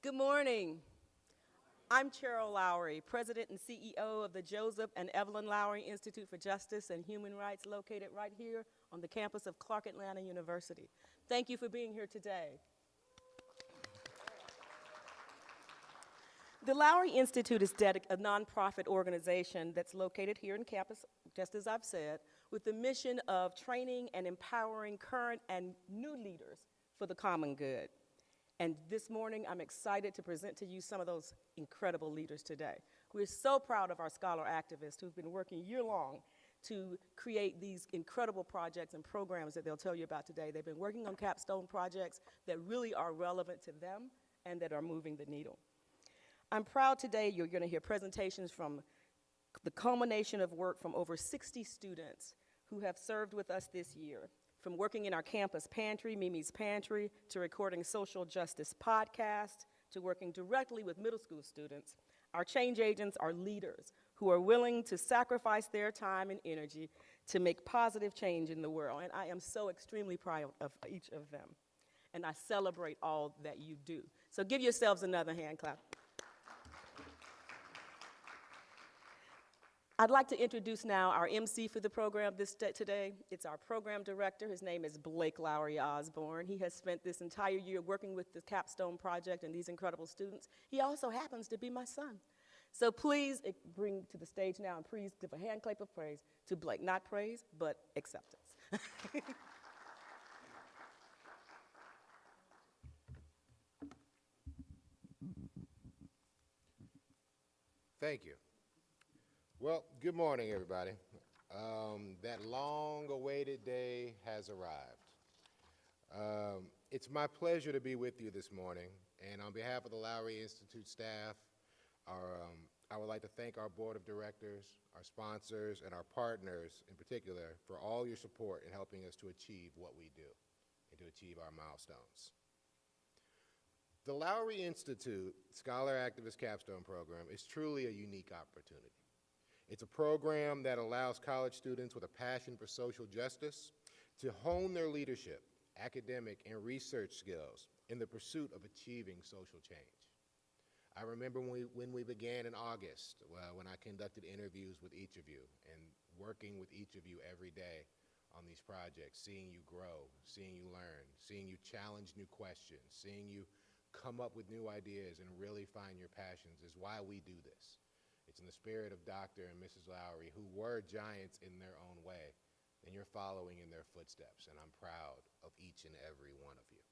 Good morning. I'm Cheryl Lowry, President and CEO of the Joseph and Evelyn Lowry Institute for Justice and Human Rights, located right here on the campus of Clark Atlanta University. Thank you for being here today. The Lowry Institute is a nonprofit organization that's located here in campus, just as I've said, with the mission of training and empowering current and new leaders for the common good. And this morning, I'm excited to present to you some of those incredible leaders today. We're so proud of our scholar activists who've been working year-long to create these incredible projects and programs that they'll tell you about today. They've been working on capstone projects that really are relevant to them and that are moving the needle. I'm proud today you're going to hear presentations from the culmination of work from over 60 students who have served with us this year. From working in our campus pantry, Mimi's Pantry, to recording social justice podcasts, to working directly with middle school students, our change agents are leaders who are willing to sacrifice their time and energy to make positive change in the world. And I am so extremely proud of each of them. And I celebrate all that you do. So give yourselves another hand clap. I'd like to introduce now our MC for the program today. It's our program director. His name is Blake Lowry Osborne. He has spent this entire year working with the Capstone Project and these incredible students. He also happens to be my son. So please bring to the stage now and please give a hand clap of praise to Blake. Not praise, but acceptance. Thank you. Well, good morning, everybody. That long-awaited day has arrived. It's my pleasure to be with you this morning, and on behalf of the Lowry Institute staff, I would like to thank our board of directors, our sponsors, and our partners in particular for all your support in helping us to achieve what we do and to achieve our milestones. The Lowry Institute Scholar Activist Capstone Program is truly a unique opportunity. It's a program that allows college students with a passion for social justice to hone their leadership, academic, and research skills in the pursuit of achieving social change. I remember when we began in August, when I conducted interviews with each of you and working with each of you every day on these projects, seeing you grow, seeing you learn, seeing you challenge new questions, seeing you come up with new ideas and really find your passions is why we do this. It's in the spirit of Dr. and Mrs. Lowry, who were giants in their own way, and you're following in their footsteps, and I'm proud of each and every one of you.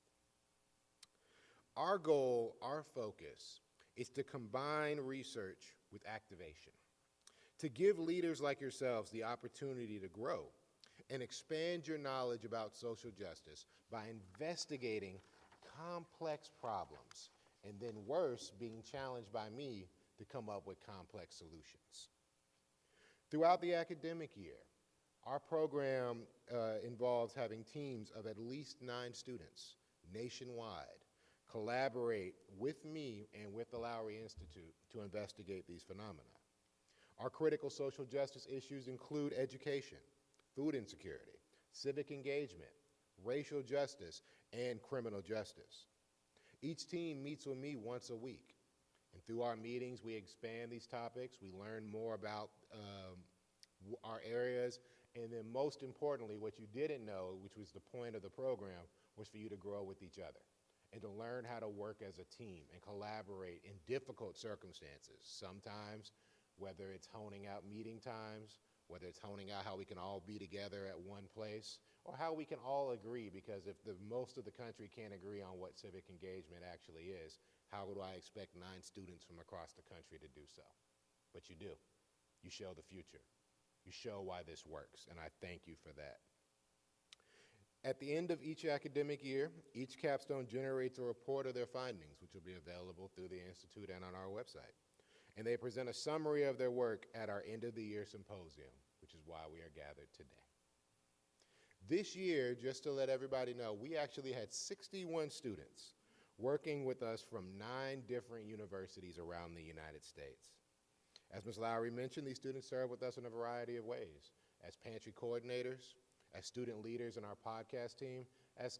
Our goal, our focus, is to combine research with activation, to give leaders like yourselves the opportunity to grow and expand your knowledge about social justice by investigating complex problems, and then worse, being challenged by me to come up with complex solutions. Throughout the academic year, our program involves having teams of at least 9 students nationwide collaborate with me and with the Lowry Institute to investigate these phenomena. Our critical social justice issues include education, food insecurity, civic engagement, racial justice, and criminal justice. Each team meets with me once a week. And through our meetings, we expand these topics, we learn more about our areas, and then most importantly, what you didn't know, which was the point of the program, was for you to grow with each other and to learn how to work as a team and collaborate in difficult circumstances. Sometimes, whether it's honing out meeting times, whether it's honing out how we can all be together at one place, or how we can all agree, because if most of the country can't agree on what civic engagement actually is, how do I expect 9 students from across the country to do so? But you do. You show the future. You show why this works, and I thank you for that. At the end of each academic year, each capstone generates a report of their findings, which will be available through the Institute and on our website. And they present a summary of their work at our end-of-the-year symposium, which is why we are gathered today. This year, just to let everybody know, we actually had 61 students working with us from 9 different universities around the United States. As Ms. Lowry mentioned, these students serve with us in a variety of ways, as pantry coordinators, as student leaders in our podcast team, as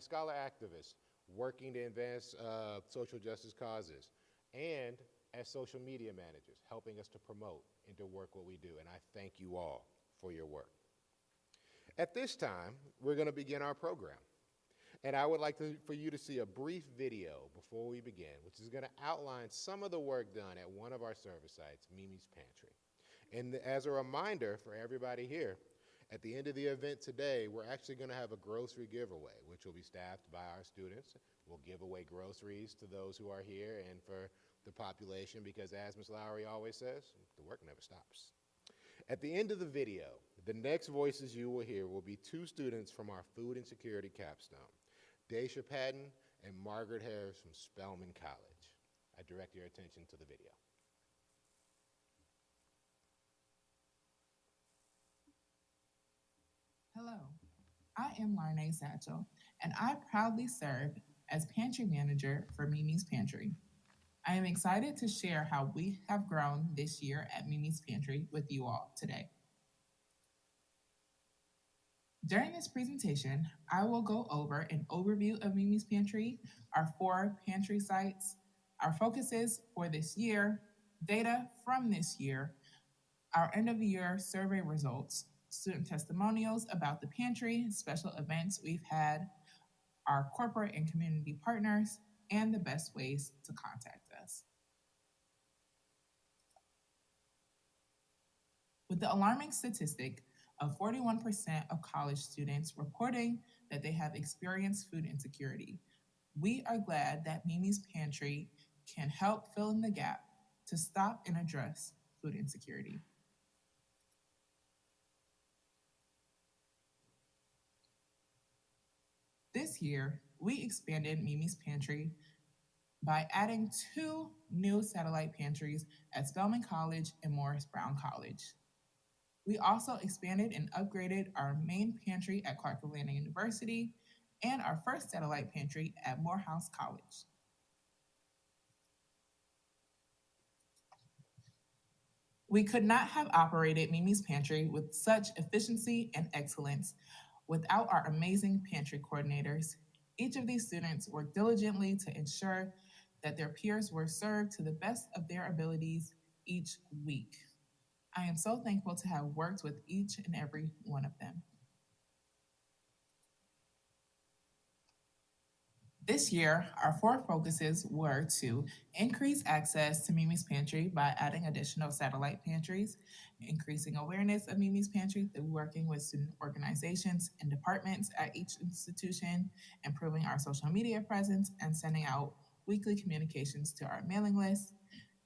scholar activists working to advance social justice causes, and as social media managers, helping us to promote and to work what we do. And I thank you all for your work. At this time, we're going to begin our program. And I would like for you to see a brief video before we begin, which is going to outline some of the work done at one of our service sites, Mimi's Pantry. And as a reminder for everybody here, at the end of the event today, we're actually going to have a grocery giveaway, which will be staffed by our students. We'll give away groceries to those who are here and for the population, because as Ms. Lowry always says, the work never stops. At the end of the video, the next voices you will hear will be two students from our food insecurity capstone, Daisha Patton and Margaret Harris from Spelman College. I direct your attention to the video. Hello, I am Larnay Satchel, and I proudly serve as Pantry Manager for Mimi's Pantry. I am excited to share how we have grown this year at Mimi's Pantry with you all today. During this presentation, I will go over an overview of Mimi's Pantry, our 4 pantry sites, our focuses for this year, data from this year, our end of the year survey results, student testimonials about the pantry, special events we've had, our corporate and community partners, and the best ways to contact us. With the alarming statistic of 41% of college students reporting that they have experienced food insecurity, we are glad that Mimi's Pantry can help fill in the gap to stop and address food insecurity. This year, we expanded Mimi's Pantry by adding 2 new satellite pantries at Spelman College and Morris Brown College. We also expanded and upgraded our main pantry at Clark Atlanta University and our first satellite pantry at Morehouse College. We could not have operated Mimi's Pantry with such efficiency and excellence without our amazing pantry coordinators. Each of these students worked diligently to ensure that their peers were served to the best of their abilities each week. I am so thankful to have worked with each and every one of them. This year, our 4 focuses were to increase access to Mimi's Pantry by adding additional satellite pantries, increasing awareness of Mimi's Pantry through working with student organizations and departments at each institution, improving our social media presence, and sending out weekly communications to our mailing list,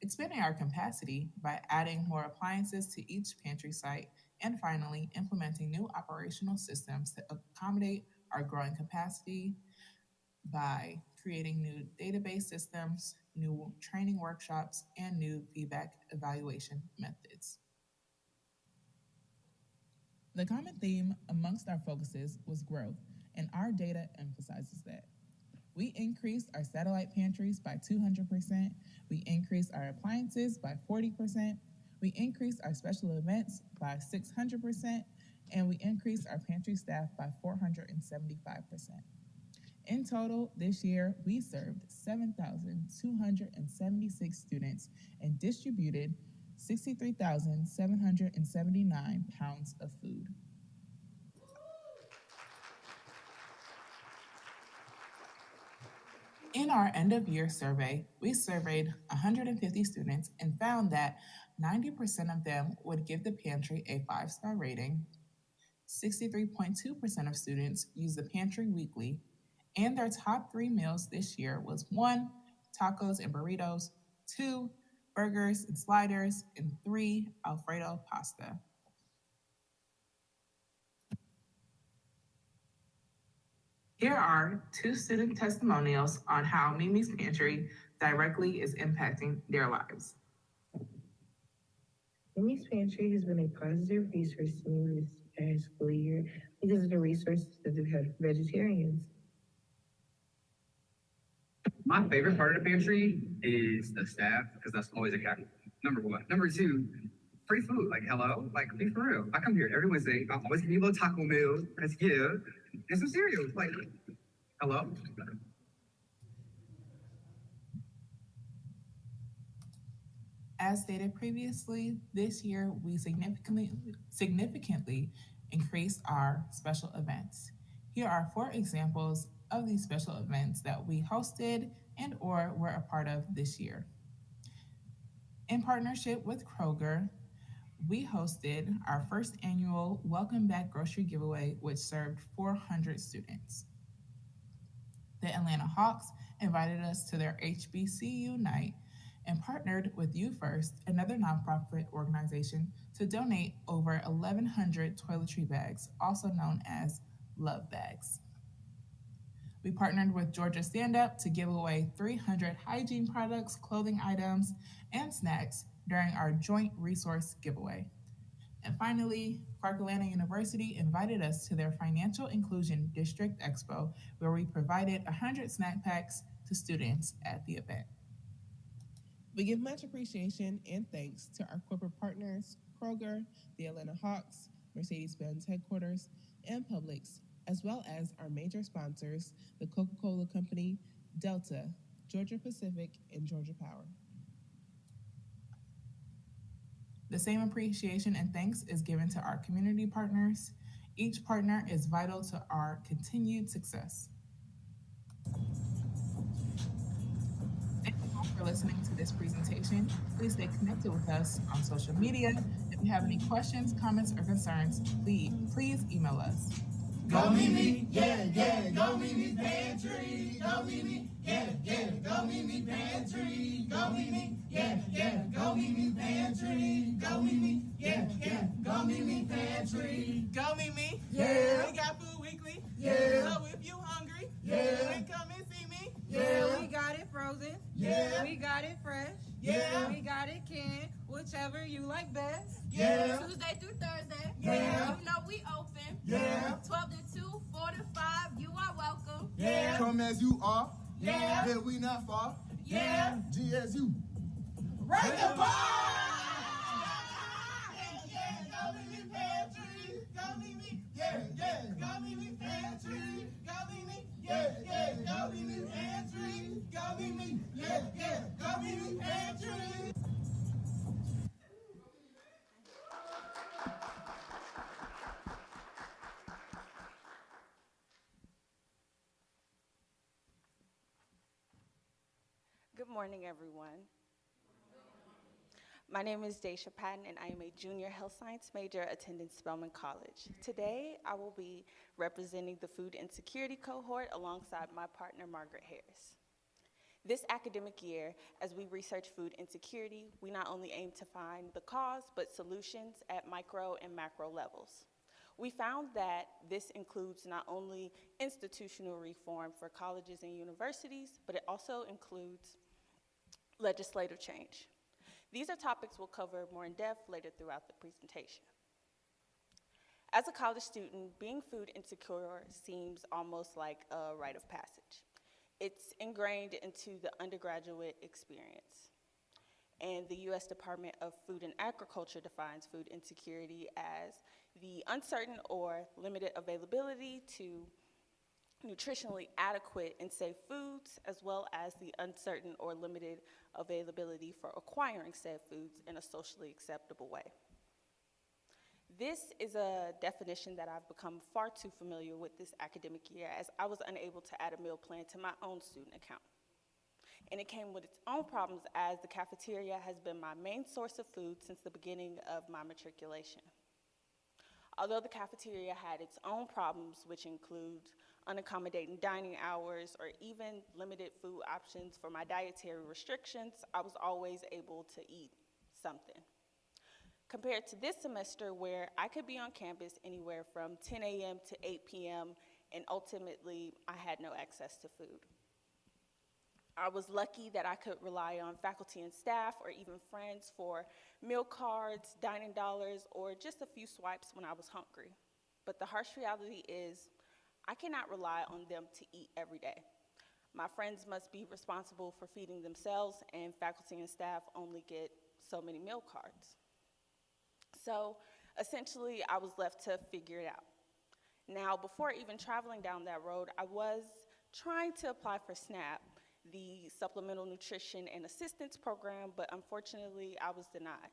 expanding our capacity by adding more appliances to each pantry site, and finally, implementing new operational systems to accommodate our growing capacity by creating new database systems, new training workshops, and new feedback evaluation methods. The common theme amongst our focuses was growth, and our data emphasizes that. We increased our satellite pantries by 200%, we increased our appliances by 40%, we increased our special events by 600%, and we increased our pantry staff by 475%. In total, this year, we served 7,276 students and distributed 63,779 pounds of food. In our end-of-year survey, we surveyed 150 students and found that 90% of them would give the pantry a 5-star rating, 63.2% of students use the pantry weekly, and their top 3 meals this year was 1, tacos and burritos, 2, burgers and sliders, and 3, Alfredo pasta. Here are 2 student testimonials on how Mimi's Pantry directly is impacting their lives. Mimi's Pantry has been a positive resource to me this past school year because of the resources that they've had for vegetarians. My favorite part of the pantry is the staff, because that's always a capital. Number 1. Number 2, free food. Like, hello? Like, be for real. I come here every Wednesday. I always give you a little taco meal. Let's give. And some cereal. Like, hello? As stated previously, this year we significantly increased our special events. Here are 4 examples of these special events that we hosted and or were a part of this year. In partnership with Kroger, we hosted our first annual Welcome Back Grocery Giveaway, which served 400 students. The Atlanta Hawks invited us to their HBCU night and partnered with You First, another nonprofit organization, to donate over 1,100 toiletry bags, also known as Love Bags. We partnered with Georgia Stand Up to give away 300 hygiene products, clothing items, and snacks during our joint resource giveaway. And finally, Clark Atlanta University invited us to their Financial Inclusion District Expo, where we provided 100 snack packs to students at the event. We give much appreciation and thanks to our corporate partners, Kroger, the Atlanta Hawks, Mercedes-Benz headquarters, and Publix, as well as our major sponsors, the Coca-Cola Company, Delta, Georgia Pacific, and Georgia Power. The same appreciation and thanks is given to our community partners. Each partner is vital to our continued success. Thank you all for listening to this presentation. Please stay connected with us on social media. If you have any questions, comments, or concerns, please email us. Go Mimi, yeah, yeah, go Mimi Pantry, go Mimi, yeah, yeah, go Mimi Pantry, go Mimi, yeah, yeah, go Mimi Pantry, go Mimi, yeah, yeah, go Mimi Pantry, Go Mimi! yeah, We got Food Weekly. yeah, So if you hungry, yeah, then come and see me. yeah, We got it frozen. yeah, We got it fresh. yeah, We got it canned, whichever you like best. yeah, Tuesday through Thursday. Yeah. You know we open. yeah, 12 to 2, 4 to 5. You are welcome. yeah, Come as you are. yeah, Yeah, we not far. yeah, GSU. right the bar! Yeah, go Mimi Pantry, go Mimi, yeah, yeah, go Mimi Pantry, go Mimi, yeah, yeah, go Mimi Pantry, go Mimi, yeah, yeah, go Mimi Pantry. Good morning, everyone. My name is Daisha Patton, and I am a junior health science major attending Spelman College. Today, I will be representing the food insecurity cohort alongside my partner, Margaret Harris. This academic year, as we research food insecurity, we not only aim to find the cause, but solutions at micro and macro levels. We found that this includes not only institutional reform for colleges and universities, but it also includes legislative change. These are topics we'll cover more in depth later throughout the presentation. As a college student, being food insecure seems almost like a rite of passage. It's ingrained into the undergraduate experience. And the U.S. Department of Food and Agriculture defines food insecurity as the uncertain or limited availability to nutritionally adequate and safe foods, as well as the uncertain or limited availability for acquiring said foods in a socially acceptable way. This is a definition that I've become far too familiar with this academic year, as I was unable to add a meal plan to my own student account. And it came with its own problems, as the cafeteria has been my main source of food since the beginning of my matriculation. Although the cafeteria had its own problems, which include unaccommodating dining hours or even limited food options for my dietary restrictions, I was always able to eat something. Compared to this semester, where I could be on campus anywhere from 10 a.m. to 8 p.m., and ultimately I had no access to food. I was lucky that I could rely on faculty and staff or even friends for meal cards, dining dollars, or just a few swipes when I was hungry. But the harsh reality is I cannot rely on them to eat every day. My friends must be responsible for feeding themselves, and faculty and staff only get so many meal cards. So essentially, I was left to figure it out. Now, before even traveling down that road, I was trying to apply for SNAP, the Supplemental Nutrition and Assistance Program, but unfortunately, I was denied.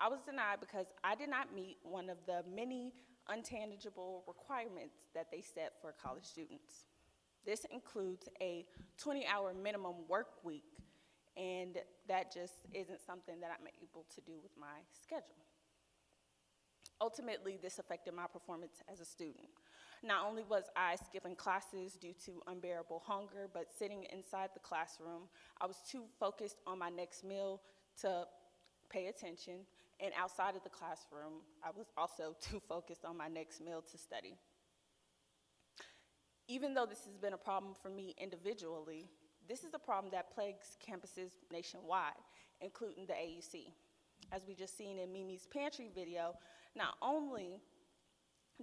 I was denied because I did not meet one of the many untangible requirements that they set for college students. This includes a 20-hour minimum work week, and that just isn't something that I'm able to do with my schedule. Ultimately, this affected my performance as a student. Not only was I skipping classes due to unbearable hunger, but sitting inside the classroom, I was too focused on my next meal to pay attention, and outside of the classroom, I was also too focused on my next meal to study. Even though this has been a problem for me individually, this is a problem that plagues campuses nationwide, including the AUC. As we just seen in Mimi's Pantry video, not only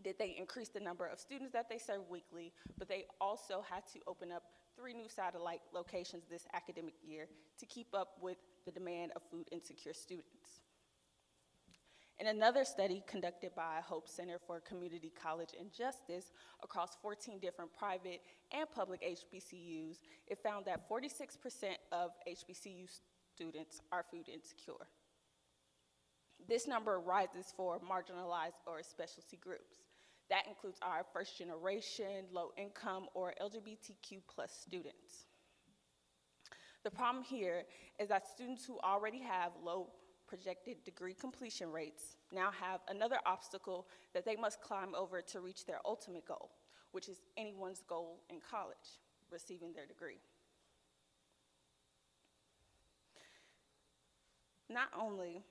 did they increase the number of students that they serve weekly, but they also had to open up 3 new satellite locations this academic year to keep up with the demand of food insecure students. In another study conducted by Hope Center for Community College and Justice across 14 different private and public HBCUs, it found that 46% of HBCU students are food insecure. This number rises for marginalized or specialty groups. That includes our first generation, low income, or LGBTQ plus students. The problem here is that students who already have low projected degree completion rates now have another obstacle that they must climb over to reach their ultimate goal, which is anyone's goal in college, receiving their degree. Not only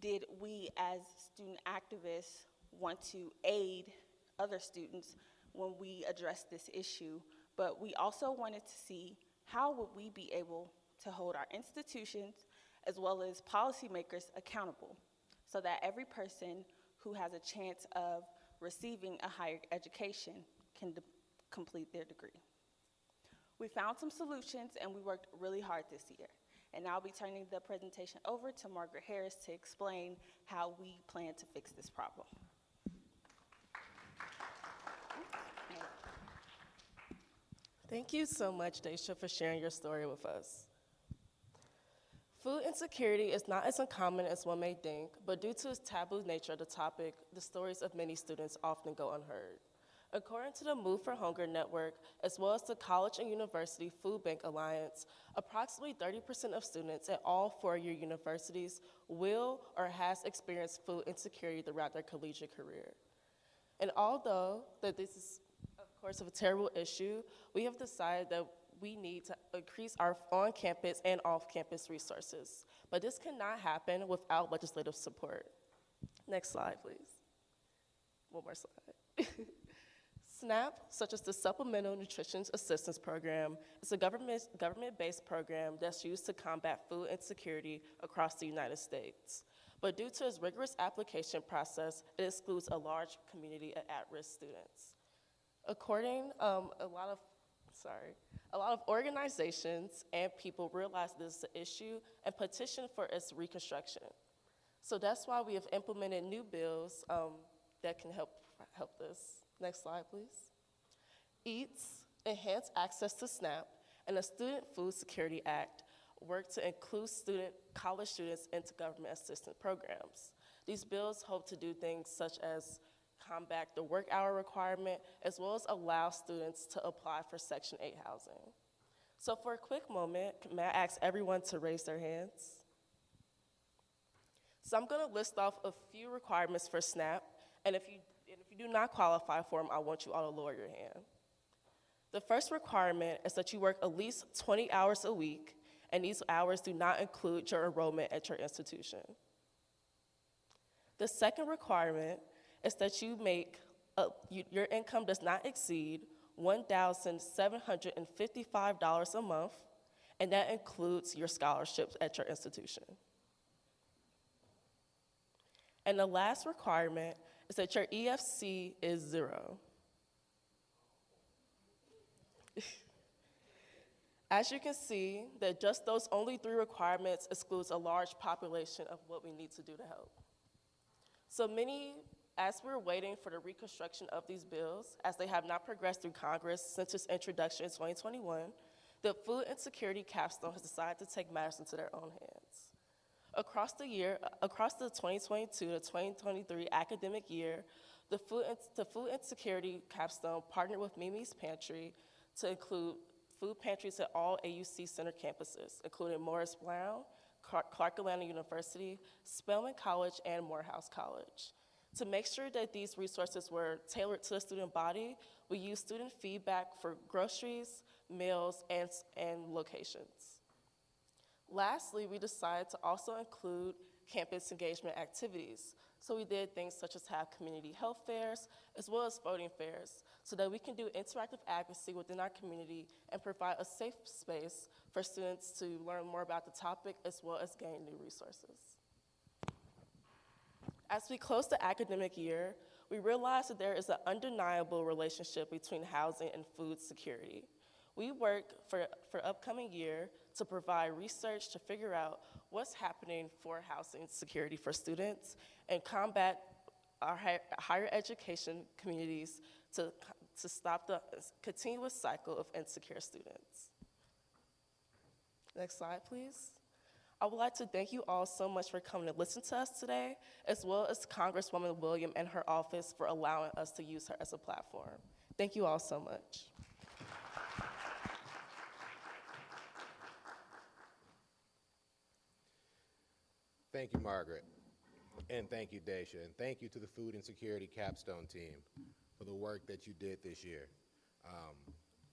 did we as student activists want to aid other students when we addressed this issue, but we also wanted to see how would we be able to hold our institutions as well as policymakers accountable so that every person who has a chance of receiving a higher education can complete their degree. We found some solutions and we worked really hard this year. And I'll be turning the presentation over to Margaret Harris to explain how we plan to fix this problem. Thank you so much, Daisha, for sharing your story with us. Food insecurity is not as uncommon as one may think, but due to its taboo nature of the topic, the stories of many students often go unheard. According to the Move for Hunger Network, as well as the College and University Food Bank Alliance, approximately 30% of students at all four-year universities will or has experienced food insecurity throughout their collegiate career. And although that this is, of course, a terrible issue, we have decided that we need to increase our on-campus and off-campus resources. But this cannot happen without legislative support. Next slide, please. One more slide. SNAP, such as the Supplemental Nutrition Assistance Program, is a government-based program that's used to combat food insecurity across the United States. But due to its rigorous application process, it excludes a large community of at-risk students. According, a lot of organizations and people realize this is an issue and petition for its reconstruction. So that's why we have implemented new bills that can help this. Next slide, please. EATS, Enhanced Access to SNAP, and the Student Food Security Act work to include college students into government assistance programs. These bills hope to do things such as combat the work hour requirement, as well as allow students to apply for Section 8 housing. So for a quick moment, may I ask everyone to raise their hands? So I'm gonna list off a few requirements for SNAP, and if you do not qualify for them, I want you all to lower your hand. The first requirement is that you work at least 20 hours a week, and these hours do not include your enrollment at your institution. The second requirement is that you make your income does not exceed $1,755 a month, and that includes your scholarships at your institution. And the last requirement is that your EFC is 0. As you can see, that just those only 3 requirements excludes a large population of what we need to do to help. So many As we're waiting for the reconstruction of these bills, as they have not progressed through Congress since its introduction in 2021, the Food Insecurity Capstone has decided to take matters into their own hands. Across the 2022 to 2023 academic year, the Food Insecurity Capstone partnered with Mimi's Pantry to include food pantries at all AUC Center campuses, including Morris Brown, Clark Atlanta University, Spelman College, and Morehouse College. To make sure that these resources were tailored to the student body, we used student feedback for groceries, meals, and locations. Lastly, we decided to also include campus engagement activities. So we did things such as have community health fairs, as well as voting fairs, so that we can do interactive advocacy within our community and provide a safe space for students to learn more about the topic, as well as gain new resources. As we close the academic year, we realize that there is an undeniable relationship between housing and food security. We work for upcoming year to provide research to figure out what's happening for housing security for students and combat our higher education communities to stop the continuous cycle of insecure students. Next slide, please. I would like to thank you all so much for coming to listen to us today, as well as Congresswoman William and her office for allowing us to use her as a platform. Thank you all so much. Thank you, Margaret. And thank you, Daisha. And thank you to the Food Insecurity Capstone team for the work that you did this year.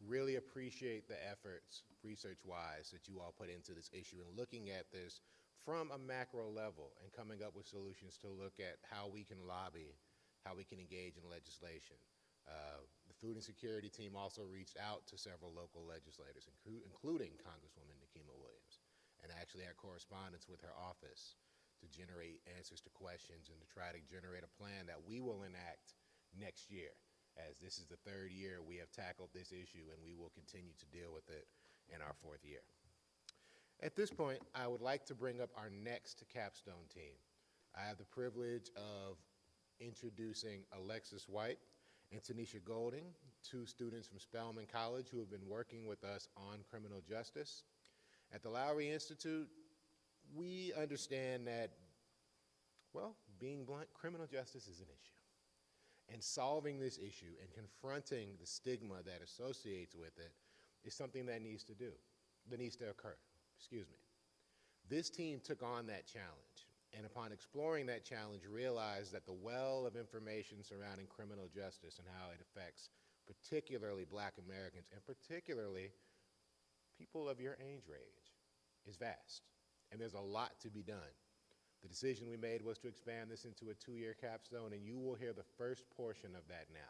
Really appreciate the efforts, research-wise, that you all put into this issue and looking at this from a macro level and coming up with solutions to look at how we can lobby, how we can engage in legislation. The Food Insecurity team also reached out to several local legislators, including Congresswoman Nikema Williams, and actually had correspondence with her office to generate answers to questions and to try to generate a plan that we will enact next year, as this is the third year we have tackled this issue and we will continue to deal with it in our fourth year. At this point, I would like to bring up our next capstone team. I have the privilege of introducing Alexis White and Tanisha Golding, two students from Spelman College who have been working with us on criminal justice. At the Lowry Institute, we understand that, well, being blunt, criminal justice is an issue. And solving this issue and confronting the stigma that associates with it is something that needs to occur. This team took on that challenge, and upon exploring that challenge, realized that the well of information surrounding criminal justice and how it affects particularly Black Americans, and particularly people of your age range, is vast, and there's a lot to be done. The decision we made was to expand this into a 2-year capstone, and you will hear the first portion of that now.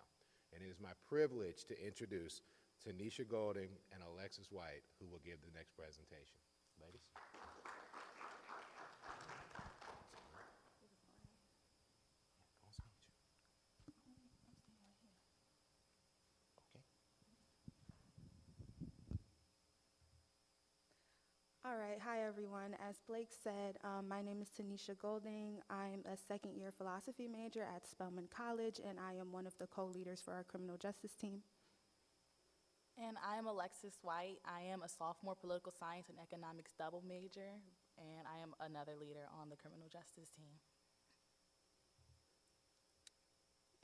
And it is my privilege to introduce Tanisha Golding and Alexis White, who will give the next presentation. Ladies. All right, hi everyone. As Blake said, my name is Tanisha Golding. I'm a second-year philosophy major at Spelman College, and I am one of the co-leaders for our criminal justice team. And I am Alexis White. I am a sophomore political science and economics double major, and I am another leader on the criminal justice team.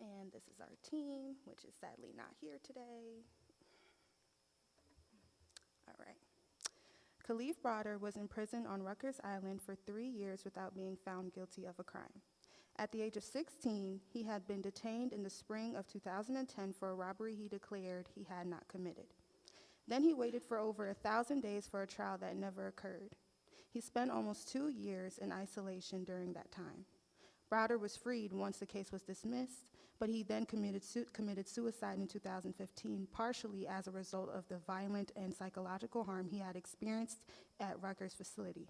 And this is our team, which is sadly not here today. All right. Khalif Broder was in prison on Rikers Island for 3 years without being found guilty of a crime. At the age of 16, he had been detained in the spring of 2010 for a robbery he declared he had not committed. Then he waited for over 1,000 days for a trial that never occurred. He spent almost 2 years in isolation during that time. Broder was freed once the case was dismissed, but he then committed suicide in 2015, partially as a result of the violent and psychological harm he had experienced at Rikers facility.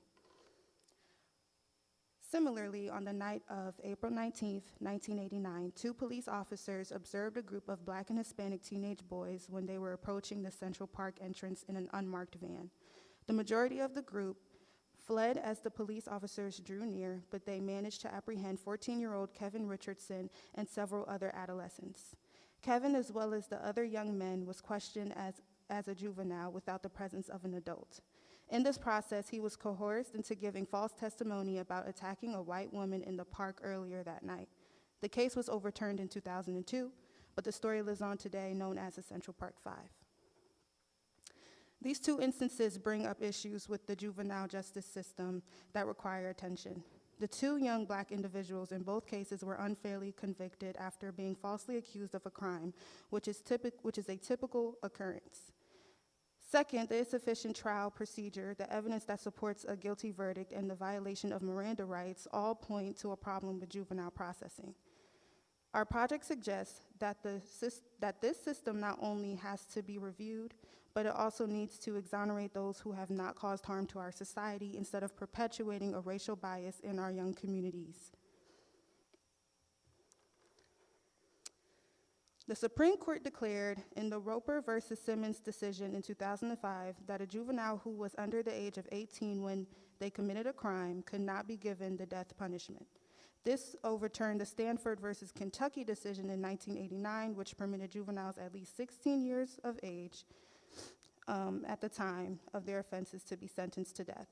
Similarly, on the night of April 19, 1989, 2 police officers observed a group of Black and Hispanic teenage boys when they were approaching the Central Park entrance in an unmarked van. The majority of the group fled as the police officers drew near, but they managed to apprehend 14-year-old Kevin Richardson and several other adolescents. Kevin, as well as the other young men, was questioned as a juvenile without the presence of an adult. In this process, he was coerced into giving false testimony about attacking a white woman in the park earlier that night. The case was overturned in 2002, but the story lives on today, known as the Central Park Five. These two instances bring up issues with the juvenile justice system that require attention. The two young Black individuals in both cases were unfairly convicted after being falsely accused of a crime, which is a typical occurrence. Second, the insufficient trial procedure, the evidence that supports a guilty verdict, and the violation of Miranda rights all point to a problem with juvenile processing. Our project suggests that this system not only has to be reviewed, but it also needs to exonerate those who have not caused harm to our society instead of perpetuating a racial bias in our young communities. The Supreme Court declared in the Roper versus Simmons decision in 2005 that a juvenile who was under the age of 18 when they committed a crime could not be given the death punishment. This overturned the Stanford versus Kentucky decision in 1989, which permitted juveniles at least 16 years of age at the time of their offenses to be sentenced to death.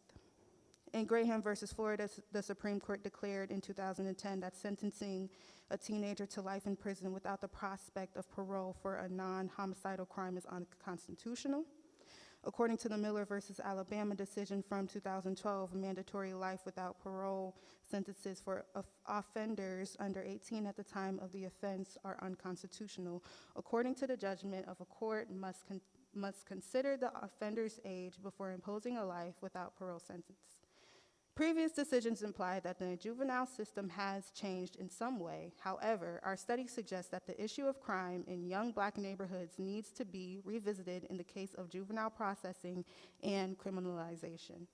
In Graham versus Florida, the Supreme Court declared in 2010 that sentencing a teenager to life in prison without the prospect of parole for a non-homicidal crime is unconstitutional. According to the Miller versus Alabama decision from 2012, mandatory life without parole sentences for offenders under 18 at the time of the offense are unconstitutional. According to the judgment of a court must consider the offender's age before imposing a life without parole sentence. Previous decisions imply that the juvenile system has changed in some way. However, our study suggests that the issue of crime in young Black neighborhoods needs to be revisited in the case of juvenile processing and criminalization.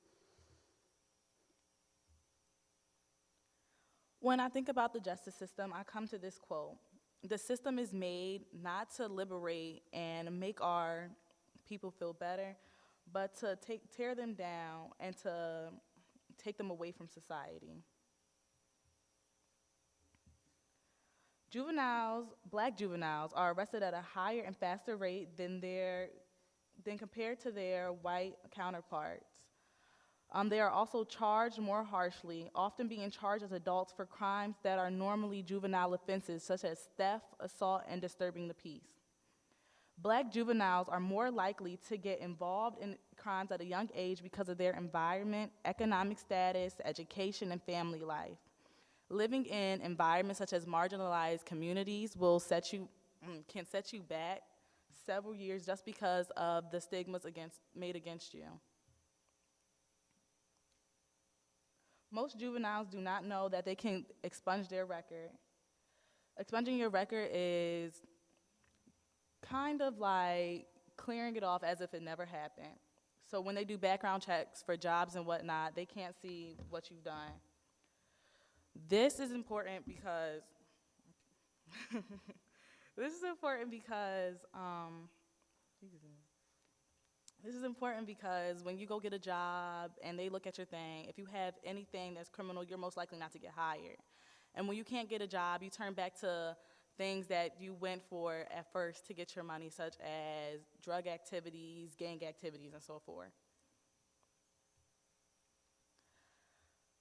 When I think about the justice system, I come to this quote: "The system is made not to liberate and make our people feel better, but to tear them down and to take them away from society." Black juveniles are arrested at a higher and faster rate than compared to their white counterparts. They are also charged more harshly, often being charged as adults for crimes that are normally juvenile offenses, such as theft, assault, and disturbing the peace. Black juveniles are more likely to get involved in crimes at a young age because of their environment, economic status, education, and family life. Living in environments such as marginalized communities can set you back several years just because of the stigmas made against you. Most juveniles do not know that they can expunge their record. Expunging your record is kind of like clearing it off as if it never happened. So when they do background checks for jobs and whatnot, they can't see what you've done. This is important because when you go get a job and they look at your thing, if you have anything that's criminal, you're most likely not to get hired. And when you can't get a job, you turn back to things that you went for at first to get your money, such as drug activities, gang activities, and so forth.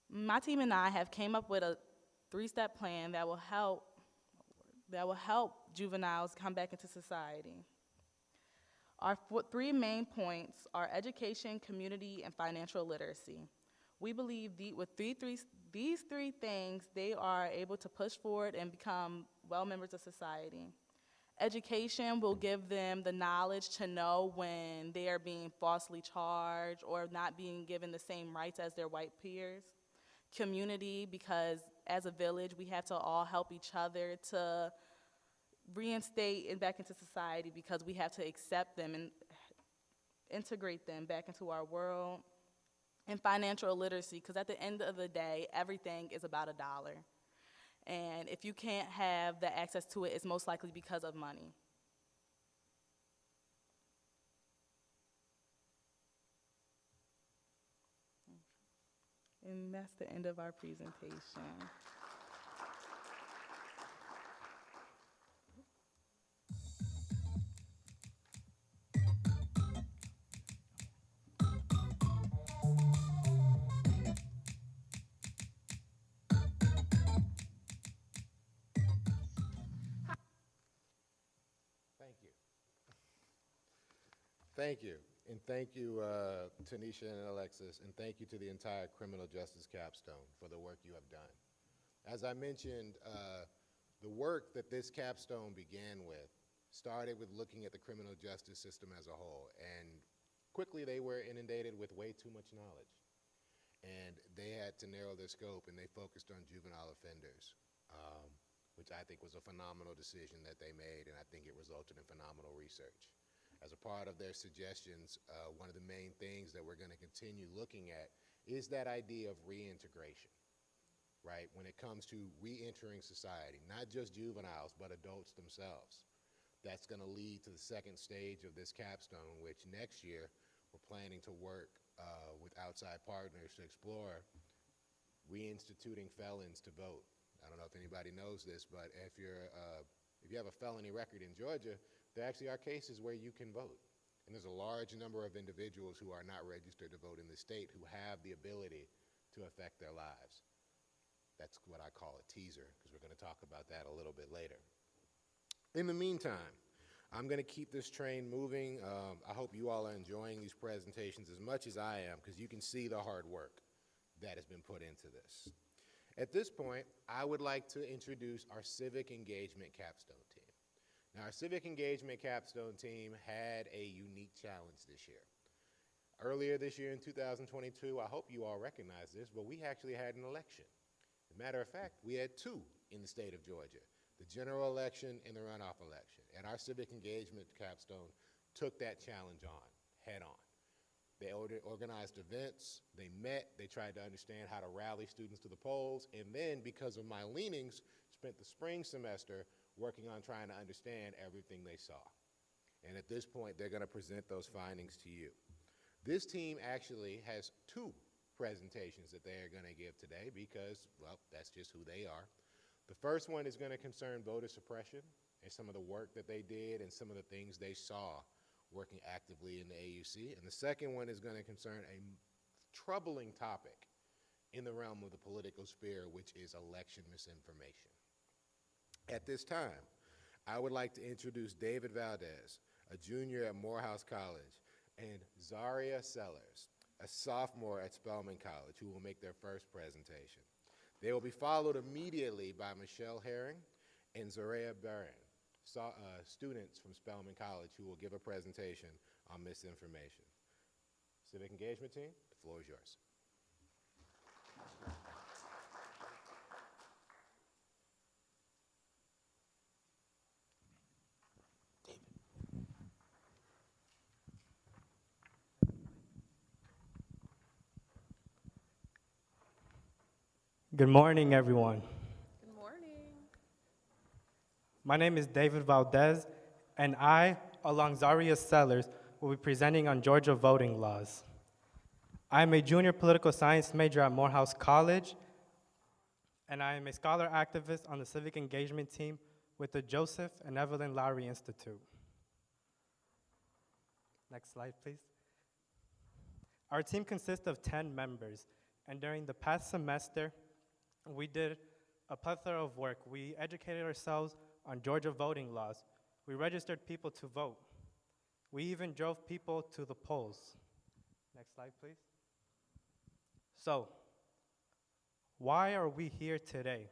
My team and I have came up with a 3-step plan that will help juveniles come back into society. Our 3 main points are education, community, and financial literacy. We believe with these 3 things, they are able to push forward and become well members of society. Education will give them the knowledge to know when they are being falsely charged or not being given the same rights as their white peers. Community, because as a village, we have to all help each other to reinstate and back into society, because we have to accept them and integrate them back into our world. And financial literacy, because at the end of the day, everything is about $1. And if you can't have the access to it, it's most likely because of money. And that's the end of our presentation. Thank you. Thank you. And thank you, Tanisha and Alexis, and thank you to the entire Criminal Justice Capstone for the work you have done. As I mentioned, the work that this capstone began with started with looking at the criminal justice system as a whole, and quickly they were inundated with way too much knowledge. And they had to narrow their scope, and they focused on juvenile offenders, which I think was a phenomenal decision that they made, and I think it resulted in phenomenal research. As a part of their suggestions, one of the main things that we're going to continue looking at is that idea of reintegration, right? When it comes to reentering society, not just juveniles, but adults themselves. That's going to lead to the second stage of this capstone, which next year we're planning to work with outside partners to explore reinstituting felons to vote. I don't know if anybody knows this, but if you have a felony record in Georgia, there actually are cases where you can vote. And there's a large number of individuals who are not registered to vote in the state who have the ability to affect their lives. That's what I call a teaser, because we're going to talk about that a little bit later. In the meantime, I'm going to keep this train moving. I hope you all are enjoying these presentations as much as I am, because you can see the hard work that has been put into this. At this point, I would like to introduce our Civic Engagement Capstone team. Now, our Civic Engagement Capstone team had a unique challenge this year. Earlier this year in 2022, I hope you all recognize this, but we actually had an election. As a matter of fact, we had two in the state of Georgia, the general election and the runoff election. And our Civic Engagement Capstone took that challenge on, head on. They organized events, they met, they tried to understand how to rally students to the polls, and then, because of my leanings, spent the spring semester working on trying to understand everything they saw. And at this point, they're going to present those findings to you. This team actually has two presentations that they are going to give today because, well, that's just who they are. The first one is going to concern voter suppression and some of the work that they did and some of the things they saw working actively in the AUC. And the second one is going to concern a troubling topic in the realm of the political sphere, which is election misinformation. At this time, I would like to introduce David Valdez, a junior at Morehouse College, and Zaria Sellers, a sophomore at Spelman College, who will make their first presentation. They will be followed immediately by Michelle Herring and Zaria Barron, students from Spelman College, who will give a presentation on misinformation. Civic Engagement team, the floor is yours. Good morning, everyone. Good morning. My name is David Valdez, and I, along Zaria Sellers, will be presenting on Georgia voting laws. I am a junior political science major at Morehouse College, and I am a scholar activist on the civic engagement team with the Joseph and Evelyn Lowry Institute. Next slide, please. Our team consists of 10 members, and during the past semester, we did a plethora of work. We educated ourselves on Georgia voting laws. We registered people to vote. We even drove people to the polls. Next slide, please. So, why are we here today?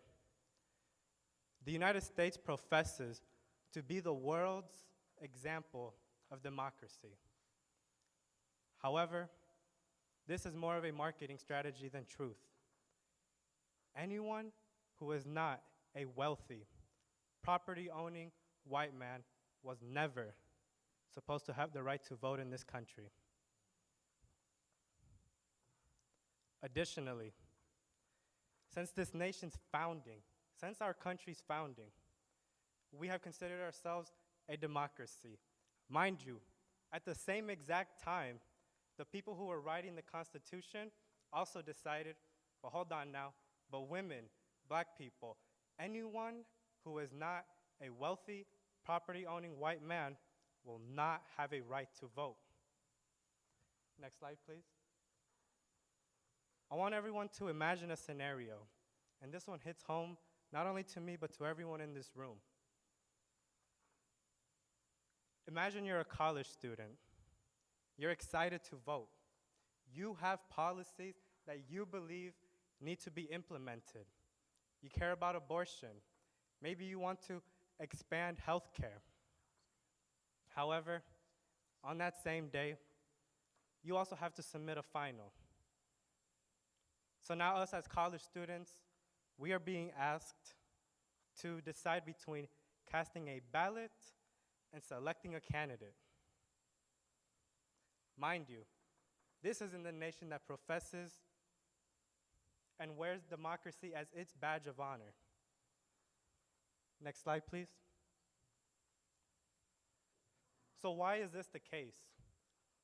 The United States professes to be the world's example of democracy. However, this is more of a marketing strategy than truth. Anyone who is not a wealthy, property-owning white man was never supposed to have the right to vote in this country. Additionally, since this nation's founding, since our country's founding, we have considered ourselves a democracy. Mind you, at the same exact time, the people who were writing the Constitution also decided But hold on now, but women, black people, anyone who is not a wealthy, property-owning white man will not have a right to vote. Next slide, please. I want everyone to imagine a scenario, and this one hits home not only to me, but to everyone in this room. Imagine you're a college student. You're excited to vote. You have policies that you believe need to be implemented. You care about abortion. Maybe you want to expand healthcare. However, on that same day, you also have to submit a final. So now us as college students, we are being asked to decide between casting a ballot and selecting a candidate. Mind you, this is in the nation that professes and wears democracy as its badge of honor. Next slide, please. So why is this the case?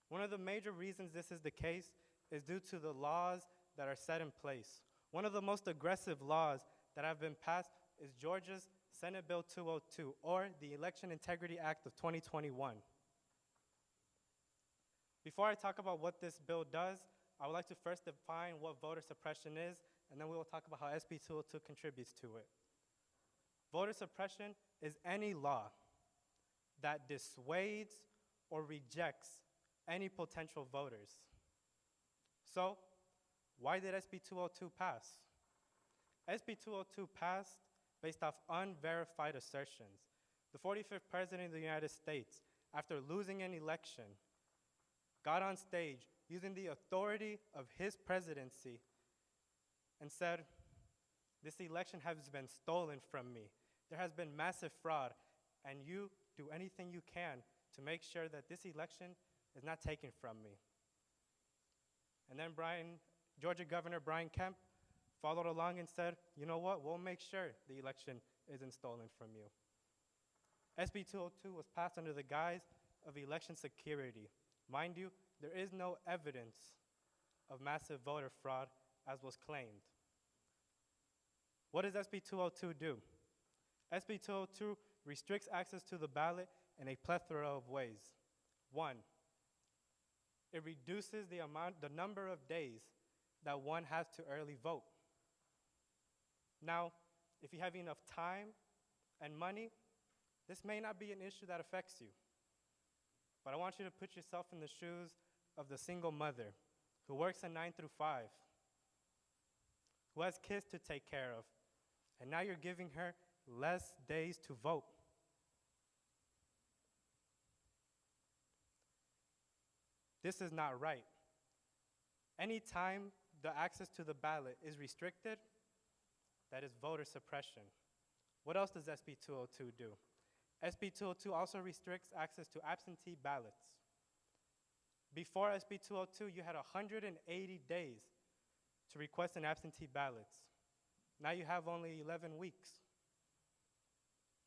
One of the major reasons this is the case is due to the laws that are set in place. One of the most aggressive laws that have been passed is Georgia's Senate Bill 202, or the Election Integrity Act of 2021. Before I talk about what this bill does, I would like to first define what voter suppression is, and then we will talk about how SB 202 contributes to it. Voter suppression is any law that dissuades or rejects any potential voters. So, why did SB 202 pass? SB 202 passed based off unverified assertions. The 45th President of the United States, after losing an election, got on stage using the authority of his presidency and said, "This election has been stolen from me. There has been massive fraud, and you do anything you can to make sure that this election is not taken from me." And then Georgia Governor Brian Kemp followed along and said, "You know what, we'll make sure the election isn't stolen from you." SB 202 was passed under the guise of election security. Mind you, there is no evidence of massive voter fraud as was claimed. What does SB 202 do? SB 202 restricts access to the ballot in a plethora of ways. One, it reduces the number of days that one has to early vote. Now, if you have enough time and money, this may not be an issue that affects you. But I want you to put yourself in the shoes of the single mother who works a 9 through 5, who has kids to take care of, and now you're giving her less days to vote. This is not right. Anytime the access to the ballot is restricted, that is voter suppression. What else does SB 202 do? SB 202 also restricts access to absentee ballots. Before SB 202, you had 180 days to request an absentee ballot. Now you have only 11 weeks.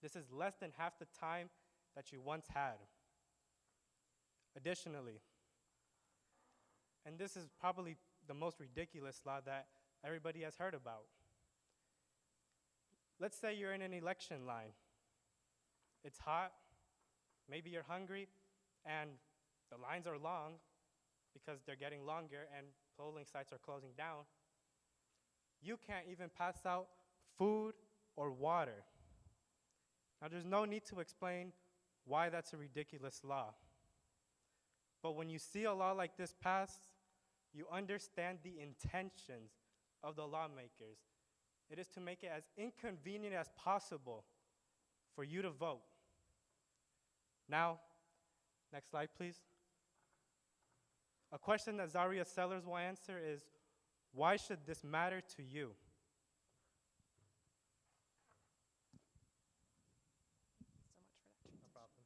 This is less than half the time that you once had. Additionally, and this is probably the most ridiculous law that everybody has heard about. Let's say you're in an election line. It's hot, maybe you're hungry, and the lines are long because they're getting longer and polling sites are closing down. You can't even pass out food or water. Now, there's no need to explain why that's a ridiculous law. But when you see a law like this passed, you understand the intentions of the lawmakers. It is to make it as inconvenient as possible for you to vote. Now, next slide, please. A question that Zaria Sellers will answer is, why should this matter to you? No problem.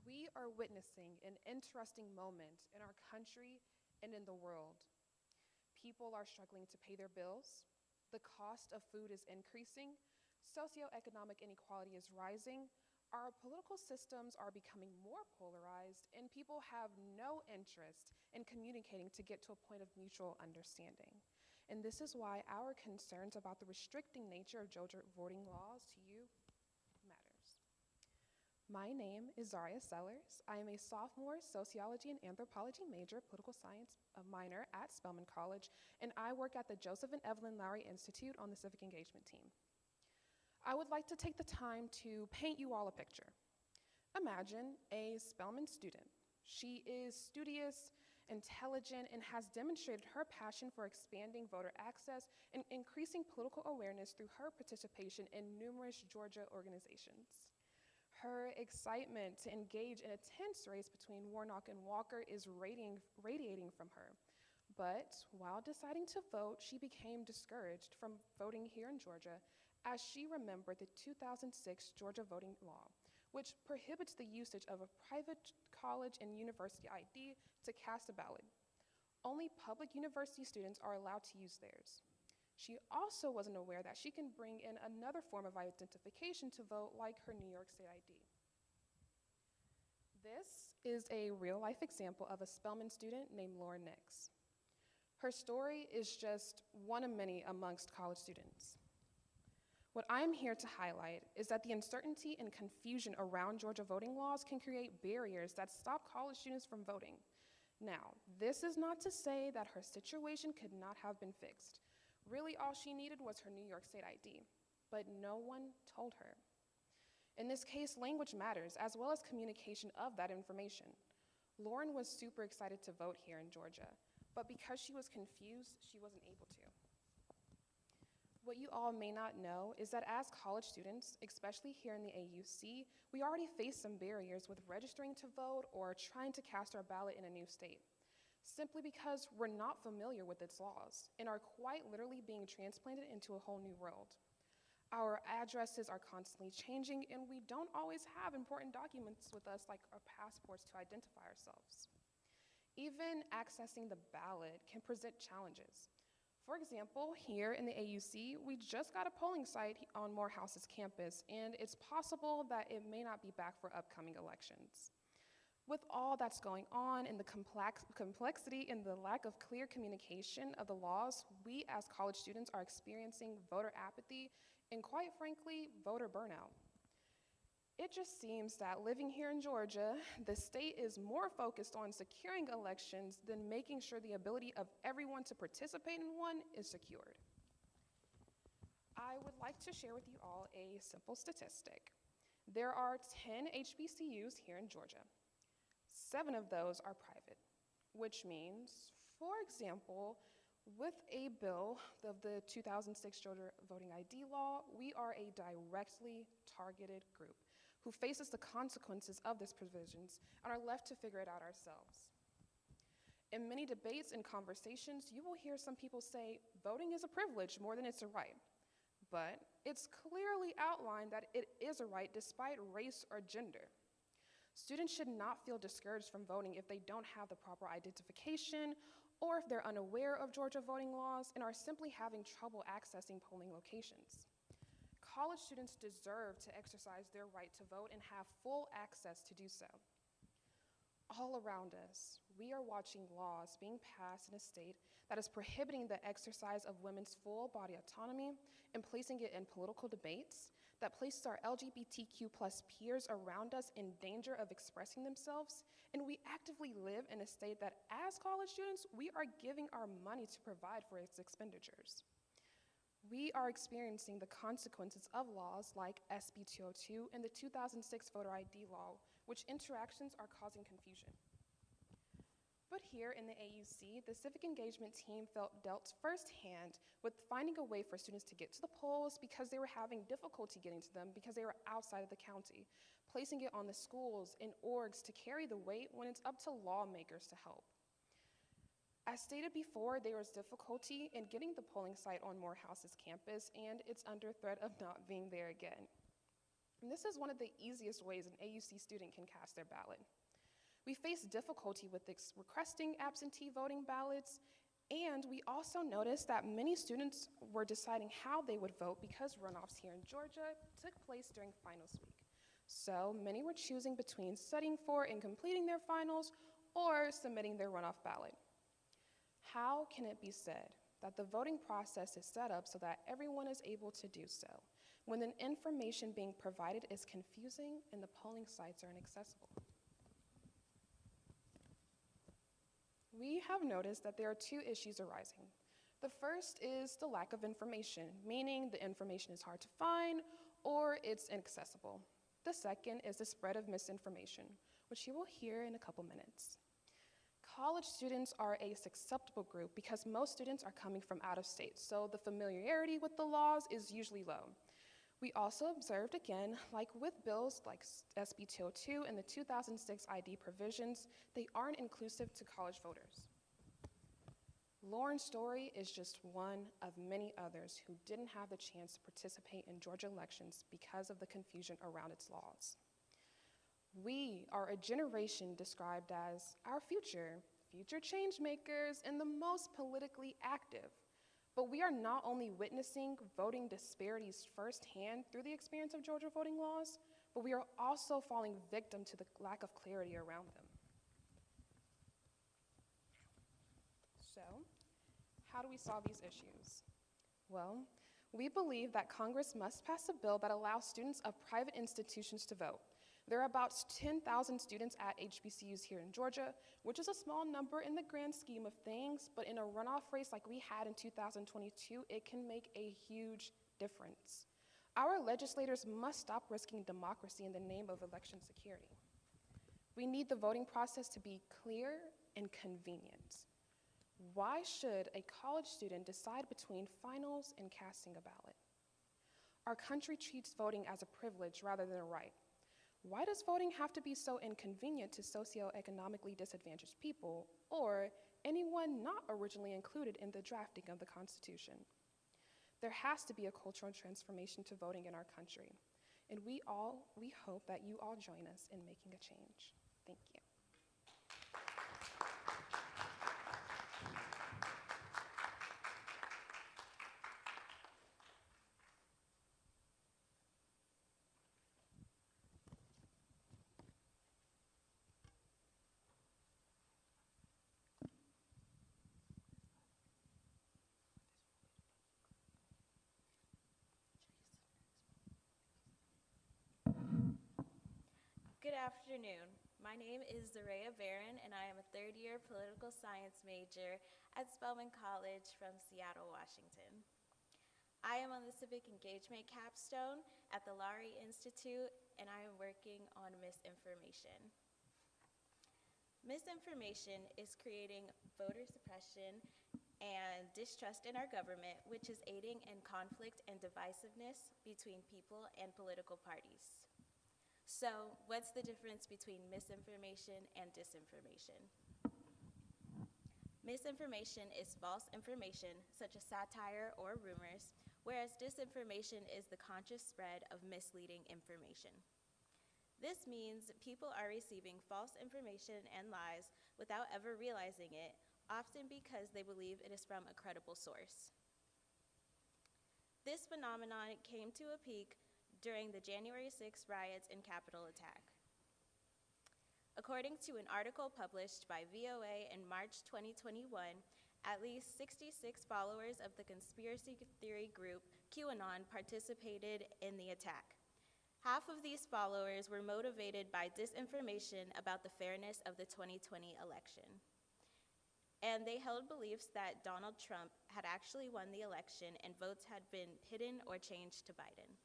We are witnessing an interesting moment in our country and in the world. People are struggling to pay their bills. The cost of food is increasing. Socioeconomic inequality is rising. Our political systems are becoming more polarized, and people have no interest in communicating to get to a point of mutual understanding. And this is why our concerns about the restricting nature of Georgia voting laws to you matters. My name is Zaria Sellers. I am a sophomore sociology and anthropology major, political science minor at Spelman College, and I work at the Joseph and Evelyn Lowry Institute on the civic engagement team. I would like to take the time to paint you all a picture. Imagine a Spelman student. She is studious, intelligent, and has demonstrated her passion for expanding voter access and increasing political awareness through her participation in numerous Georgia organizations. Her excitement to engage in a tense race between Warnock and Walker is radiating from her. But while deciding to vote, she became discouraged from voting here in Georgia as she remembered the 2006 Georgia voting law, which prohibits the usage of a private college and university ID to cast a ballot. Only public university students are allowed to use theirs. She also wasn't aware that she can bring in another form of identification to vote, like her New York State ID. This is a real-life example of a Spelman student named Lauren Nix. Her story is just one of many amongst college students. What I'm here to highlight is that the uncertainty and confusion around Georgia voting laws can create barriers that stop college students from voting. Now, this is not to say that her situation could not have been fixed. Really, all she needed was her New York State ID, but no one told her. In this case, language matters, as well as communication of that information. Lauren was super excited to vote here in Georgia, but because she was confused, she wasn't able to. What you all may not know is that as college students, especially here in the AUC, we already face some barriers with registering to vote or trying to cast our ballot in a new state, simply because we're not familiar with its laws and are quite literally being transplanted into a whole new world. Our addresses are constantly changing, and we don't always have important documents with us like our passports to identify ourselves. Even accessing the ballot can present challenges. For example, here in the AUC, we just got a polling site on Morehouse's campus, and it's possible that it may not be back for upcoming elections. With all that's going on and the complexity and the lack of clear communication of the laws, we as college students are experiencing voter apathy and, quite frankly, voter burnout. It just seems that living here in Georgia, the state is more focused on securing elections than making sure the ability of everyone to participate in one is secured. I would like to share with you all a simple statistic. There are 10 HBCUs here in Georgia. 7 of those are private, which means, for example, with a bill of the 2006 Georgia voting ID law, we are a directly targeted group who faces the consequences of these provisions and are left to figure it out ourselves. In many debates and conversations, you will hear some people say voting is a privilege more than it's a right. But it's clearly outlined that it is a right despite race or gender. Students should not feel discouraged from voting if they don't have the proper identification or if they're unaware of Georgia voting laws and are simply having trouble accessing polling locations. College students deserve to exercise their right to vote and have full access to do so. All around us, we are watching laws being passed in a state that is prohibiting the exercise of women's full body autonomy and placing it in political debates, that places our LGBTQ+ peers around us in danger of expressing themselves, and we actively live in a state that, as college students, we are giving our money to provide for its expenditures. We are experiencing the consequences of laws like SB 202 and the 2006 voter ID law, which interactions are causing confusion. But here in the AUC, the civic engagement team felt dealt firsthand with finding a way for students to get to the polls because they were having difficulty getting to them because they were outside of the county, placing it on the schools and orgs to carry the weight when it's up to lawmakers to help. As stated before, there was difficulty in getting the polling site on Morehouse's campus, and it's under threat of not being there again. And this is one of the easiest ways an AUC student can cast their ballot. We face difficulty with requesting absentee voting ballots, and we also noticed that many students were deciding how they would vote because runoffs here in Georgia took place during finals week. So many were choosing between studying for and completing their finals or submitting their runoff ballot. How can it be said that the voting process is set up so that everyone is able to do so, when the information being provided is confusing and the polling sites are inaccessible? We have noticed that there are two issues arising. The first is the lack of information, meaning the information is hard to find or it's inaccessible. The second is the spread of misinformation, which you will hear in a couple minutes. College students are a susceptible group because most students are coming from out of state, so the familiarity with the laws is usually low. We also observed, again, like with bills like SB 202 and the 2006 ID provisions, they aren't inclusive to college voters. Lauren's story is just one of many others who didn't have the chance to participate in Georgia elections because of the confusion around its laws. We are a generation described as our future change makers, and the most politically active. But we are not only witnessing voting disparities firsthand through the experience of Georgia voting laws, but we are also falling victim to the lack of clarity around them. So, how do we solve these issues? Well, we believe that Congress must pass a bill that allows students of private institutions to vote. There are about 10,000 students at HBCUs here in Georgia, which is a small number in the grand scheme of things, but in a runoff race like we had in 2022, it can make a huge difference. Our legislators must stop risking democracy in the name of election security. We need the voting process to be clear and convenient. Why should a college student decide between finals and casting a ballot? Our country treats voting as a privilege rather than a right. Why does voting have to be so inconvenient to socioeconomically disadvantaged people or anyone not originally included in the drafting of the Constitution? There has to be a cultural transformation to voting in our country, and we hope that you all join us in making a change. Thank you. Good afternoon. My name is Zareya Barron, and I am a third-year political science major at Spelman College from Seattle, Washington. I am on the Civic Engagement capstone at the Lowry Institute, and I am working on misinformation. Misinformation is creating voter suppression and distrust in our government, which is aiding in conflict and divisiveness between people and political parties. So, what's the difference between misinformation and disinformation? Misinformation is false information, such as satire or rumors, whereas disinformation is the conscious spread of misleading information. This means people are receiving false information and lies without ever realizing it, often because they believe it is from a credible source. This phenomenon came to a peak during the January 6 riots and Capitol attack. According to an article published by VOA in March 2021, at least 66 followers of the conspiracy theory group QAnon participated in the attack. Half of these followers were motivated by disinformation about the fairness of the 2020 election. And they held beliefs that Donald Trump had actually won the election and votes had been hidden or changed to Biden.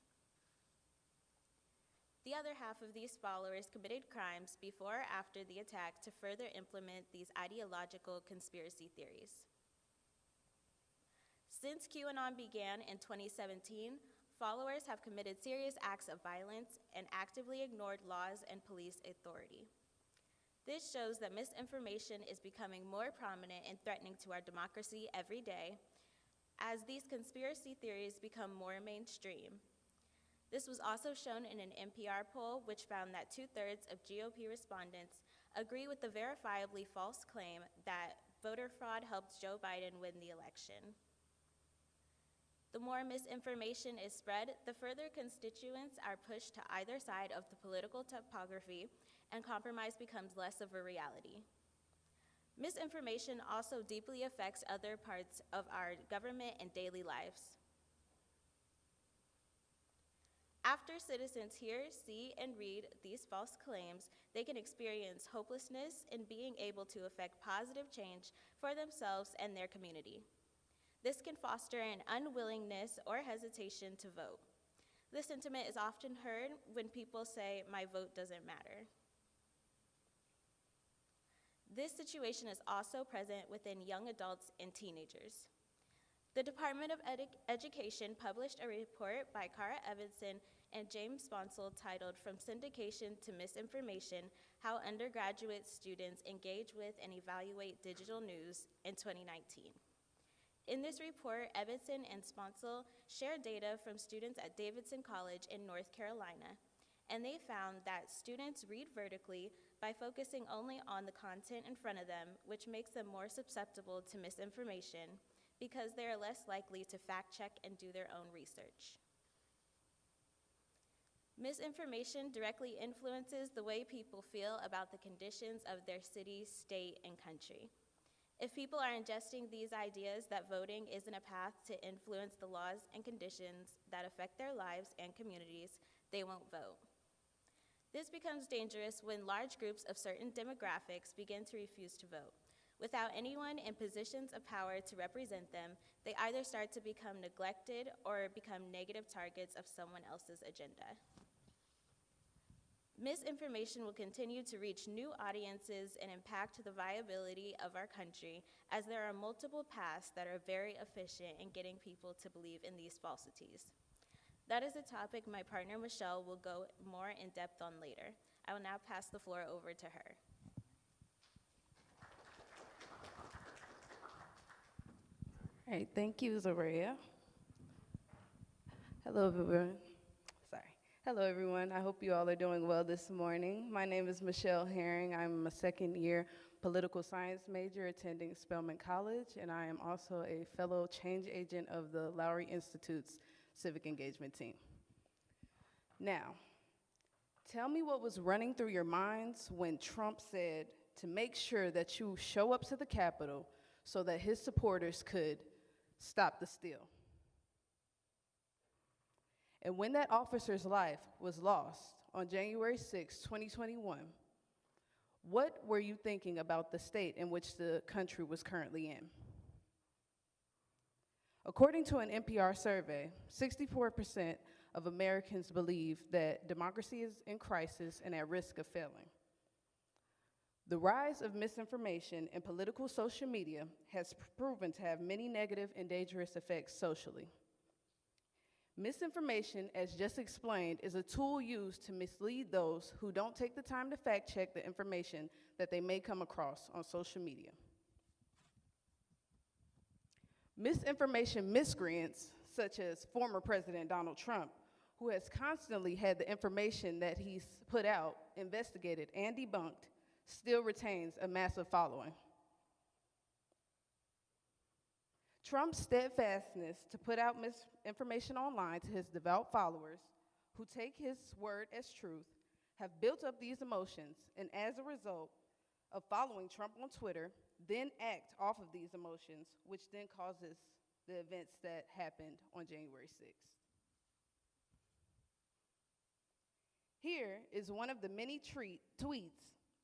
The other half of these followers committed crimes before or after the attack to further implement these ideological conspiracy theories. Since QAnon began in 2017, followers have committed serious acts of violence and actively ignored laws and police authority. This shows that misinformation is becoming more prominent and threatening to our democracy every day as these conspiracy theories become more mainstream. This was also shown in an NPR poll, which found that 2/3 of GOP respondents agree with the verifiably false claim that voter fraud helped Joe Biden win the election. The more misinformation is spread, the further constituents are pushed to either side of the political topography, and compromise becomes less of a reality. Misinformation also deeply affects other parts of our government and daily lives. After citizens hear, see, and read these false claims, they can experience hopelessness in being able to effect positive change for themselves and their community. This can foster an unwillingness or hesitation to vote. This sentiment is often heard when people say, "My vote doesn't matter." This situation is also present within young adults and teenagers. The Department of Education published a report by Cara Evanson and James Sponsel titled "From Syndication to Misinformation: How Undergraduate Students Engage with and Evaluate Digital News" in 2019. In this report, Evanson and Sponsel shared data from students at Davidson College in North Carolina, and they found that students read vertically by focusing only on the content in front of them, which makes them more susceptible to misinformation because they are less likely to fact-check and do their own research. Misinformation directly influences the way people feel about the conditions of their city, state, and country. If people are ingesting these ideas that voting isn't a path to influence the laws and conditions that affect their lives and communities, they won't vote. This becomes dangerous when large groups of certain demographics begin to refuse to vote. Without anyone in positions of power to represent them, they either start to become neglected or become negative targets of someone else's agenda. Misinformation will continue to reach new audiences and impact the viability of our country, as there are multiple paths that are very efficient in getting people to believe in these falsities. That is a topic my partner Michelle will go more in depth on later. I will now pass the floor over to her. All right, thank you, Zaria. Hello, everyone. Hello, everyone. I hope you all are doing well this morning. My name is Michelle Herring. I'm a second-year political science major attending Spelman College, and I am also a fellow change agent of the Lowry Institute's civic engagement team. Now, tell me what was running through your minds when Trump said to make sure that you show up to the Capitol so that his supporters could stop the steal. And when that officer's life was lost on January 6, 2021, what were you thinking about the state in which the country was currently in? According to an NPR survey, 64% of Americans believe that democracy is in crisis and at risk of failing. The rise of misinformation and political social media has proven to have many negative and dangerous effects socially. Misinformation, as just explained, is a tool used to mislead those who don't take the time to fact-check the information that they may come across on social media. Misinformation miscreants, such as former President Donald Trump, who has constantly had the information that he's put out, investigated, and debunked, still retains a massive following. Trump's steadfastness to put out misinformation online to his devout followers, who take his word as truth, have built up these emotions, and as a result of following Trump on Twitter, then act off of these emotions, which then causes the events that happened on January 6th. Here is one of the many tweets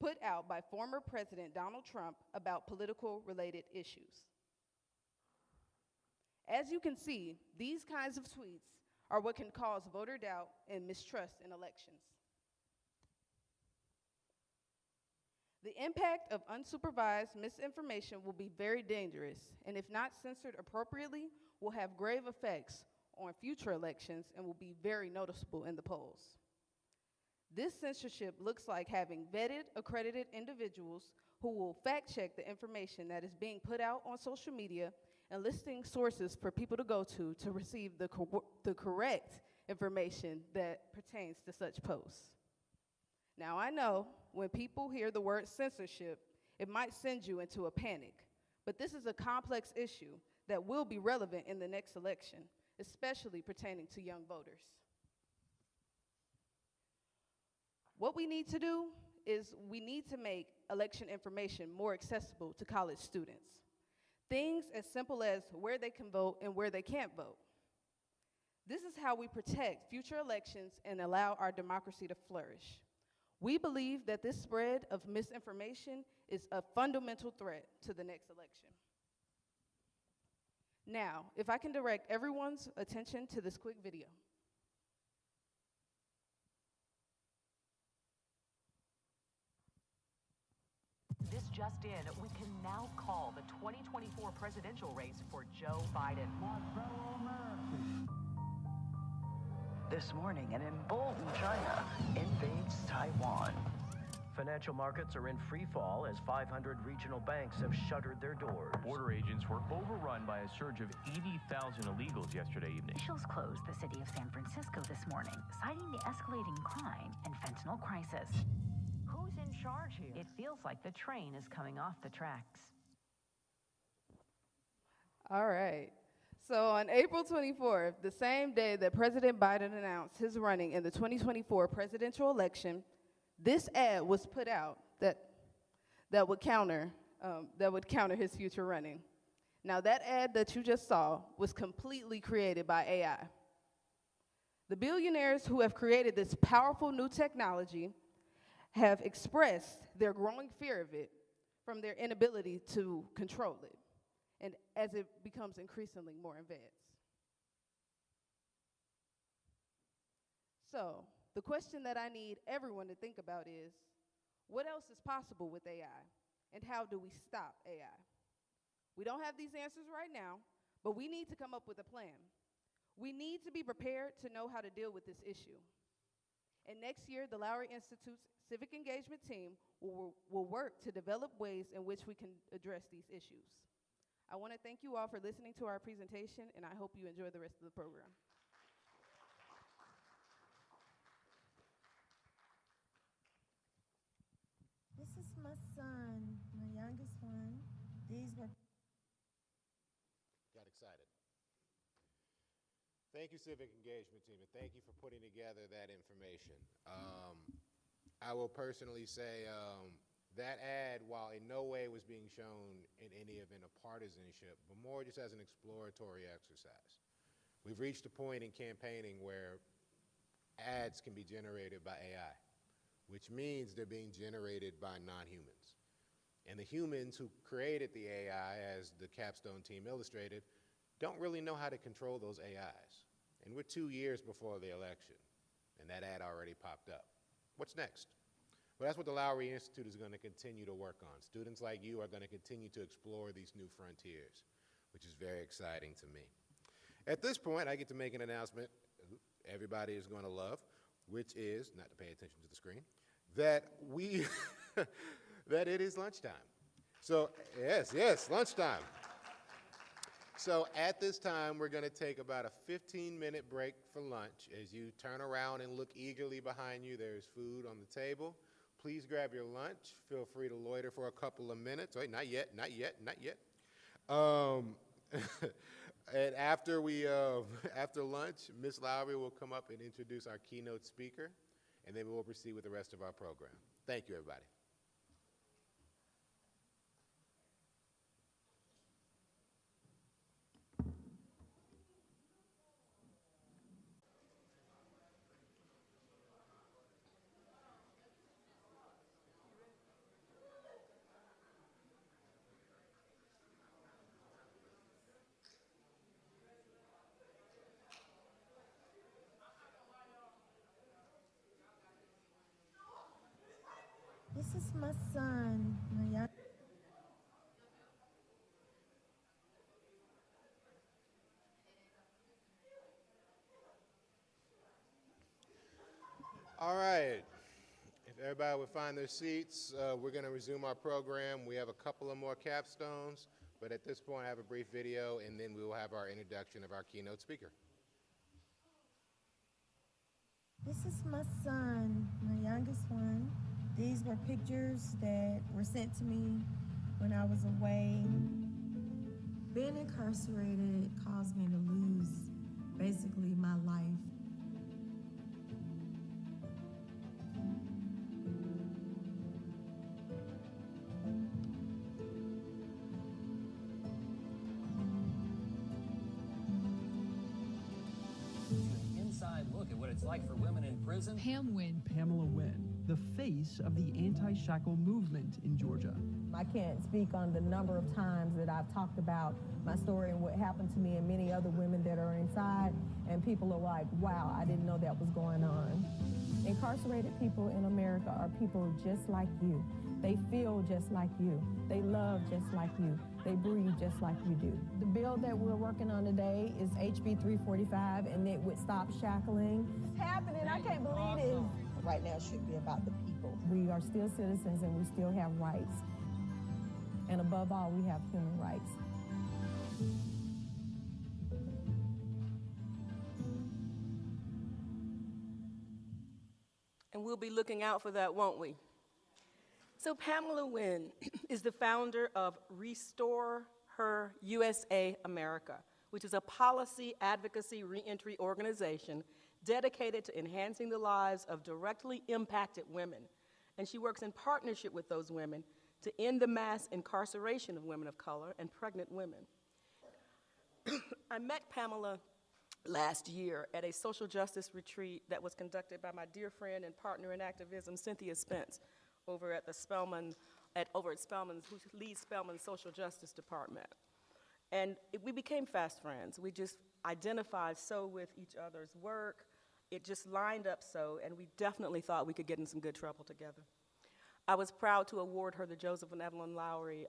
put out by former President Donald Trump about political-related issues. As you can see, these kinds of tweets are what can cause voter doubt and mistrust in elections. The impact of unsupervised misinformation will be very dangerous, and if not censored appropriately, will have grave effects on future elections and will be very noticeable in the polls. This censorship looks like having vetted, accredited individuals who will fact-check the information that is being put out on social media and listing sources for people to go to receive the correct information that pertains to such posts. Now, I know when people hear the word censorship, it might send you into a panic, but this is a complex issue that will be relevant in the next election, especially pertaining to young voters. What we need to do is we need to make election information more accessible to college students. Things as simple as where they can vote and where they can't vote. This is how we protect future elections and allow our democracy to flourish. We believe that this spread of misinformation is a fundamental threat to the next election. Now, if I can direct everyone's attention to this quick video. This just in, we can now call the 2024 presidential race for Joe Biden. My fellow Americans. This morning, an emboldened China invades Taiwan. Financial markets are in free fall as 500 regional banks have shuttered their doors. Border agents were overrun by a surge of 80,000 illegals yesterday evening. Officials closed the city of San Francisco this morning, citing the escalating crime and fentanyl crisis. Who's in charge here? It feels like the train is coming off the tracks. All right. So on April 24th, the same day that President Biden announced his running in the 2024 presidential election, this ad was put out that would counter his future running. Now that ad that you just saw was completely created by AI. The billionaires who have created this powerful new technology have expressed their growing fear of it from their inability to control it, and as it becomes increasingly more advanced. So, the question that I need everyone to think about is, what else is possible with AI, and how do we stop AI? We don't have these answers right now, but we need to come up with a plan. We need to be prepared to know how to deal with this issue. And next year, the Lowry Institute's civic engagement team will work to develop ways in which we can address these issues. I want to thank you all for listening to our presentation, and I hope you enjoy the rest of the program. This is my son, my youngest one. These were... Got excited. Thank you, Civic Engagement Team, and thank you for putting together that information. I will personally say that ad, while in no way was being shown in any event of partisanship, but more just as an exploratory exercise. We've reached a point in campaigning where ads can be generated by AI, which means they're being generated by non-humans. And the humans who created the AI, as the Capstone team illustrated, don't really know how to control those AIs. And we're 2 years before the election, and that ad already popped up. What's next? Well, that's what the Lowry Institute is going to continue to work on. Students like you are going to continue to explore these new frontiers, which is very exciting to me. At this point, I get to make an announcement everybody is going to love, which is, not to pay attention to the screen, that that it is lunchtime. So, yes, lunchtime. So at this time, we're going to take about a 15-minute break for lunch. As you turn around and look eagerly behind you, there's food on the table. Please grab your lunch. Feel free to loiter for a couple of minutes. Wait, not yet. And after lunch, Ms. Lowry will come up and introduce our keynote speaker, and then we will proceed with the rest of our program. Thank you, everybody. This is my son, my young... All right. If everybody would find their seats, we're going to resume our program. We have a couple of more capstones, but at this point, I have a brief video, and then we will have our introduction of our keynote speaker. This is my son, my youngest one. These were pictures that were sent to me when I was away. Being incarcerated caused me to lose look at what it's like for women in prison. Pamela Wynn, the face of the anti-shackle movement in Georgia. I can't speak on the number of times that I've talked about my story and what happened to me and many other women that are inside, and people are like, wow, I didn't know that was going on. Incarcerated people in America are people just like you. They feel just like you. They love just like you. They breathe just like you do. The bill that we're working on today is HB 345, and it would stop shackling. It's happening. I can't believe it. Right now it should be about the people. We are still citizens and we still have rights. And above all, we have human rights. And we'll be looking out for that, won't we? So Pamela Wynn is the founder of Restore Her USA America, which is a policy advocacy reentry organization dedicated to enhancing the lives of directly impacted women. And she works in partnership with those women to end the mass incarceration of women of color and pregnant women. I met Pamela last year at a social justice retreat that was conducted by my dear friend and partner in activism, Cynthia Spence, over at Spelman, who leads Spelman's social justice department. And we became fast friends. We just identified so with each other's work. It just lined up so, and we definitely thought we could get in some good trouble together. I was proud to award her the Joseph and Evelyn Lowry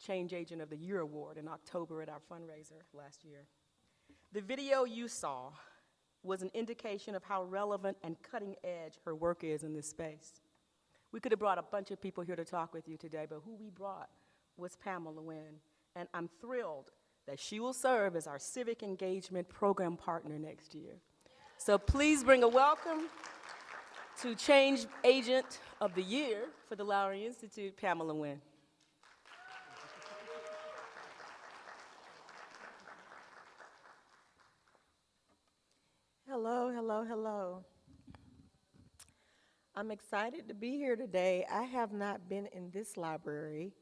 Change Agent of the Year Award in October at our fundraiser last year. The video you saw was an indication of how relevant and cutting edge her work is in this space. We could have brought a bunch of people here to talk with you today, but who we brought was Pamela Wynn, and I'm thrilled that she will serve as our civic engagement program partner next year. So please bring a welcome to Change Agent of the Year for the Lowry Institute, Pamela Wynn. Hello, hello, hello. I'm excited to be here today. I have not been in this library,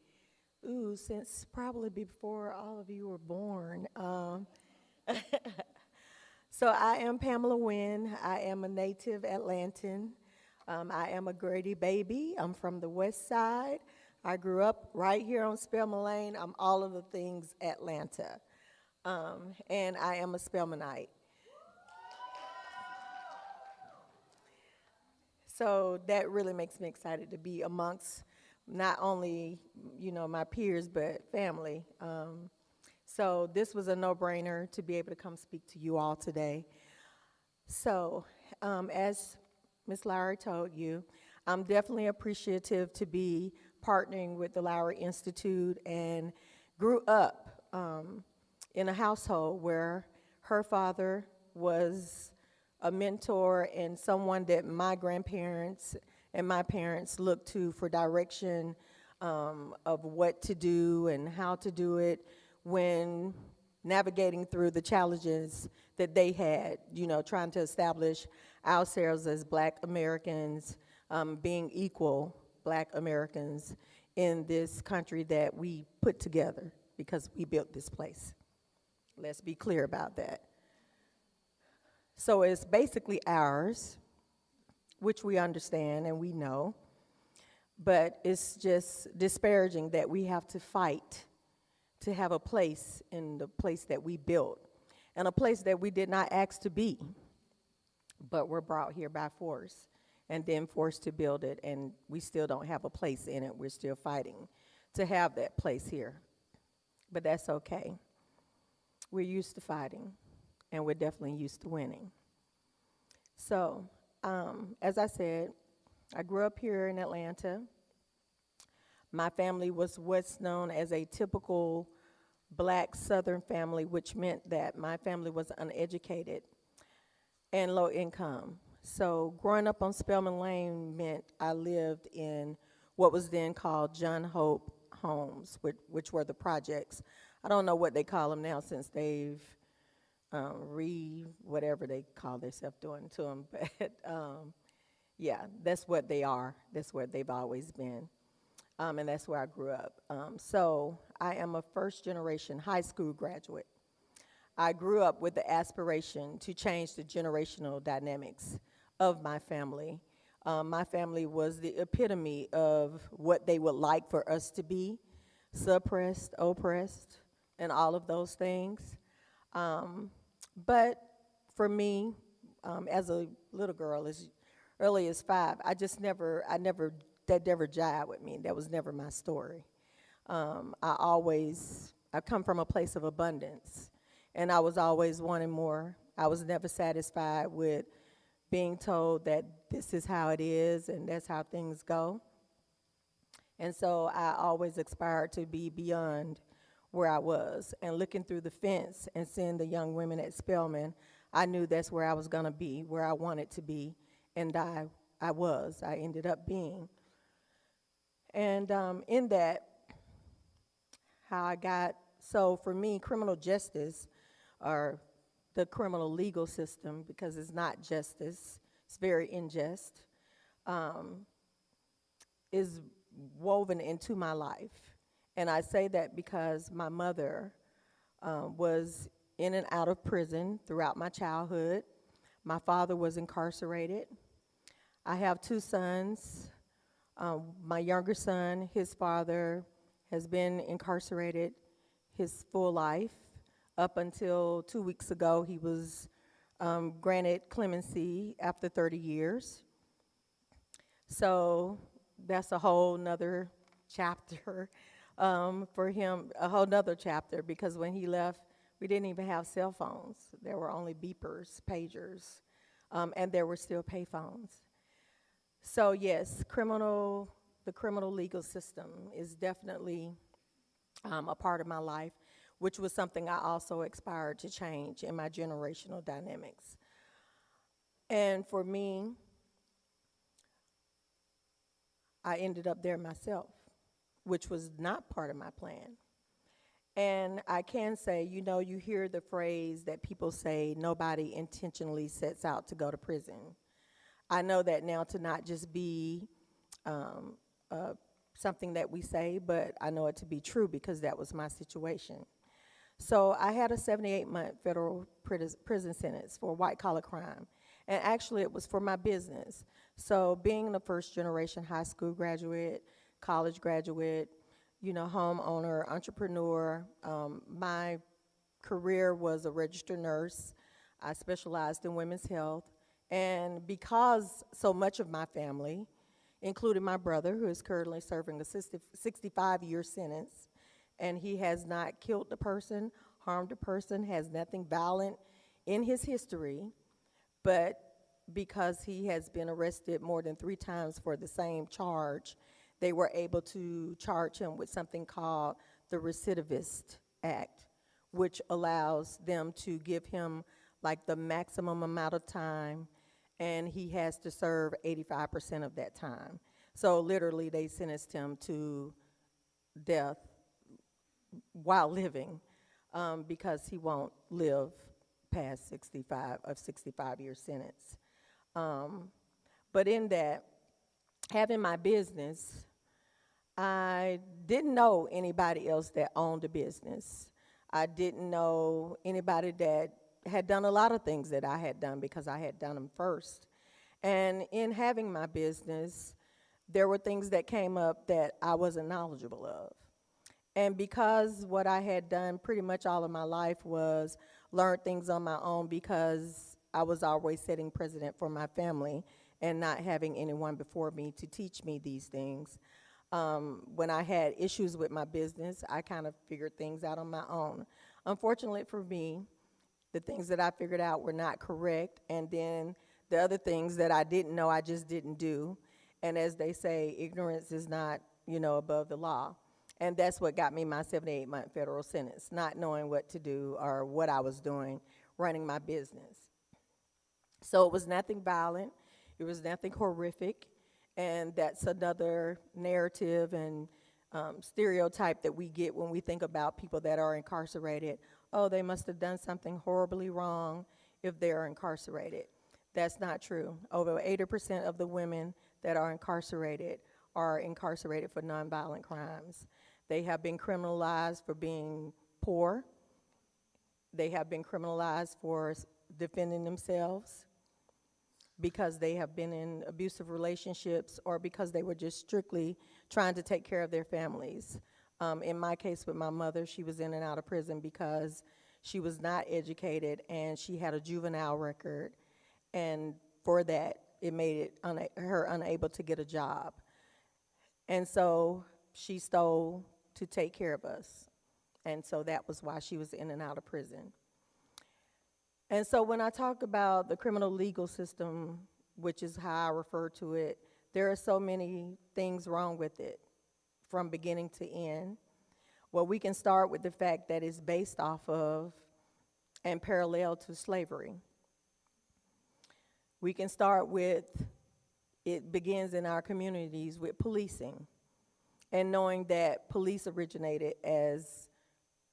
since probably before all of you were born. So I am Pamela Wynn. I am a native Atlantan. I am a Grady baby. I'm from the West Side. I grew up right here on Spelman Lane. I'm all of the things Atlanta. And I am a Spelmanite. So that really makes me excited to be amongst not only, my peers, but family. So this was a no-brainer to be able to come speak to you all today. So as Ms. Lowry told you, I'm definitely appreciative to be partnering with the Lowry Institute, and grew up in a household where her father was a mentor and someone that my grandparents and my parents looked to for direction of what to do and how to do it when navigating through the challenges that they had, trying to establish ourselves as Black Americans, being equal Black Americans in this country that we put together because we built this place. Let's be clear about that. So it's basically ours, which we understand and we know, but it's just disparaging that we have to fight to have a place in the place that we built, and a place that we did not ask to be, but were brought here by force and then forced to build it, and we still don't have a place in it. We're still fighting to have that place here, but that's okay. We're used to fighting, and we're definitely used to winning. So, as I said, I grew up here in Atlanta. My family was what's known as a typical Black Southern family, which meant that my family was uneducated and low income. So growing up on Spelman Lane meant I lived in what was then called John Hope homes, which were the projects. I don't know what they call them now since they've whatever they call themselves doing to them, but yeah, that's what they are. That's what they've always been. And that's where I grew up. So I am a first-generation high school graduate. I grew up with the aspiration to change the generational dynamics of my family. My family was the epitome of what they would like for us to be, suppressed, oppressed, and all of those things. But for me, as a little girl, as early as 5, that never jived with me. That was never my story. I come from a place of abundance, and I was always wanting more. I was never satisfied with being told that this is how it is and that's how things go. And so I always aspired to be beyond where I was. And looking through the fence and seeing the young women at Spelman, I knew that's where I was going to be, where I wanted to be, and I ended up being. And in that, so for me, criminal justice, or the criminal legal system, because it's not justice, it's very unjust, is woven into my life. And I say that because my mother was in and out of prison throughout my childhood. My father was incarcerated. I have 2 sons. My younger son, his father has been incarcerated his full life. Up until 2 weeks ago, he was granted clemency after 30 years. So that's a whole nother chapter for him, a whole nother chapter, because when he left, we didn't even have cell phones. There were only beepers, pagers, and there were still payphones. So yes, the criminal legal system is definitely a part of my life, which was something I also aspired to change in my generational dynamics. And for me, I ended up there myself, which was not part of my plan. And I can say, you hear the phrase that people say, nobody intentionally sets out to go to prison. I know that now to not just be something that we say, but I know it to be true because that was my situation. So I had a 78-month federal prison sentence for white-collar crime. And actually, it was for my business. So being a first-generation high school graduate, college graduate, homeowner, entrepreneur, my career was a registered nurse. I specialized in women's health. And because so much of my family, including my brother, who is currently serving a 65-year sentence, and he has not killed a person, harmed a person, has nothing violent in his history, but because he has been arrested more than 3 times for the same charge, they were able to charge him with something called the Recidivist Act, which allows them to give him like the maximum amount of time, and he has to serve 85% of that time. So literally they sentenced him to death while living because he won't live past 65-year sentence. But in that, having my business, I didn't know anybody else that owned a business. I didn't know anybody that had done a lot of things that I had done because I had done them first. And in having my business, there were things that came up that I wasn't knowledgeable of. And because what I had done pretty much all of my life was learn things on my own because I was always setting precedent for my family and not having anyone before me to teach me these things. When I had issues with my business, I kind of figured things out on my own. Unfortunately for me, the things that I figured out were not correct, and then the other things that I didn't know, I just didn't do. And as they say, ignorance is not, above the law. And that's what got me my 78-month federal sentence, not knowing what to do or what I was doing, running my business. So it was nothing violent. It was nothing horrific. And that's another narrative and stereotype that we get when we think about people that are incarcerated. Oh, they must have done something horribly wrong if they're incarcerated. That's not true. Over 80% of the women that are incarcerated for nonviolent crimes. They have been criminalized for being poor, They have been criminalized for defending themselves because they have been in abusive relationships or because they were just strictly trying to take care of their families. In my case with my mother, she was in and out of prison because she was not educated and she had a juvenile record, and for that, it made it her unable to get a job. And so she stole to take care of us. And so that was why she was in and out of prison. And so when I talk about the criminal legal system, which is how I refer to it, there are so many things wrong with it from beginning to end. Well, we can start with the fact that it's based off of and parallel to slavery. We can start with, it begins in our communities with policing, and knowing that police originated as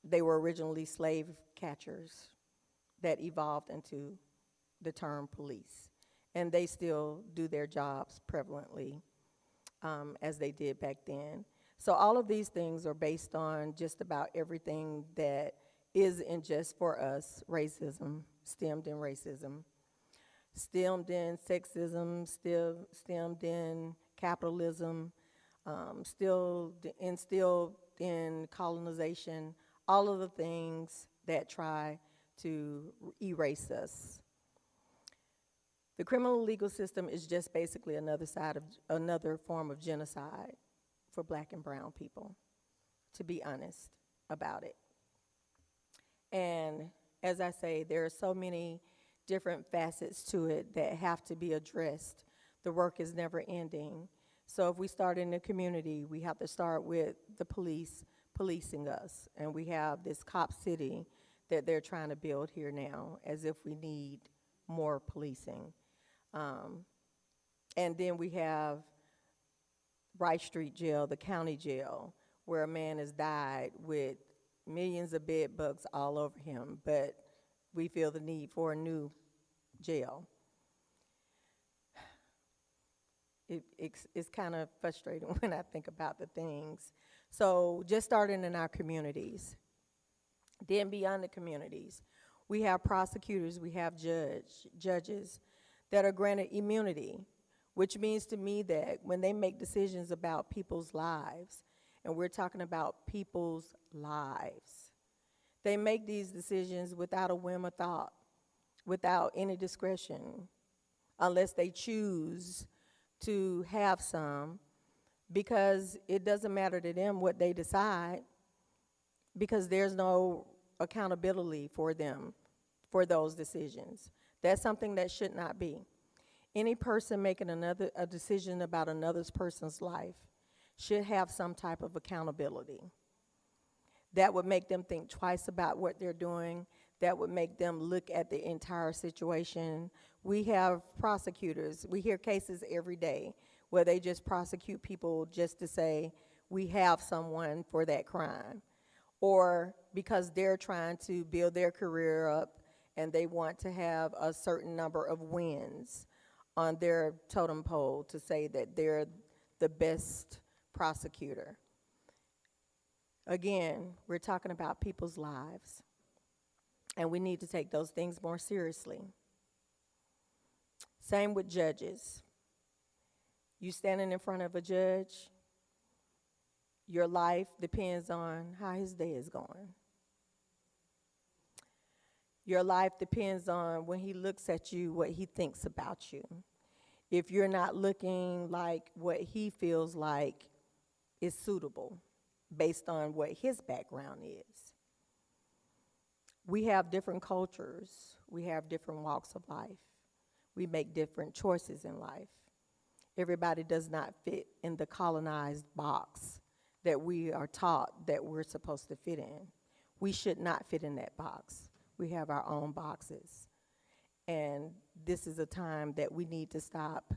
they were originally slave catchers that evolved into the term police. And they still do their jobs prevalently as they did back then. So all of these things are based on just about everything that is in just for us racism, stemmed in racism, stemmed in sexism, still stemmed in capitalism, still instilled in colonization, all of the things that try to erase us. The criminal legal system is just basically another form of genocide for black and brown people, to be honest about it. And as I say, there are so many different facets to it that have to be addressed. The work is never ending. So if we start in the community, we have to start with the police policing us. And we have this cop city that they're trying to build here now, as if we need more policing. And then we have Wright Street Jail, the county jail, where a man has died with millions of bed bugs all over him, but we feel the need for a new jail. It's kind of frustrating when I think about the things. So just starting in our communities. Then beyond the communities, we have prosecutors, we have judges that are granted immunity, which means to me that when they make decisions about people's lives, and we're talking about people's lives, they make these decisions without a whim of thought, without any discretion, unless they choose to have some, because it doesn't matter to them what they decide, because there's no accountability for them for those decisions. That's something that should not be. Any person making a decision about another person's life should have some type of accountability. That would make them think twice about what they're doing. That would make them look at the entire situation. We have prosecutors. We hear cases every day where they just prosecute people just to say, we have someone for that crime. Or because they're trying to build their career up and they want to have a certain number of wins on their totem pole to say that they're the best prosecutor. Again, we're talking about people's lives, and we need to take those things more seriously. Same with judges. You standing in front of a judge, your life depends on how his day is going. Your life depends on when he looks at you, what he thinks about you. If you're not looking like what he feels like is suitable based on what his background is. We have different cultures. We have different walks of life. We make different choices in life. Everybody does not fit in the colonized box that we are taught that we're supposed to fit in. We should not fit in that box. We have our own boxes. And this is a time that we need to stop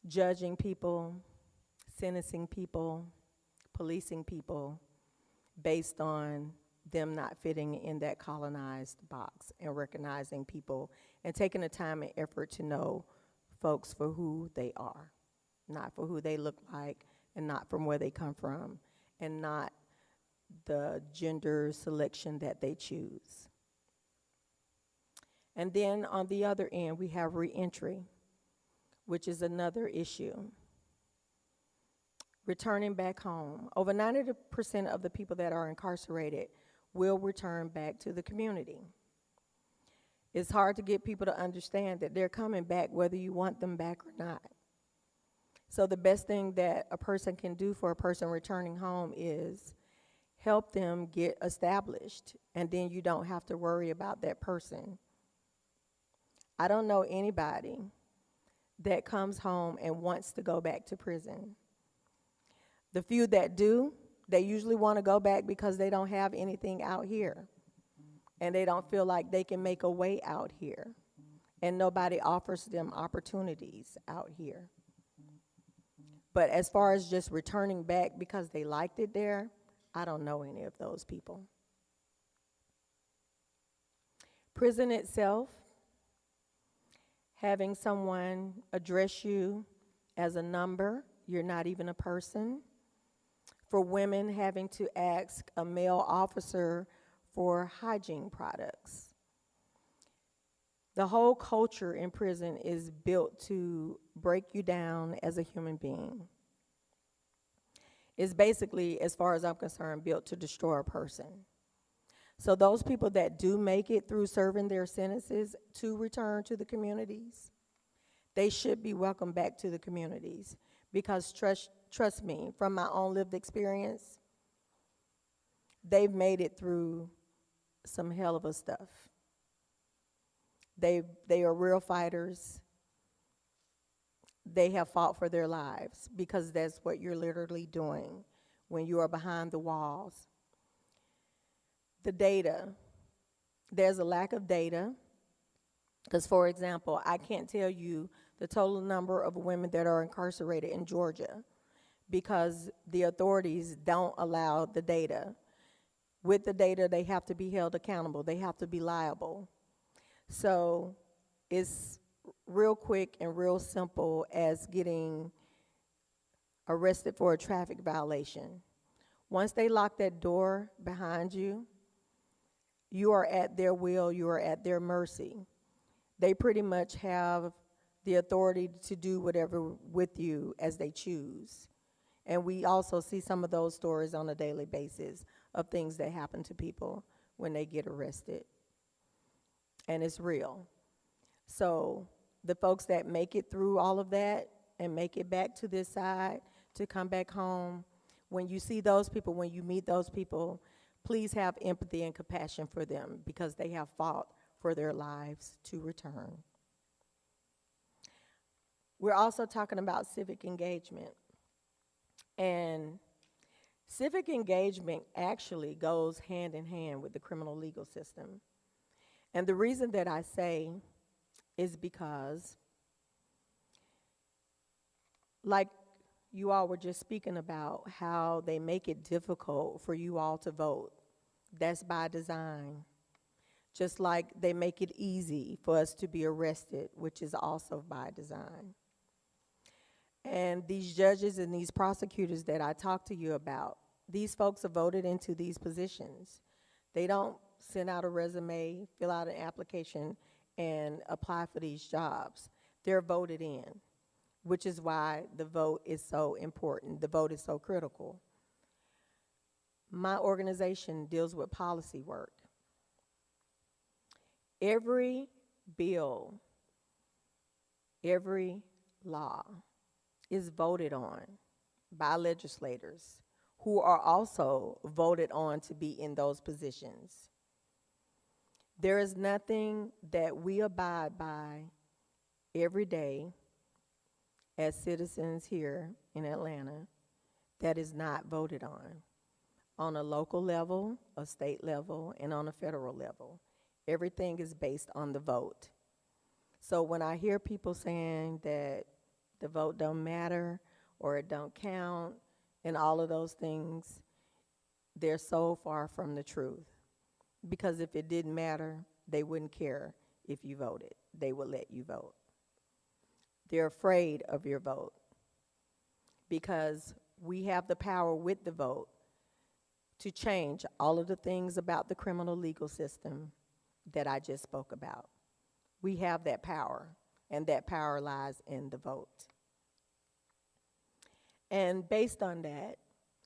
judging people, sentencing people, policing people based on them not fitting in that colonized box, and recognizing people and taking the time and effort to know folks for who they are, not for who they look like, and not from where they come from, and not the gender selection that they choose. And then on the other end, we have reentry, which is another issue. Returning back home. Over 90% of the people that are incarcerated will return back to the community. It's hard to get people to understand that they're coming back whether you want them back or not. So the best thing that a person can do for a person returning home is help them get established, and then you don't have to worry about that person. I don't know anybody that comes home and wants to go back to prison. The few that do, they usually want to go back because they don't have anything out here, and they don't feel like they can make a way out here, and nobody offers them opportunities out here. But as far as just returning back because they liked it there, I don't know any of those people. Prison itself, having someone address you as a number, you're not even a person. For women, having to ask a male officer for hygiene products. The whole culture in prison is built to break you down as a human being. It's basically, as far as I'm concerned, built to destroy a person. So those people that do make it through serving their sentences to return to the communities, they should be welcomed back to the communities, because trust me, from my own lived experience, they've made it through some hell of a stuff. They are real fighters. They have fought for their lives, because that's what you're literally doing when you are behind the walls. The data, there's a lack of data, because, for example, I can't tell you the total number of women that are incarcerated in Georgia, because the authorities don't allow the data. With the data, they have to be held accountable. They have to be liable. So it's real quick and real simple as getting arrested for a traffic violation. Once they lock that door behind you, you are at their will, you are at their mercy. They pretty much have the authority to do whatever with you as they choose. And we also see some of those stories on a daily basis of things that happen to people when they get arrested. And it's real. So the folks that make it through all of that and make it back to this side to come back home, when you see those people, when you meet those people, please have empathy and compassion for them, because they have fought for their lives to return. We're also talking about civic engagement. And civic engagement actually goes hand in hand with the criminal legal system. And the reason that I say is because, like you all were just speaking about, how they make it difficult for you all to vote. That's by design. Just like they make it easy for us to be arrested, which is also by design. And these judges and these prosecutors that I talked to you about, these folks are voted into these positions. They don't send out a resume, fill out an application, and apply for these jobs. They're voted in, which is why the vote is so important. The vote is so critical. My organization deals with policy work. Every bill, every law is voted on by legislators who are also voted on to be in those positions. There is nothing that we abide by every day as citizens here in Atlanta that is not voted on a local level, a state level, and on a federal level. Everything is based on the vote. So when I hear people saying that the vote don't matter or it don't count and all of those things, they're so far from the truth. Because if it didn't matter, they wouldn't care if you voted. They would let you vote. They're afraid of your vote because we have the power with the vote to change all of the things about the criminal legal system that I just spoke about. We have that power, and that power lies in the vote. And based on that,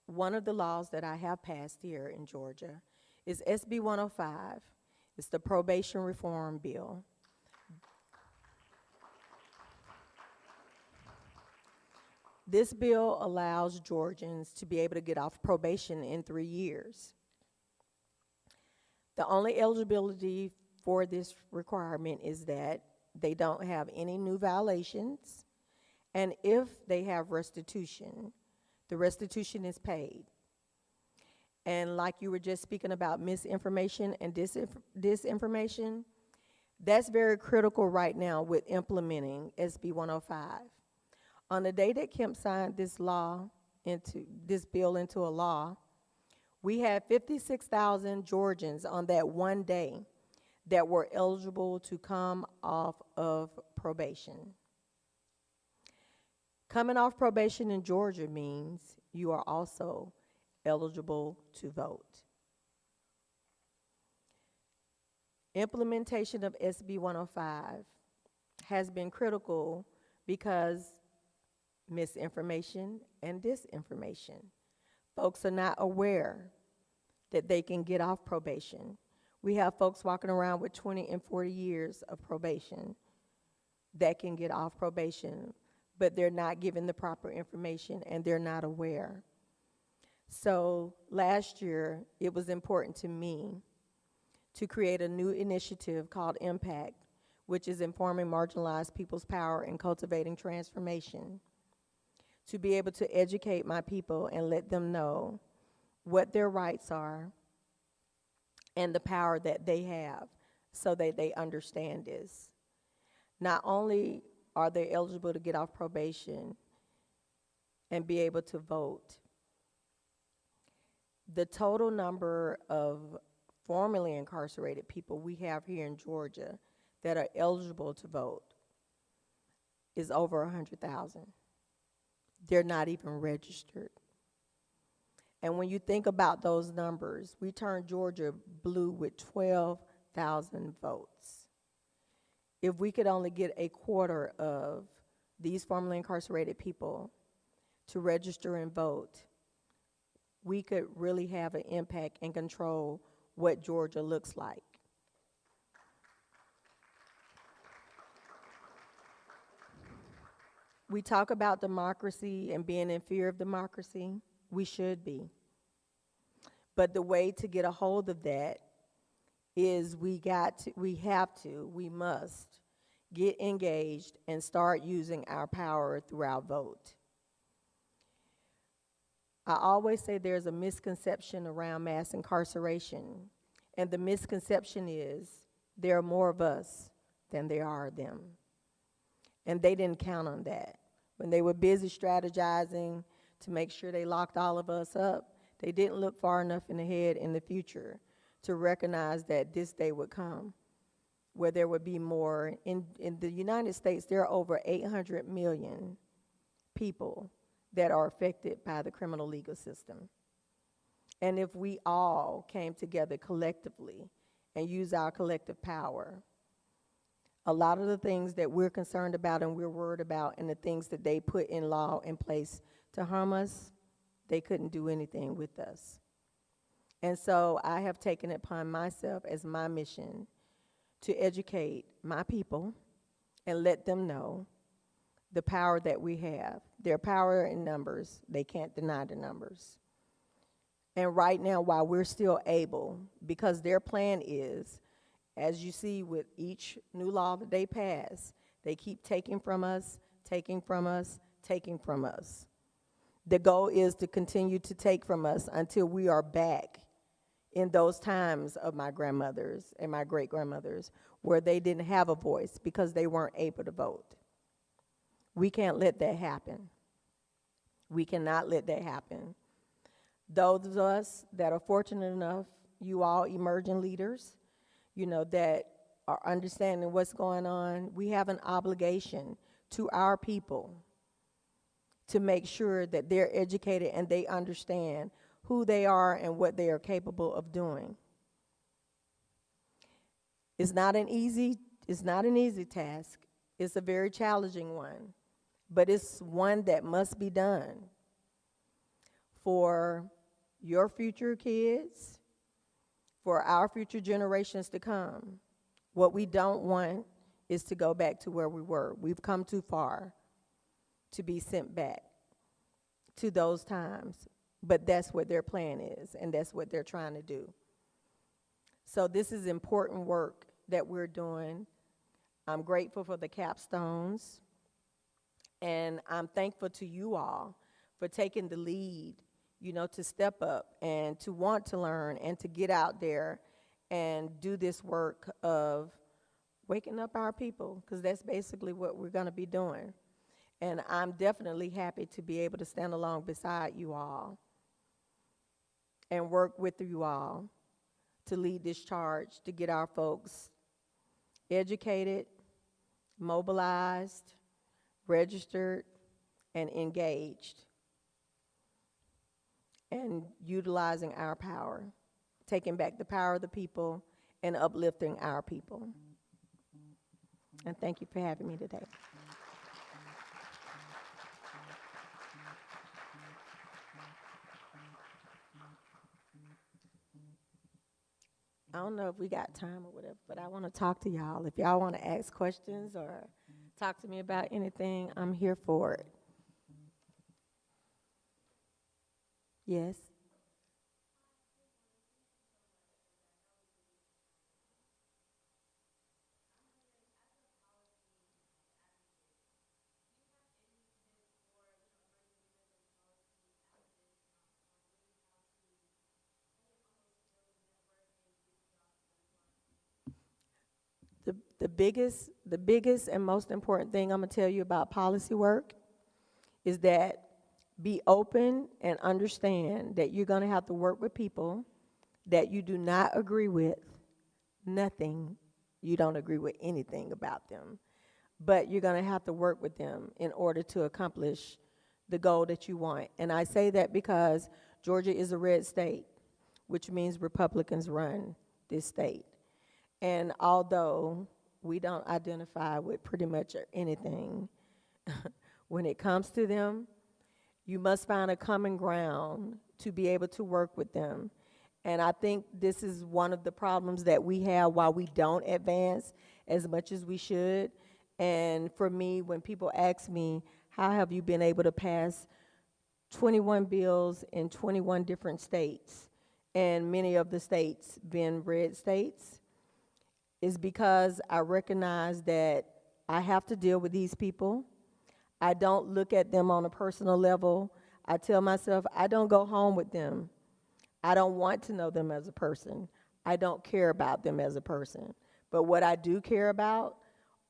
one of the laws that I have passed here in Georgia is SB 105. It's the probation reform bill. This bill allows Georgians to be able to get off probation in 3 years. The only eligibility for this requirement is that they don't have any new violations, and if they have restitution, the restitution is paid. And like you were just speaking about misinformation and disinformation, that's very critical right now with implementing SB 105. On the day that Kemp signed this bill into a law, we had 56,000 Georgians on that one day that were eligible to come off of probation. Coming off probation in Georgia means you are also eligible to vote. Implementation of SB 105 has been critical because misinformation and disinformation. Folks are not aware that they can get off probation. We have folks walking around with 20 and 40 years of probation that can get off probation, but they're not given the proper information and they're not aware. So last year, it was important to me to create a new initiative called IMPACT, which is informing marginalized people's power and cultivating transformation, to be able to educate my people and let them know what their rights are and the power that they have so that they understand this. Not only are they eligible to get off probation and be able to vote, the total number of formerly incarcerated people we have here in Georgia that are eligible to vote is over 100,000. They're not even registered. And when you think about those numbers, we turned Georgia blue with 12,000 votes. If we could only get a quarter of these formerly incarcerated people to register and vote, we could really have an impact and control what Georgia looks like. We talk about democracy and being in fear of democracy. We should be. But the way to get a hold of that is we must get engaged and start using our power through our vote. I always say there's a misconception around mass incarceration, and the misconception is there are more of us than there are of them. And they didn't count on that. When they were busy strategizing to make sure they locked all of us up, they didn't look far enough ahead in the future to recognize that this day would come where there would be more. In the United States, there are over 800 million people that are affected by the criminal legal system. And if we all came together collectively and use our collective power, a lot of the things that we're concerned about and we're worried about and the things that they put in law in place to harm us, they couldn't do anything with us. And so I have taken it upon myself as my mission to educate my people and let them know the power that we have. Their power in numbers, they can't deny the numbers. And right now, while we're still able, because their plan is, as you see with each new law that they pass, they keep taking from us, taking from us, taking from us. The goal is to continue to take from us until we are back in those times of my grandmothers and my great-grandmothers where they didn't have a voice because they weren't able to vote. We can't let that happen. We cannot let that happen. Those of us that are fortunate enough, you all emerging leaders, that are understanding what's going on, we have an obligation to our people to make sure that they're educated and they understand who they are and what they are capable of doing. It's not an easy It's not an easy task. It's a very challenging one, but it's one that must be done for your future kids, for our future generations to come. What we don't want is to go back to where we were. We've come too far to be sent back to those times, but that's what their plan is, and that's what they're trying to do. So this is important work that we're doing. I'm grateful for the capstones, and I'm thankful to you all for taking the lead, you know, to step up and to want to learn and to get out there and do this work of waking up our people, because that's basically what we're going to be doing. And I'm definitely happy to be able to stand along beside you all and work with you all to lead this charge to get our folks educated, mobilized, registered, and engaged, and utilizing our power, taking back the power of the people and uplifting our people. And thank you for having me today. I don't know if we got time or whatever, but I want to talk to y'all. If y'all want to ask questions or talk to me about anything, I'm here for it. Yes? The biggest and most important thing I'm going to tell you about policy work is that be open and understand that you're going to have to work with people that you do not agree with. Nothing. You don't agree with anything about them. But you're going to have to work with them in order to accomplish the goal that you want. And I say that because Georgia is a red state, which means Republicans run this state. And although we don't identify with pretty much anything, when it comes to them, you must find a common ground to be able to work with them. And I think this is one of the problems that we have why we don't advance as much as we should. And for me, when people ask me, how have you been able to pass 21 bills in 21 different states, and many of the states being red states, is because I recognize that I have to deal with these people. I don't look at them on a personal level. I tell myself I don't go home with them. I don't want to know them as a person. I don't care about them as a person. But what I do care about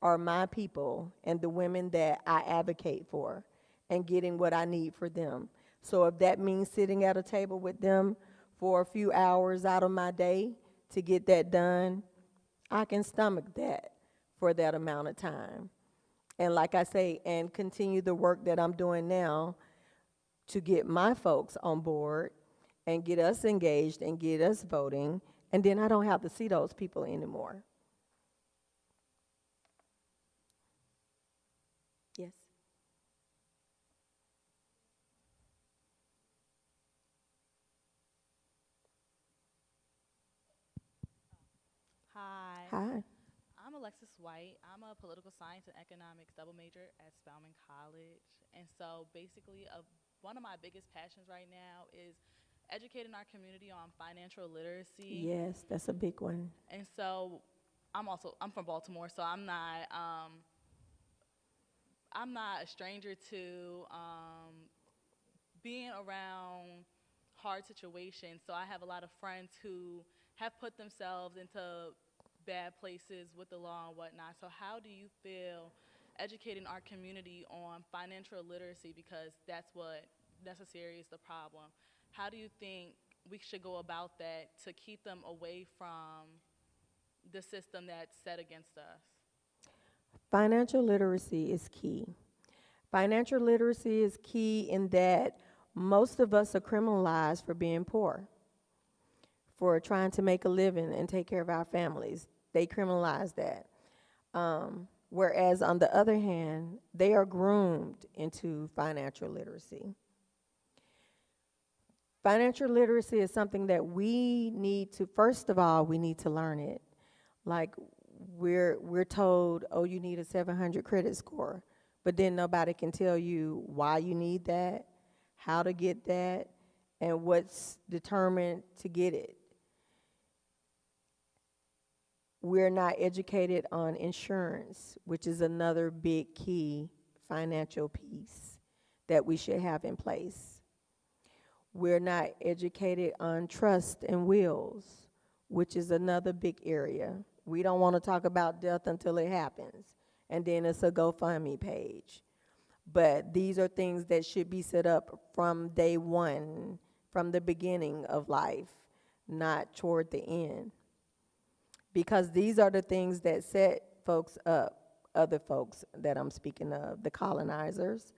are my people and the women that I advocate for and getting what I need for them. So if that means sitting at a table with them for a few hours out of my day to get that done, I can stomach that for that amount of time. And like I say, and continue the work that I'm doing now to get my folks on board and get us engaged and get us voting, and then I don't have to see those people anymore. Yes? Hi. Hi. I'm Alexis White. I'm a political science and economics double major at Spelman College. And so basically, one of my biggest passions right now is educating our community on financial literacy. Yes, that's a big one. And so I'm from Baltimore, so I'm not a stranger to being around hard situations. So I have a lot of friends who have put themselves into bad places with the law and whatnot. So how do you feel educating our community on financial literacy, because that's what necessary is the problem? How do you think we should go about that to keep them away from the system that's set against us? Financial literacy is key. Financial literacy is key in that most of us are criminalized for being poor, for trying to make a living and take care of our families. They criminalize that. Whereas on the other hand, they are groomed into financial literacy. Financial literacy is something that we need to, first of all, we need to learn it. Like we're told, oh, you need a 700 credit score, but then nobody can tell you why you need that, how to get that, and what's determined to get it. We're not educated on insurance, which is another big key financial piece that we should have in place. We're not educated on trust and wills, which is another big area. We don't want to talk about death until it happens, and then it's a GoFundMe page. But these are things that should be set up from day one, from the beginning of life, not toward the end. Because these are the things that set folks up, other folks that I'm speaking of, the colonizers,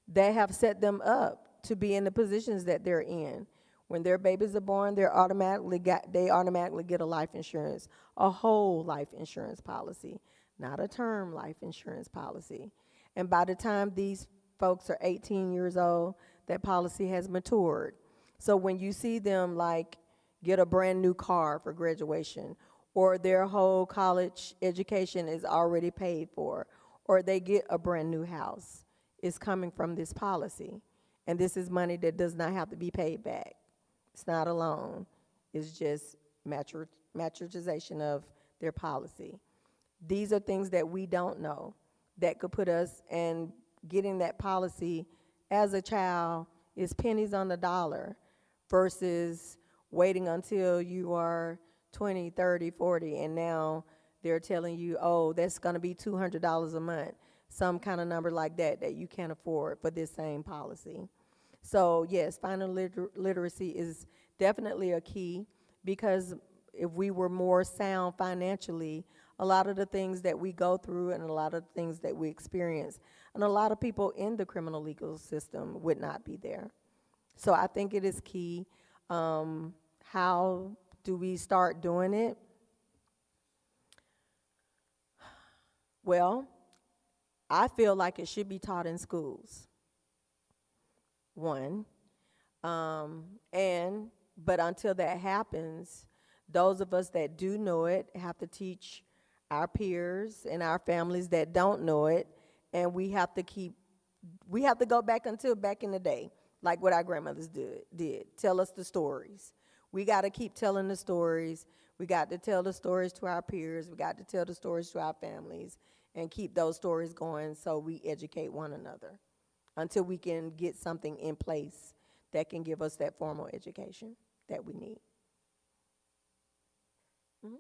that have set them up to be in the positions that they're in. When their babies are born, they automatically get a life insurance, a whole life insurance policy, not a term life insurance policy. And by the time these folks are 18 years old, that policy has matured. So when you see them like get a brand new car for graduation, or their whole college education is already paid for, or they get a brand new house, it's coming from this policy. And this is money that does not have to be paid back. It's not a loan. It's just maturization of their policy. These are things that we don't know that could put us, and getting that policy as a child is pennies on the dollar versus waiting until you are 20, 30, 40, and now they're telling you, oh, that's going to be $200 a month, some kind of number like that that you can't afford for this same policy. So yes, financial literacy is definitely a key, because if we were more sound financially, a lot of the things that we go through and a lot of the things that we experience, and a lot of people in the criminal legal system would not be there. So I think it is key. How do we start doing it? Well, I feel like it should be taught in schools, one. But until that happens, those of us that do know it have to teach our peers and our families that don't know it, and we have to go back in the day, like what our grandmothers did. Tell us the stories. We got to keep telling the stories. We got to tell the stories to our peers. We got to tell the stories to our families and keep those stories going so we educate one another until we can get something in place that can give us that formal education that we need. Mm-hmm.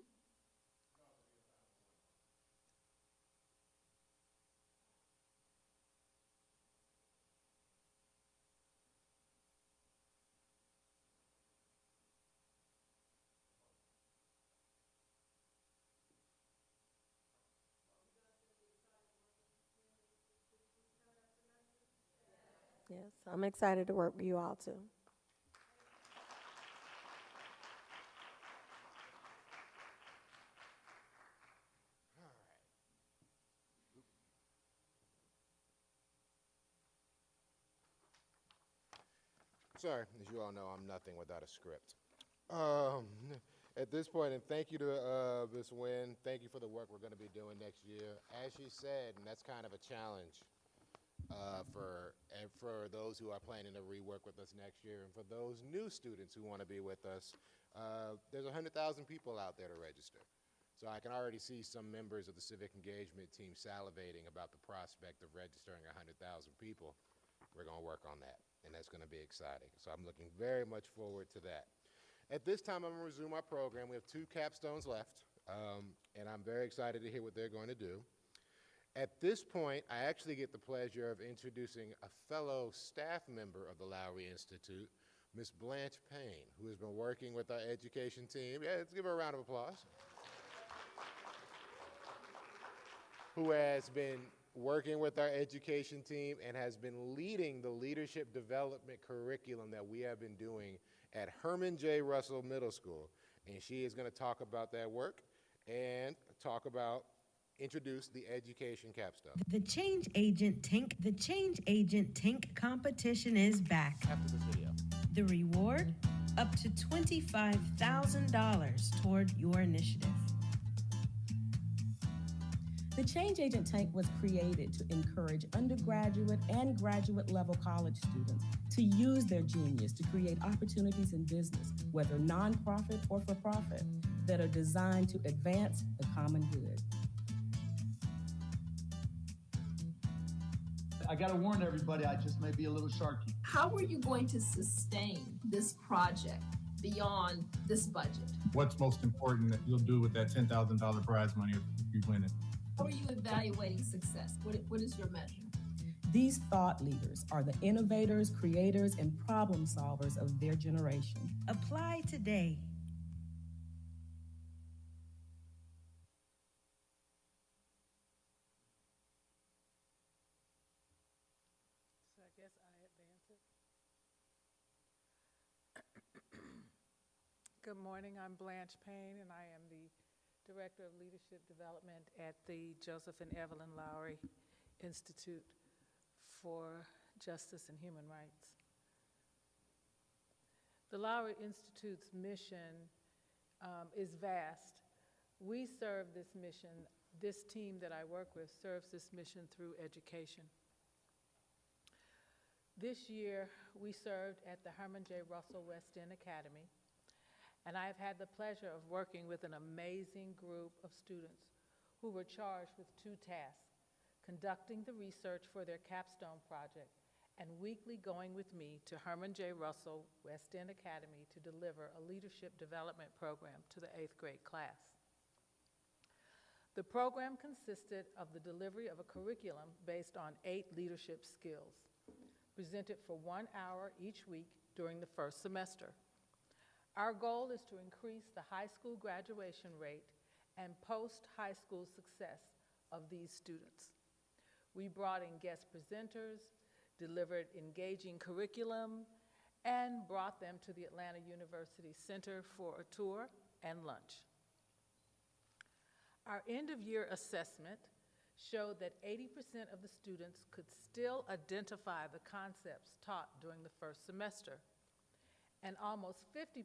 Yes, I'm excited to work with you all too. Sorry, as you all know, I'm nothing without a script. At this point, and thank you to Ms. Wynn, thank you for the work we're going to be doing next year. As she said, and that's kind of a challenge for those who are planning to rework with us next year, and for those new students who want to be with us, there's 100,000 people out there to register. So I can already see some members of the civic engagement team salivating about the prospect of registering 100,000 people. We're going to work on that, and that's going to be exciting. So I'm looking very much forward to that. At this time, I'm going to resume our program. We have 2 capstones left, and I'm very excited to hear what they're going to do. At this point, I actually get the pleasure of introducing a fellow staff member of the Lowry Institute, Ms. Blanche Payne, who has been working with our education team. Yeah, let's give her a round of applause. Who has been working with our education team and has been leading the leadership development curriculum that we have been doing at Herman J. Russell Middle School. And she is going to talk about that work and talk about introduce the education capstone. The Change Agent Tank competition is back. After this video. The reward? Up to $25,000 toward your initiative. The Change Agent Tank was created to encourage undergraduate and graduate level college students to use their genius to create opportunities in business, whether nonprofit or for profit, that are designed to advance the common good. I got to warn everybody, I just may be a little sharky. How are you going to sustain this project beyond this budget? What's most important that you'll do with that $10,000 prize money if you win it? How are you evaluating success? What is your measure? These thought leaders are the innovators, creators, and problem solvers of their generation. Apply today. So I guess I advance it. Good morning, I'm Blanche Payne, and I am the Director of Leadership Development at the Joseph and Evelyn Lowry Institute for Justice and Human Rights. The Lowry Institute's mission is vast. We serve this mission, this team that I work with serves this mission through education. This year, we served at the Herman J. Russell West End Academy, and I have had the pleasure of working with an amazing group of students who were charged with two tasks: conducting the research for their capstone project and weekly going with me to Herman J. Russell West End Academy to deliver a leadership development program to the 8th grade class. The program consisted of the delivery of a curriculum based on 8 leadership skills, presented for 1 hour each week during the first semester. Our goal is to increase the high school graduation rate and post-high school success of these students. We brought in guest presenters, delivered engaging curriculum, and brought them to the Atlanta University Center for a tour and lunch. Our end-of-year assessment showed that 80% of the students could still identify the concepts taught during the first semester, and almost 50%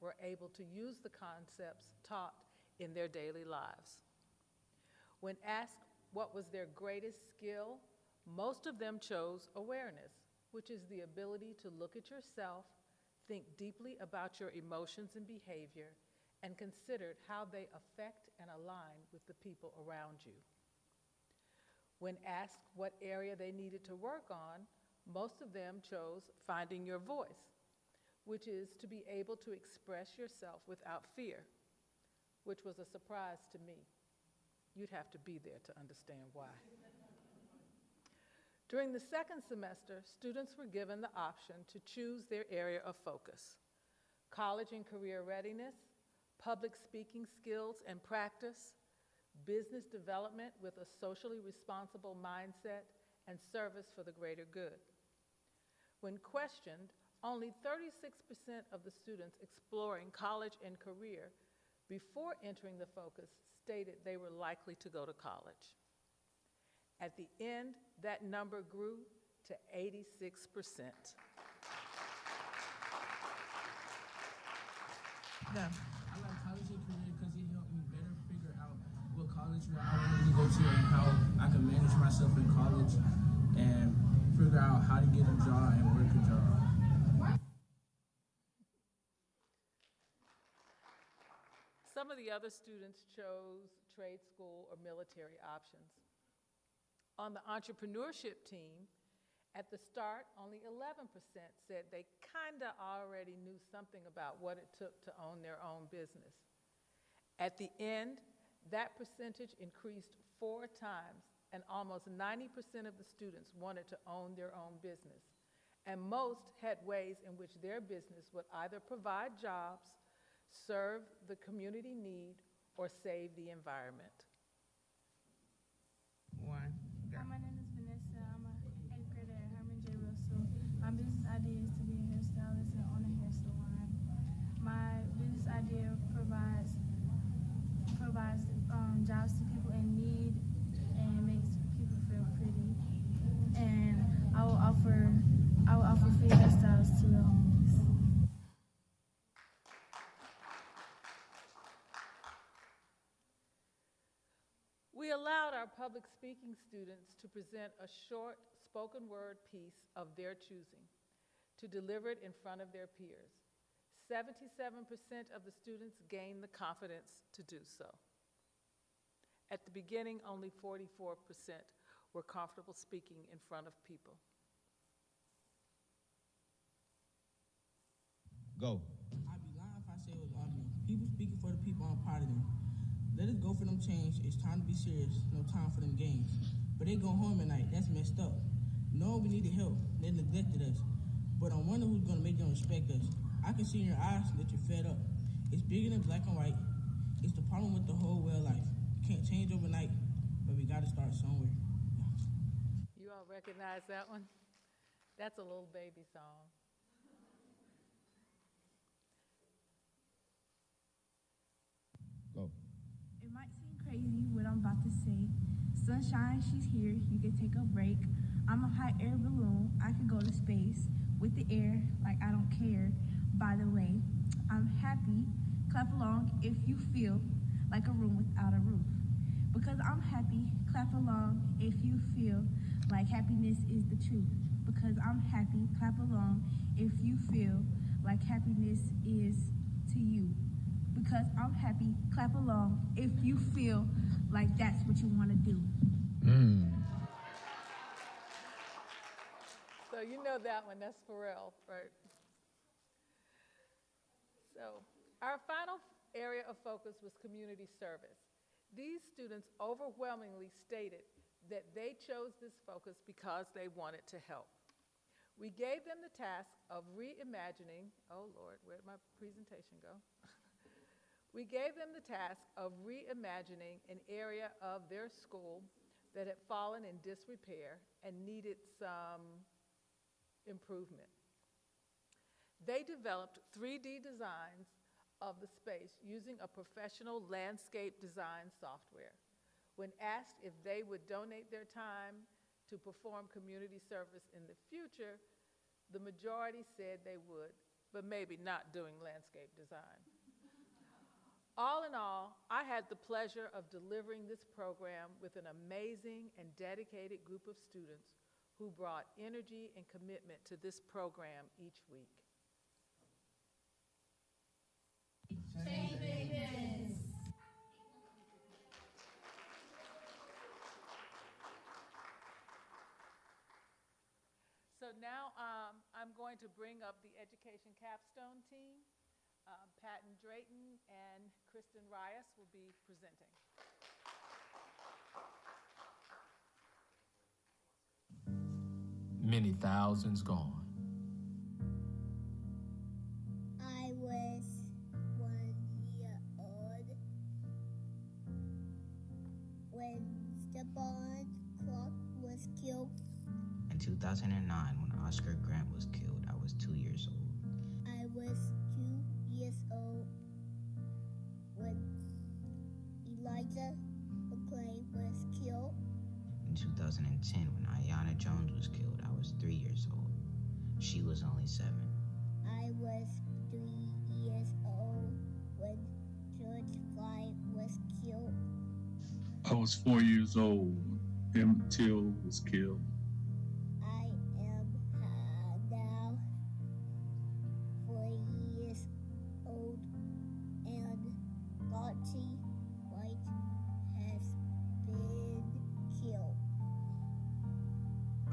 were able to use the concepts taught in their daily lives. When asked what was their greatest skill, most of them chose awareness, which is the ability to look at yourself, think deeply about your emotions and behavior, and consider how they affect and align with the people around you. When asked what area they needed to work on, most of them chose finding your voice, which is to be able to express yourself without fear, which was a surprise to me. You'd have to be there to understand why. During the second semester, students were given the option to choose their area of focus: college and career readiness, public speaking skills and practice, business development with a socially responsible mindset, and service for the greater good. When questioned, only 36% of the students exploring college and career before entering the focus stated they were likely to go to college. At the end, that number grew to 86%. I like college and career because it helped me better figure out what college I wanted to go to and how I can manage myself in college and figure out how to get a job and work a job. Some of the other students chose trade school or military options. On the entrepreneurship team, at the start, only 11% said they kinda already knew something about what it took to own their own business. At the end, that percentage increased 4 times, and almost 90% of the students wanted to own their own business. And most had ways in which their business would either provide jobs, serve the community need, or save the environment. Hi, my name is Vanessa. I'm a 8th grader at Herman J. Russell. My business idea is to be a hairstylist and own a hair salon. My business idea provides jobs to people in need allowed our public speaking students to present a short spoken word piece of their choosing, to deliver it in front of their peers. 77% of the students gained the confidence to do so. At the beginning, only 44% were comfortable speaking in front of people. Go. I'd be lying if I say it was argument. People speaking for the people, I'm proud of them. Let us go for them change. It's time to be serious. No time for them games. But they go home at night. That's messed up. No, we needed help. They neglected us. But I wonder who's going to make them respect us. I can see in your eyes that you're fed up. It's bigger than black and white. It's the problem with the whole way of life. You can't change overnight, but we got to start somewhere. You all recognize that one? That's a little baby song. Go. It might seem crazy what I'm about to say. Sunshine, she's here. You can take a break. I'm a hot air balloon. I can go to space with the air like I don't care. By the way, I'm happy. Clap along if you feel like a room without a roof. Because I'm happy. Clap along if you feel like happiness is the truth. Because I'm happy. Clap along if you feel like happiness is to you. Because I'm happy. Clap along if you feel like that's what you want to do. So you know that one, that's Pharrell, right? So our final area of focus was community service. These students overwhelmingly stated that they chose this focus because they wanted to help. We gave them the task of reimagining, oh Lord, where did my presentation go? We gave them the task of reimagining an area of their school that had fallen in disrepair and needed some improvement. They developed 3D designs of the space using a professional landscape design software. When asked if they would donate their time to perform community service in the future, the majority said they would, but maybe not doing landscape design. All in all, I had the pleasure of delivering this program with an amazing and dedicated group of students who brought energy and commitment to this program each week. Change agents. So now I'm going to bring up the Education Capstone team. Patton Drayton and Kristen Rias will be presenting. Many thousands gone. I was 1 year old when Stepan Clark was killed. In 2009, when Oscar Grant was killed, I was 2 years old. I was 2 years old when Elijah McClain was killed. In 2010, when Aiyana Jones was killed, I was 3 years old. She was only 7. I was 3 years old when George Floyd was killed. I was 4 years old when Emmett Till was killed. I am now 4 years old and Lottie White has been killed.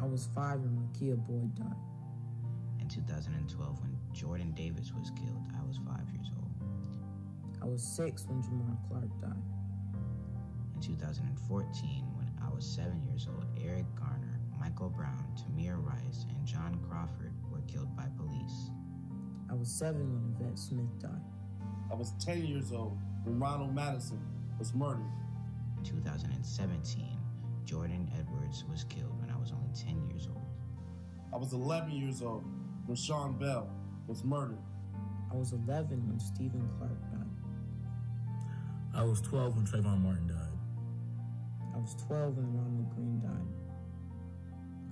I was 5 when Makia Boyd died. In 2012, when Jordan Davis was killed, I was 5 years old. I was 6 when Jamar Clark died. In 2014, when I was 7 years old, Eric Garner, Michael Brown, Tamir Rice, and John Crawford were killed by police. I was 7 when Yvette Smith died. I was 10 years old when Ronald Madison was murdered. In 2017, Jordan Edwards was killed when I was only 10 years old. I was 11 years old when Sean Bell was murdered. I was 11 when Stephen Clark died. I was 12 when Trayvon Martin died. I was 12 when Ronald Green died.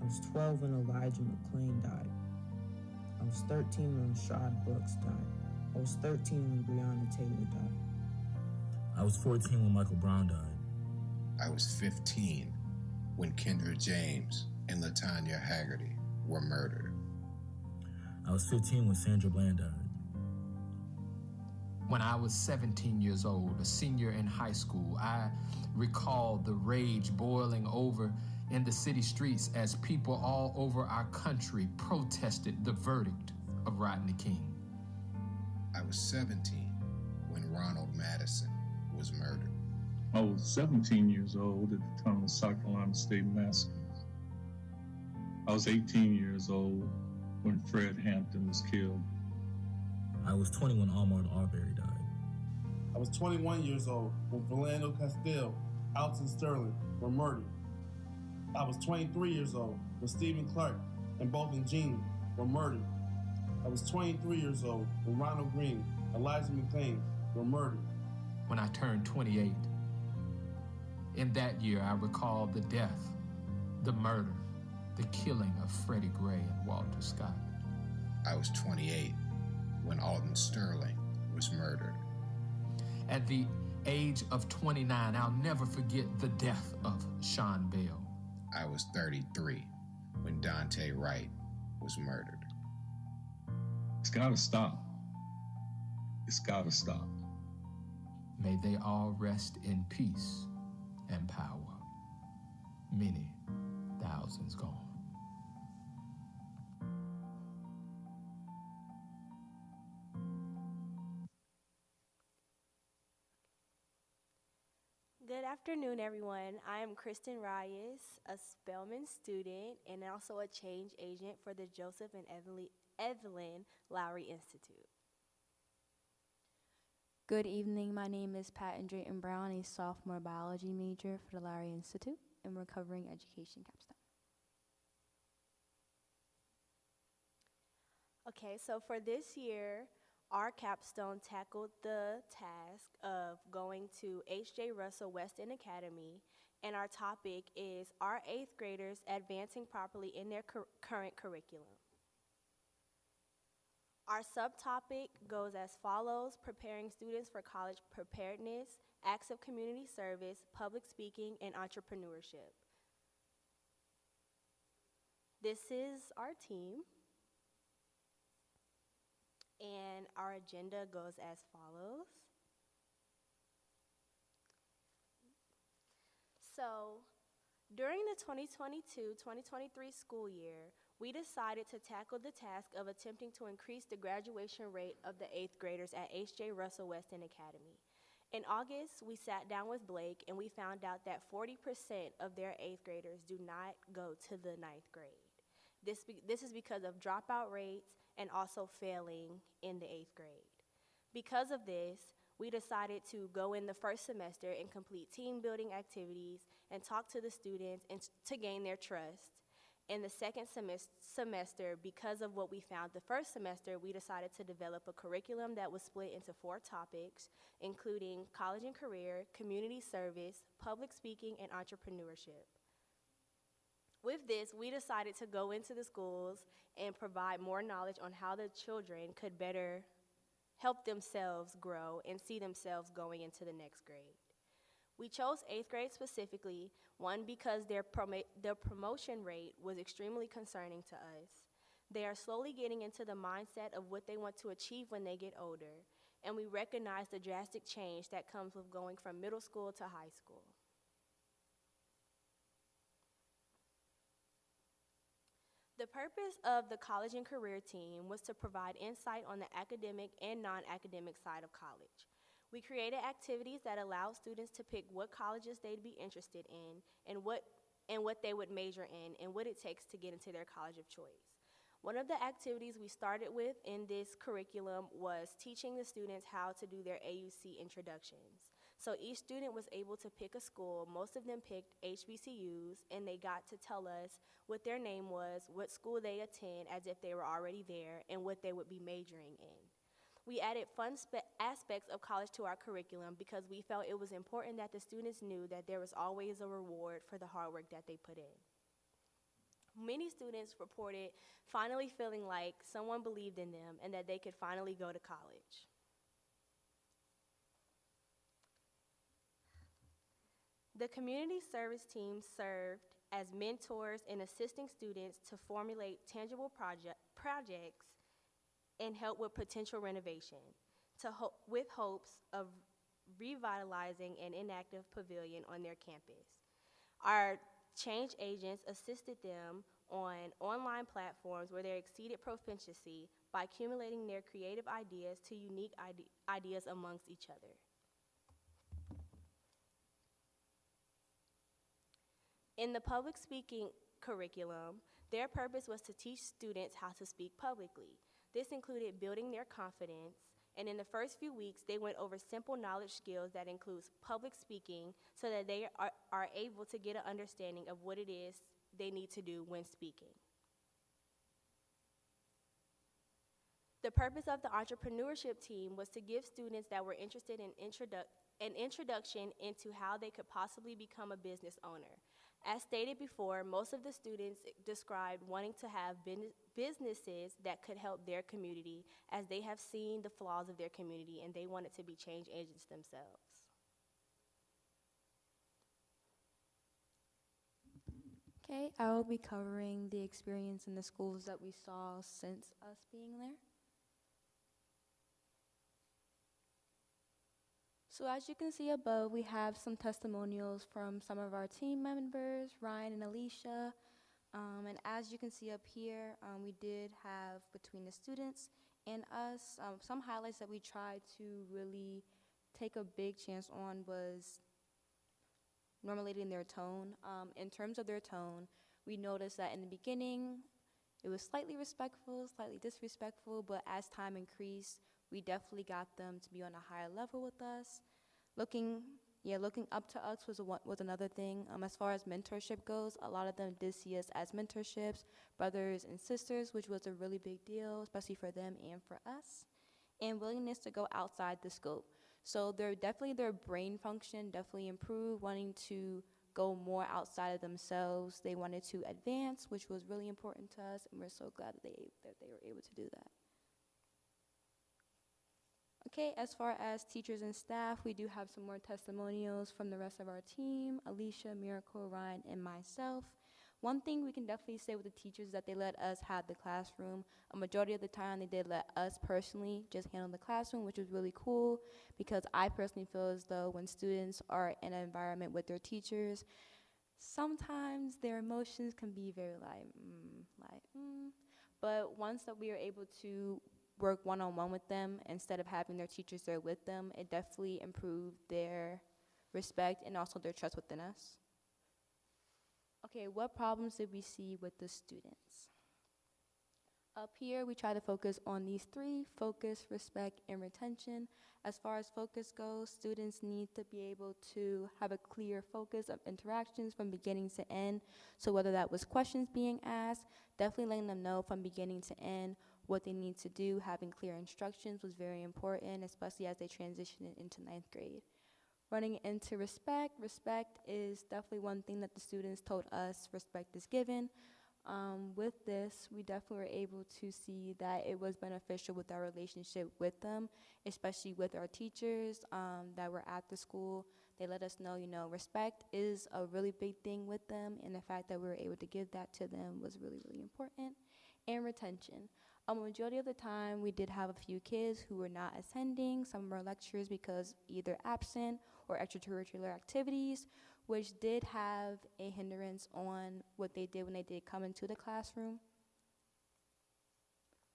I was 12 when Elijah McClain died. I was 13 when Rashad Brooks died. I was 13 when Breonna Taylor died. I was 14 when Michael Brown died. I was 15 when Kendra James and LaTanya Haggerty were murdered. I was 15 when Sandra Bland died. When I was 17 years old, a senior in high school, I recall the rage boiling over in the city streets as people all over our country protested the verdict of Rodney King. I was 17 when Ronald Madison was murdered. I was 17 years old at the time of the South Carolina State Massacre. I was 18 years old when Fred Hampton was killed. I was 20 when Ahmaud Arbery died. I was 21 years old when Philando Castile, Alton Sterling were murdered. I was 23 years old when Stephen Clark and Bolton Jeannie were murdered. I was 23 years old when Ronald Green, Elijah McClain were murdered. When I turned 28, in that year, I recall the death, the murder, the killing of Freddie Gray and Walter Scott. I was 28 when Alton Sterling was murdered. At the age of 29, I'll never forget the death of Sean Bell. I was 33 when Dante Wright was murdered. It's gotta stop. It's gotta stop. May they all rest in peace and power. Many thousands gone. Good afternoon, everyone. I am Kristen Reyes, a Spelman student and also a change agent for the Joseph and Evelyn Lowry Institute. Good evening. My name is Patton Drayton Brown, a sophomore biology major for the Lowry Institute and recovering education capstone. Okay, so for this year, our capstone tackled the task of going to H.J. Russell West End Academy, and our topic is Are 8th graders advancing properly in their current curriculum? Our subtopic goes as follows: preparing students for college preparedness, acts of community service, public speaking, and entrepreneurship. This is our team. And our agenda goes as follows. So, during the 2022-2023 school year, we decided to tackle the task of attempting to increase the graduation rate of the 8th graders at H.J. Russell West End Academy. In August, we sat down with Blake and we found out that 40% of their 8th graders do not go to the 9th grade. This is because of dropout rates and also failing in the 8th grade. Because of this, we decided to go in the first semester and complete team building activities and talk to the students and to gain their trust. In the second semester, because of what we found the first semester, we decided to develop a curriculum that was split into 4 topics, including college and career, community service, public speaking, and entrepreneurship. With this, we decided to go into the schools and provide more knowledge on how the children could better help themselves grow and see themselves going into the next grade. We chose 8th grade specifically, one, because their promotion rate was extremely concerning to us. They are slowly getting into the mindset of what they want to achieve when they get older, and we recognize the drastic change that comes with going from middle school to high school. The purpose of the college and career team was to provide insight on the academic and non-academic side of college. We created activities that allowed students to pick what colleges they'd be interested in and what they would major in and what it takes to get into their college of choice. One of the activities we started with in this curriculum was teaching the students how to do their AUC introductions. So each student was able to pick a school. Most of them picked HBCUs, and they got to tell us what their name was, what school they attend as if they were already there, and what they would be majoring in. We added fun aspects of college to our curriculum because we felt it was important that the students knew that there was always a reward for the hard work that they put in. Many students reported finally feeling like someone believed in them and that they could finally go to college. The community service team served as mentors in assisting students to formulate tangible projects and help with potential renovation, with hopes of revitalizing an inactive pavilion on their campus. Our change agents assisted them on online platforms where they exceeded proficiency by accumulating their creative ideas to unique ideas amongst each other. In the public speaking curriculum, their purpose was to teach students how to speak publicly. This included building their confidence, and in the first few weeks, they went over simple knowledge skills that includes public speaking so that they are able to get an understanding of what it is they need to do when speaking. The purpose of the entrepreneurship team was to give students that were interested in an introduction into how they could possibly become a business owner. As stated before, most of the students described wanting to have businesses that could help their community, as they have seen the flaws of their community and they wanted to be change agents themselves. Okay, I will be covering the experience in the schools that we saw since us being there. So as you can see above, we have some testimonials from some of our team members, Ryan and Alicia. And as you can see up here, we did have, between the students and us, some highlights that we tried to really take a big chance on was normalizing their tone. In terms of their tone, we noticed that in the beginning, it was slightly respectful, slightly disrespectful, but as time increased, we definitely got them to be on a higher level with us. Looking up to us was another thing. As far as mentorship goes, a lot of them did see us as mentorships, brothers and sisters, which was a really big deal, especially for them and for us. And willingness to go outside the scope. So their brain function definitely improved, wanting to go more outside of themselves. They wanted to advance, which was really important to us, and we're so glad that they were able to do that. Okay, as far as teachers and staff, we do have some more testimonials from the rest of our team, Alicia, Miracle, Ryan, and myself. One thing we can definitely say with the teachers is that they let us have the classroom. A majority of the time, they did let us personally just handle the classroom, which was really cool, because I personally feel as though when students are in an environment with their teachers, sometimes their emotions can be very but once that we are able to work one-on-one with them instead of having their teachers there with them, it definitely improved their respect and also their trust within us. Okay, what problems did we see with the students? Up here, we try to focus on these three: focus, respect, and retention. As far as focus goes, students need to be able to have a clear focus of interactions from beginning to end. So whether that was questions being asked, definitely letting them know from beginning to end what they need to do. Having clear instructions was very important, especially as they transition into 9th grade. Running into respect is definitely one thing that the students told us respect is given. With this, we definitely were able to see that it was beneficial with our relationship with them, especially with our teachers that were at the school. They let us know, respect is a really big thing with them, and the fact that we were able to give that to them was really, really important. And retention. A majority of the time, we did have a few kids who were not attending some of our lectures because either absent or extracurricular activities, which did have a hindrance on what they did when they did come into the classroom.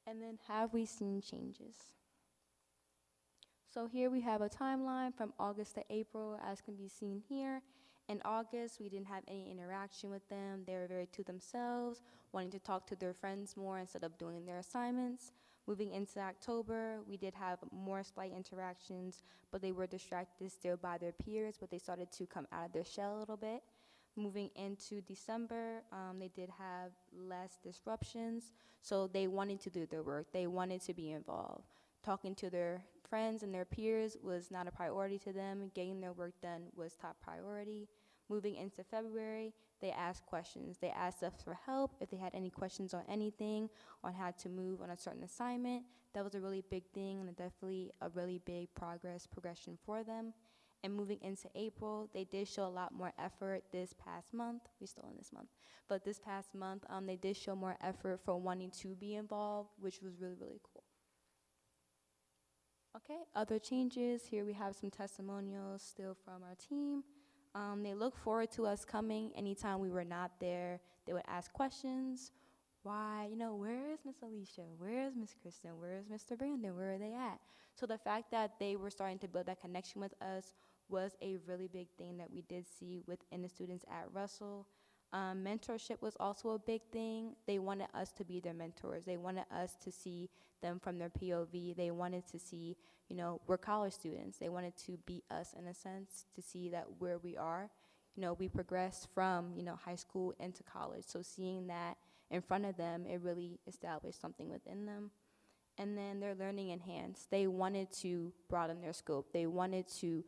And then, have we seen changes? So here we have a timeline from August to April, as can be seen here. In August, we didn't have any interaction with them. They were very to themselves, wanting to talk to their friends more instead of doing their assignments. Moving into October, we did have more slight interactions, but they were distracted still by their peers, but they started to come out of their shell a little bit. Moving into December, they did have less disruptions, so they wanted to do their work. They wanted to be involved. Talking to their friends and their peers was not a priority to them. Getting their work done was top priority. Moving into February, they asked questions. They asked us for help if they had any questions on anything, on how to move on a certain assignment. That was a really big thing and definitely a really big progression for them. And moving into April, they did show a lot more effort this past month. We're still in this month. But this past month, they did show more effort for wanting to be involved, which was really, really cool. Okay, other changes. Here we have some testimonials still from our team. They look forward to us coming anytime we were not there. They would ask questions. Why, where is Miss Alicia? Where is Miss Kristen? Where is Mr. Brandon? Where are they at? So the fact that they were starting to build that connection with us was a really big thing that we did see within the students at Russell. Mentorship was also a big thing. They wanted us to be their mentors. They wanted us to see them from their POV. They wanted to see, we're college students. They wanted to be us in a sense, to see that where we are. We progressed from, high school into college. So seeing that in front of them, it really established something within them. And then their learning enhanced. They wanted to broaden their scope. They wanted to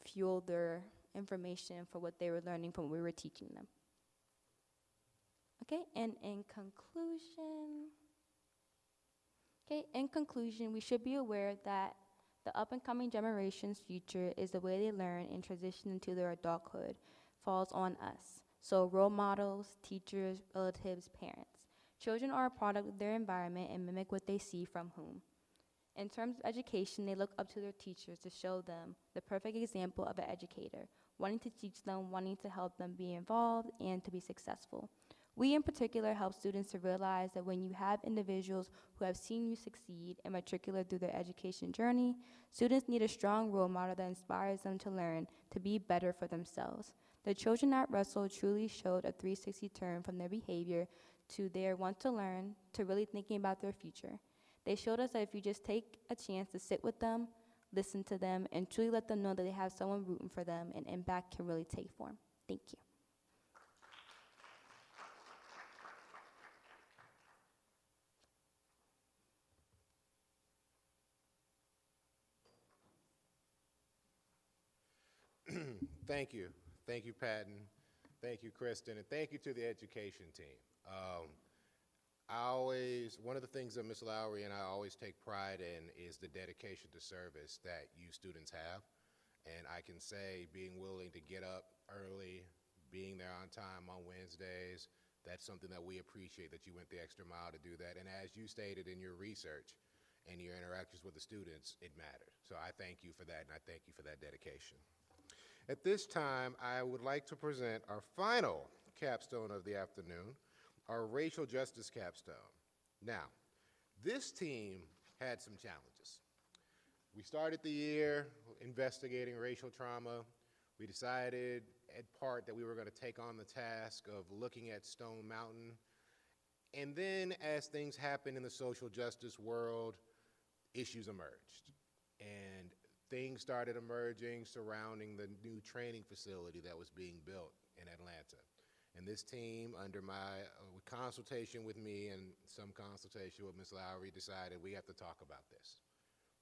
fuel their information for what they were learning from what we were teaching them. Okay, and in conclusion, we should be aware that the up-and-coming generation's future is the way they learn and transition into their adulthood falls on us. So role models, teachers, relatives, parents. Children are a product of their environment and mimic what they see from whom. In terms of education, they look up to their teachers to show them the perfect example of an educator, wanting to teach them, wanting to help them be involved and to be successful. We in particular help students to realize that when you have individuals who have seen you succeed and matriculate through their education journey, students need a strong role model that inspires them to learn to be better for themselves. The children at Russell truly showed a 360 turn from their behavior to their want to learn to really thinking about their future. They showed us that if you just take a chance to sit with them, listen to them, and truly let them know that they have someone rooting for them, an impact can really take form. Thank you. Thank you. Thank you, Patton. Thank you, Kristen. And thank you to the education team. One of the things that Ms. Lowry and I always take pride in is the dedication to service that you students have. And I can say being willing to get up early, being there on time on Wednesdays, that's something that we appreciate, that you went the extra mile to do that. And as you stated in your research and your interactions with the students, it mattered. So I thank you for that, and I thank you for that dedication. At this time, I would like to present our final capstone of the afternoon, our racial justice capstone. Now, this team had some challenges. We started the year investigating racial trauma. We decided at part that we were going to take on the task of looking at Stone Mountain. And then as things happened in the social justice world, issues emerged. And things started emerging surrounding the new training facility that was being built in Atlanta. And this team, under my consultation with me and some consultation with Ms. Lowry, decided we have to talk about this.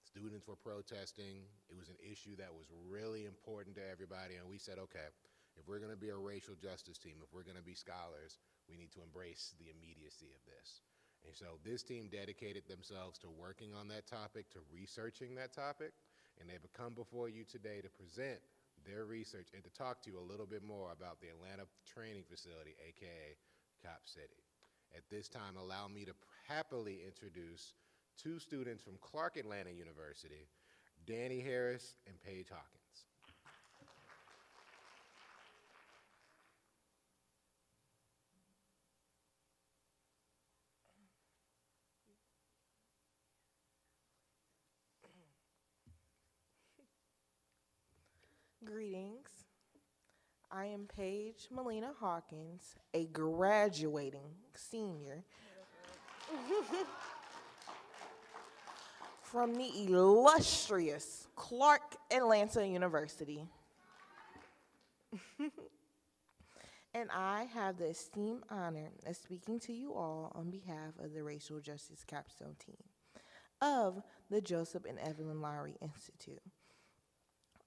Students were protesting. It was an issue that was really important to everybody, and we said, okay, if we're going to be a racial justice team, if we're going to be scholars, we need to embrace the immediacy of this. And so this team dedicated themselves to working on that topic, to researching that topic, and they've come before you today to present their research and to talk to you a little bit more about the Atlanta Training Facility, AKA Cop City. At this time, allow me to happily introduce two students from Clark Atlanta University, Danny Harris and Paige Hawkins. Greetings. I am Paige Melina Hawkins, a graduating senior from the illustrious Clark Atlanta University. And I have the esteemed honor of speaking to you all on behalf of the Racial Justice Capstone team of the Joseph and Evelyn Lowry Institute.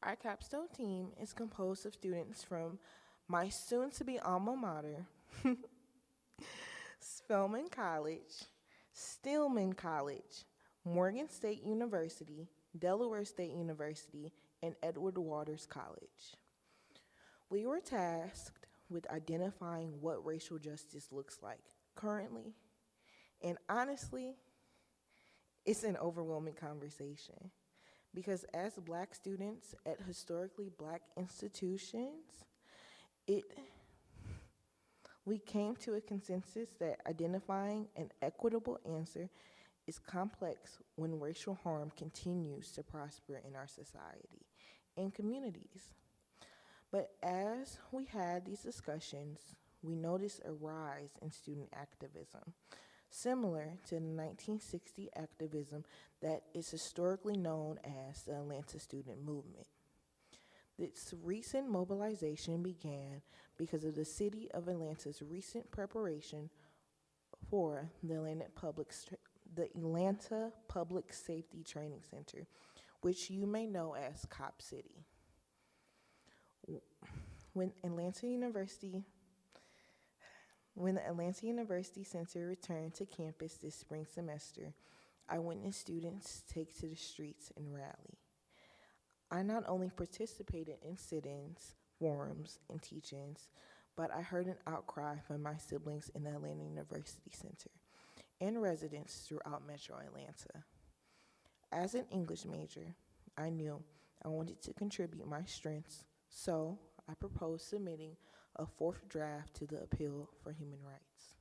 Our capstone team is composed of students from my soon-to-be alma mater, Spelman College, Stillman College, Morgan State University, Delaware State University, and Edward Waters College. We were tasked with identifying what racial justice looks like currently, and honestly, it's an overwhelming conversation because as Black students at historically Black institutions, we came to a consensus that identifying an equitable answer is complex when racial harm continues to prosper in our society and communities. But as we had these discussions, we noticed a rise in student activism, similar to the 1960 activism that is historically known as the Atlanta Student Movement. This recent mobilization began because of the City of Atlanta's recent preparation for the Atlanta Public Safety Training Center, which you may know as COP City. When the Atlanta University Center returned to campus this spring semester, I witnessed students take to the streets and rally. I not only participated in sit-ins, forums, and teach-ins, but I heard an outcry from my siblings in the Atlanta University Center and residents throughout Metro Atlanta. As an English major, I knew I wanted to contribute my strengths, so I proposed submitting a fourth draft to the Appeal for Human Rights.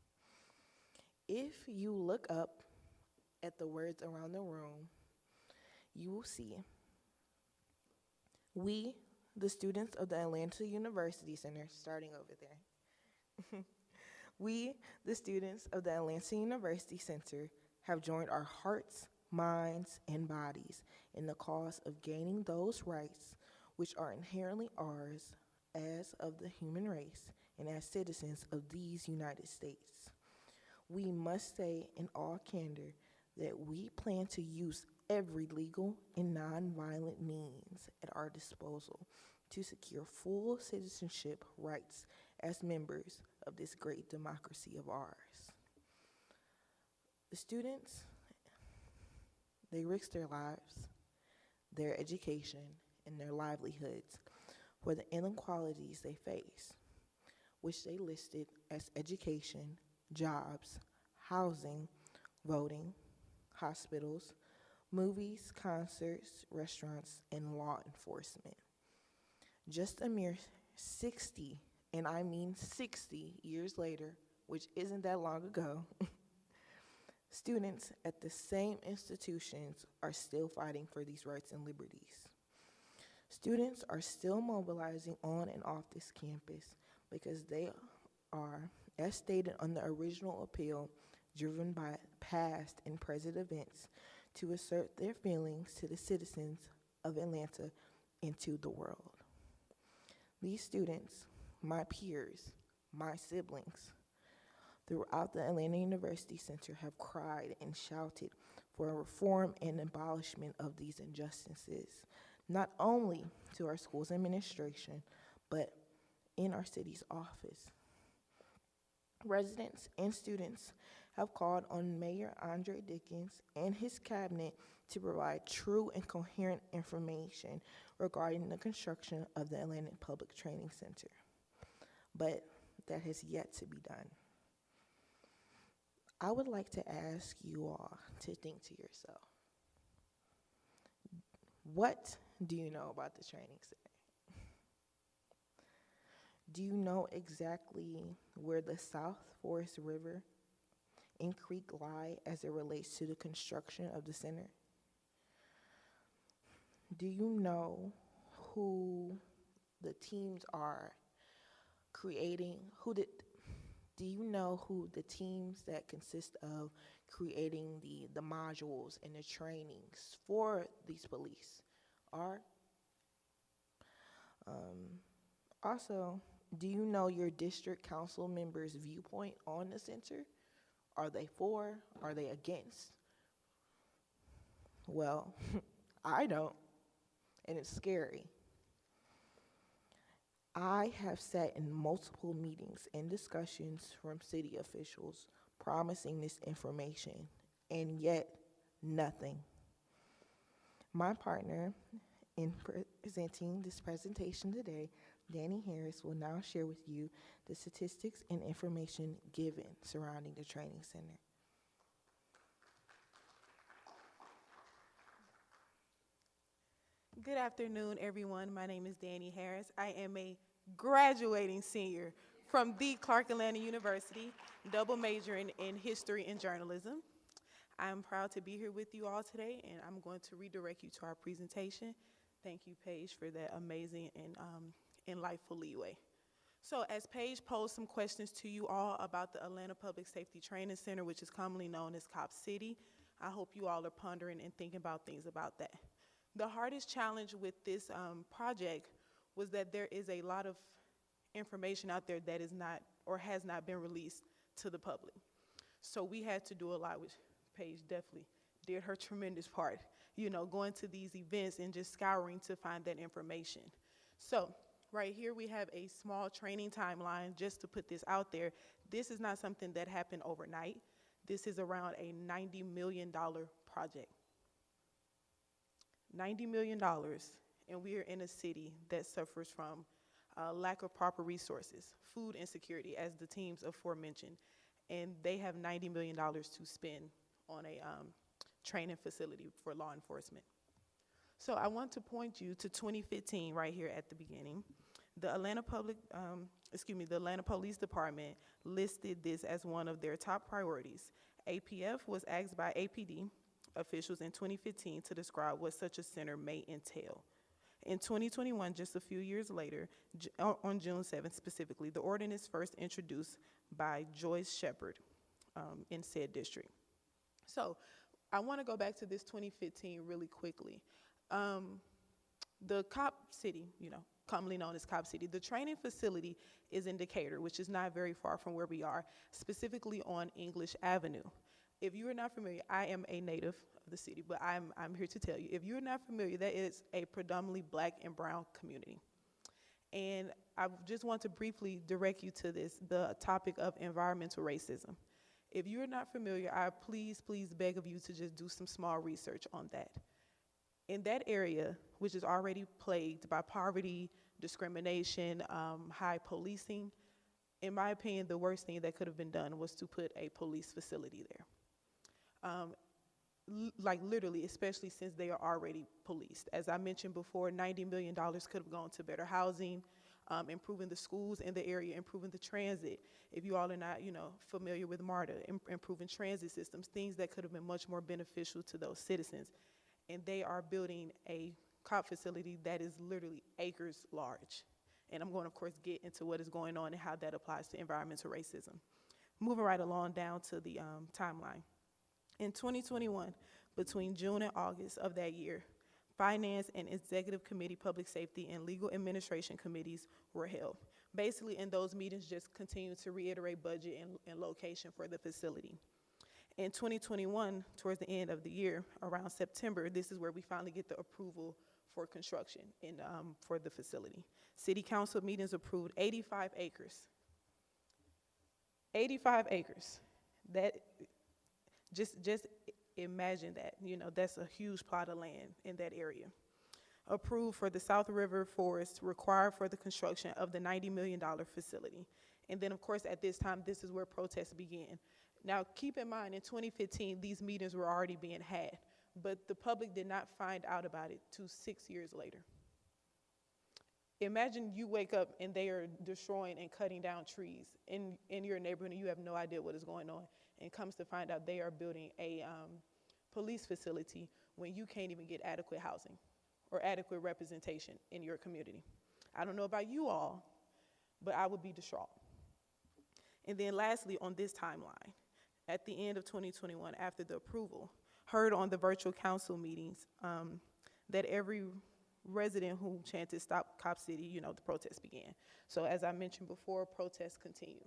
If you look up at the words around the room, you will see we, the students of the Atlanta University Center, starting over there, we, the students of the Atlanta University Center, have joined our hearts, minds, and bodies in the cause of gaining those rights which are inherently ours as of the human race and as citizens of these United States. We must say in all candor that we plan to use every legal and nonviolent means at our disposal to secure full citizenship rights as members of this great democracy of ours. The students, they risk their lives, their education, and their livelihoods for the inequalities they face, which they listed as education, jobs, housing, voting, hospitals, movies, concerts, restaurants, and law enforcement. Just a mere 60, and I mean 60 years later, which isn't that long ago, students at the same institutions are still fighting for these rights and liberties. Students are still mobilizing on and off this campus because they are, as stated on the original appeal, driven by past and present events to assert their feelings to the citizens of Atlanta and to the world. These students, my peers, my siblings, throughout the Atlanta University Center have cried and shouted for a reform and abolishment of these injustices, not only to our school's administration, but in our city's office. Residents and students have called on Mayor Andre Dickens and his cabinet to provide true and coherent information regarding the construction of the Atlanta Public Training Center. But that has yet to be done. I would like to ask you all to think to yourself, what do you know about the training center? Do you know exactly where the South Forest River and creek lie as it relates to the construction of the center? Do you know who the teams are creating, do you know who the teams that consist of creating the modules and the trainings for these police are? Also, do you know your district council members' viewpoint on the center? Are they for? Are they against? Well, I don't, and it's scary. I have sat in multiple meetings and discussions from city officials promising this information, and yet nothing. My partner In presenting this presentation today, Danny Harris will now share with you the statistics and information given surrounding the training center. Good afternoon, everyone. My name is Danny Harris. I am a graduating senior from the Clark Atlanta University, double majoring in history and journalism. I'm proud to be here with you all today, and I'm going to redirect you to our presentation. Thank you, Paige, for that amazing and insightful leeway. So as Paige posed some questions to you all about the Atlanta Public Safety Training Center, which is commonly known as COP City, I hope you all are pondering and thinking about things about that. The hardest challenge with this project was that there is a lot of information out there that is not or has not been released to the public. So we had to do a lot, which Paige definitely did her tremendous part, you know, going to these events and just scouring to find that information. So right here we have a small training timeline just to put this out there. This is not something that happened overnight. This is around a $90 million project. $90 million, and we are in a city that suffers from lack of proper resources, food insecurity, as the teams aforementioned, and they have $90 million to spend on a training facility for law enforcement. So I want to point you to 2015 right here at the beginning. The Atlanta Police Department listed this as one of their top priorities. APF was asked by APD officials in 2015 to describe what such a center may entail. In 2021, just a few years later, on June 7th specifically, the ordinance first introduced by Joyce Shepard in said district. So I want to go back to this 2015 really quickly. The COP City, you know, commonly known as COP City, the training facility is in Decatur, which is not very far from where we are, specifically on English Avenue. If you are not familiar, I am a native of the city, but I'm here to tell you, if you're not familiar, that is a predominantly black and brown community. And I just want to briefly direct you to this, the topic of environmental racism. If you're not familiar, I please beg of you to just do some small research on that. In that area, which is already plagued by poverty, discrimination, high policing, in my opinion, the worst thing that could have been done was to put a police facility there. Like literally, especially since they are already policed. As I mentioned before, $90 million could have gone to better housing, improving the schools in the area, improving the transit. If you all are not, you know, familiar with MARTA, improving transit systems, things that could have been much more beneficial to those citizens. And they are building a COP facility that is literally acres large. And I'm going to, of course, get into what is going on and how that applies to environmental racism. Moving right along down to the timeline. In 2021, between June and August of that year, Finance and Executive Committee, Public Safety, and Legal Administration Committees were held. Basically, in those meetings, just continued to reiterate budget and location for the facility. In 2021, towards the end of the year, around September, this is where we finally get the approval for construction for the facility. City Council meetings approved 85 acres. 85 acres. That, just imagine that, you know, that's a huge plot of land in that area. Approved for the South River Forest required for the construction of the $90 million facility. And then, of course, at this time, this is where protests began. Now, keep in mind, in 2015, these meetings were already being had, but the public did not find out about it till 6 years later. Imagine you wake up and they are destroying and cutting down trees in your neighborhood and you have no idea what is going on, and comes to find out they are building a police facility when you can't even get adequate housing or adequate representation in your community. I don't know about you all, but I would be distraught. And then lastly, on this timeline, at the end of 2021, after the approval, heard on the virtual council meetings that every resident who chanted "Stop Cop City," you know, the protests began. So as I mentioned before, protests continue.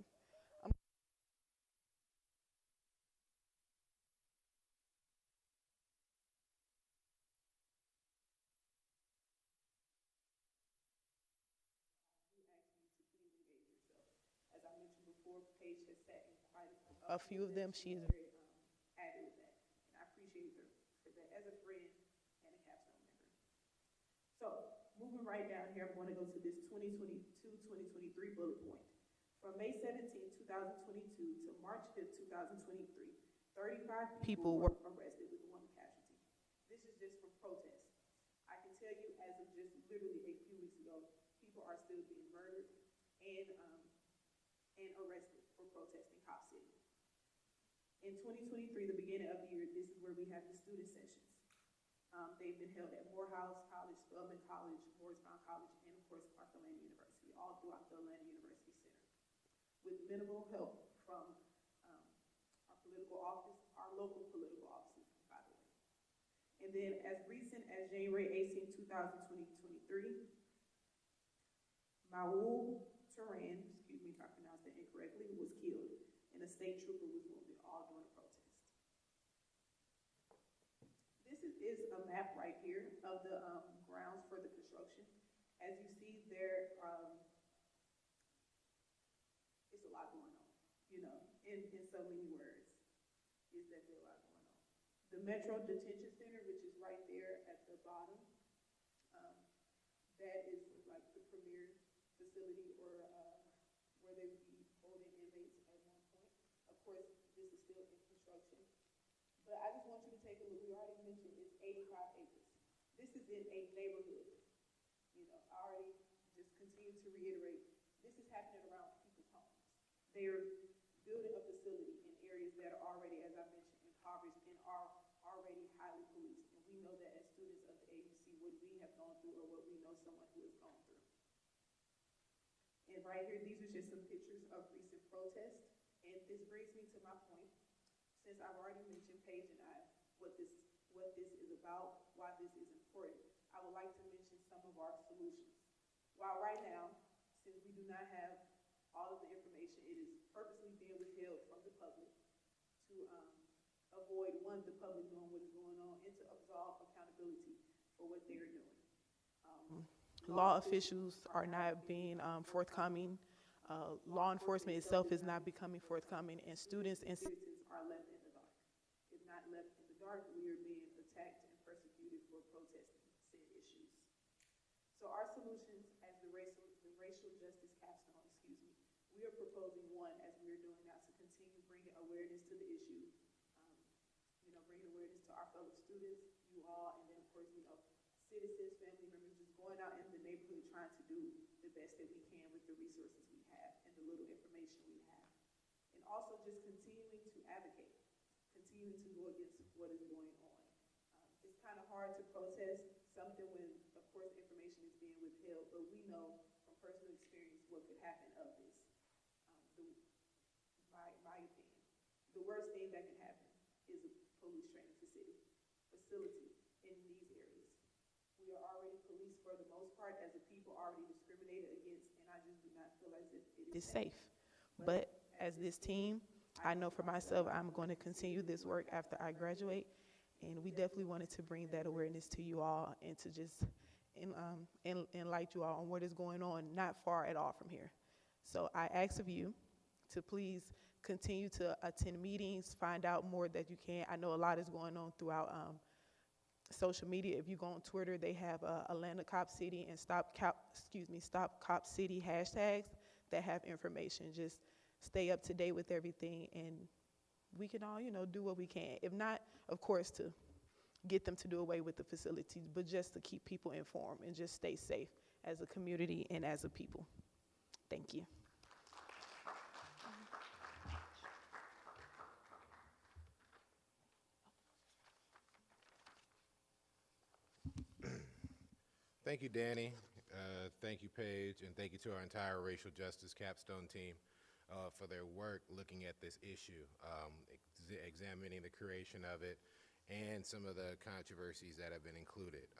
As I mentioned before, Paige has sat in quite a few of them. She is very avid with that, and I appreciate her for that as a friend and a capstone member. So So moving right down here, I'm going to go to this 2022-2023 bullet point. From May 17, 2022 to March 5, 2023, 35 people were arrested with one casualty. This is just for protests. I can tell you, as of just literally a few weeks ago, people are still being murdered and arrested for protesting Cop City. In 2023, the beginning of the year, this is where we have the student sessions. They've been held at Morehouse College, Spelman College, Morristown College, and of course, Atlanta University, all throughout the Atlanta University Center. With minimal help from our political office, our local political offices, by the way. And then as recent as January 18, 2023, Maul Turan, excuse me if I pronounced that incorrectly, was killed, and a state trooper was wounded, all during a protest. This is a map right here of the grounds for the construction. As you see there, it's a lot going on, you know, in so many words. Is that there's a lot going on. The Metro Detention Center, which is right there at the bottom, that is like the premier facility or where they would be holding inmates at one point. Of course, this is still in construction. But I just want you to take a look. We already mentioned it's 85 acres. This is in a neighborhood. You know, I already just continue to reiterate, this is happening around people's homes. They're building a facility in areas that are already, as I mentioned, impoverished and are already highly policed. And we know that as students of the AUC, what we have gone through or what we know someone who has gone through. And right here, these are just some pictures of recent protests. And this brings me to my point. Since I've already mentioned Paige and I, what this is about, why this is important, I would like to mention some of our solutions. While right now, since we do not have all of the information, it is purposely being withheld from the public to avoid, one, the public knowing what is going on, and to absolve accountability for what they're doing. Law officials are not being forthcoming. Law enforcement itself is not becoming forthcoming, and students and citizens are left in the dark. If not left in the dark, we are being attacked and persecuted for protesting said issues. So our solutions as the racial justice capstone, we are proposing one, as we are doing now, to continue bringing awareness to the issue, bringing awareness to our fellow students, you all, and then of course, citizens, family members, just going out in the neighborhood trying to do the best that we can with the resources we have and the little information we have. And also just continuing to advocate, continuing to go against what is going on. It's kind of hard to protest something when, of course, information is being withheld, but we know from personal experience what could happen of this. My opinion, the worst thing that can happen is a police training facility in these areas. We are already policed for the most part as a people, already discriminated against, and I just do not feel as if it is safe. But as this team, I know for myself, I'm going to continue this work after I graduate, and we definitely wanted to bring that awareness to you all and to just enlighten you all on what is going on not far at all from here. So I ask of you to please continue to attend meetings, find out more that you can. I know a lot is going on throughout social media. If you go on Twitter, they have Atlanta Cop City and Stop Cop City hashtags that have information. Just stay up to date with everything, and we can all, do what we can. If not, of course, to get them to do away with the facilities, but just to keep people informed and just stay safe as a community and as a people. Thank you. Thank you, Danny. Thank you, Paige, and thank you to our entire racial justice capstone team for their work looking at this issue, examining the creation of it and some of the controversies that have been included.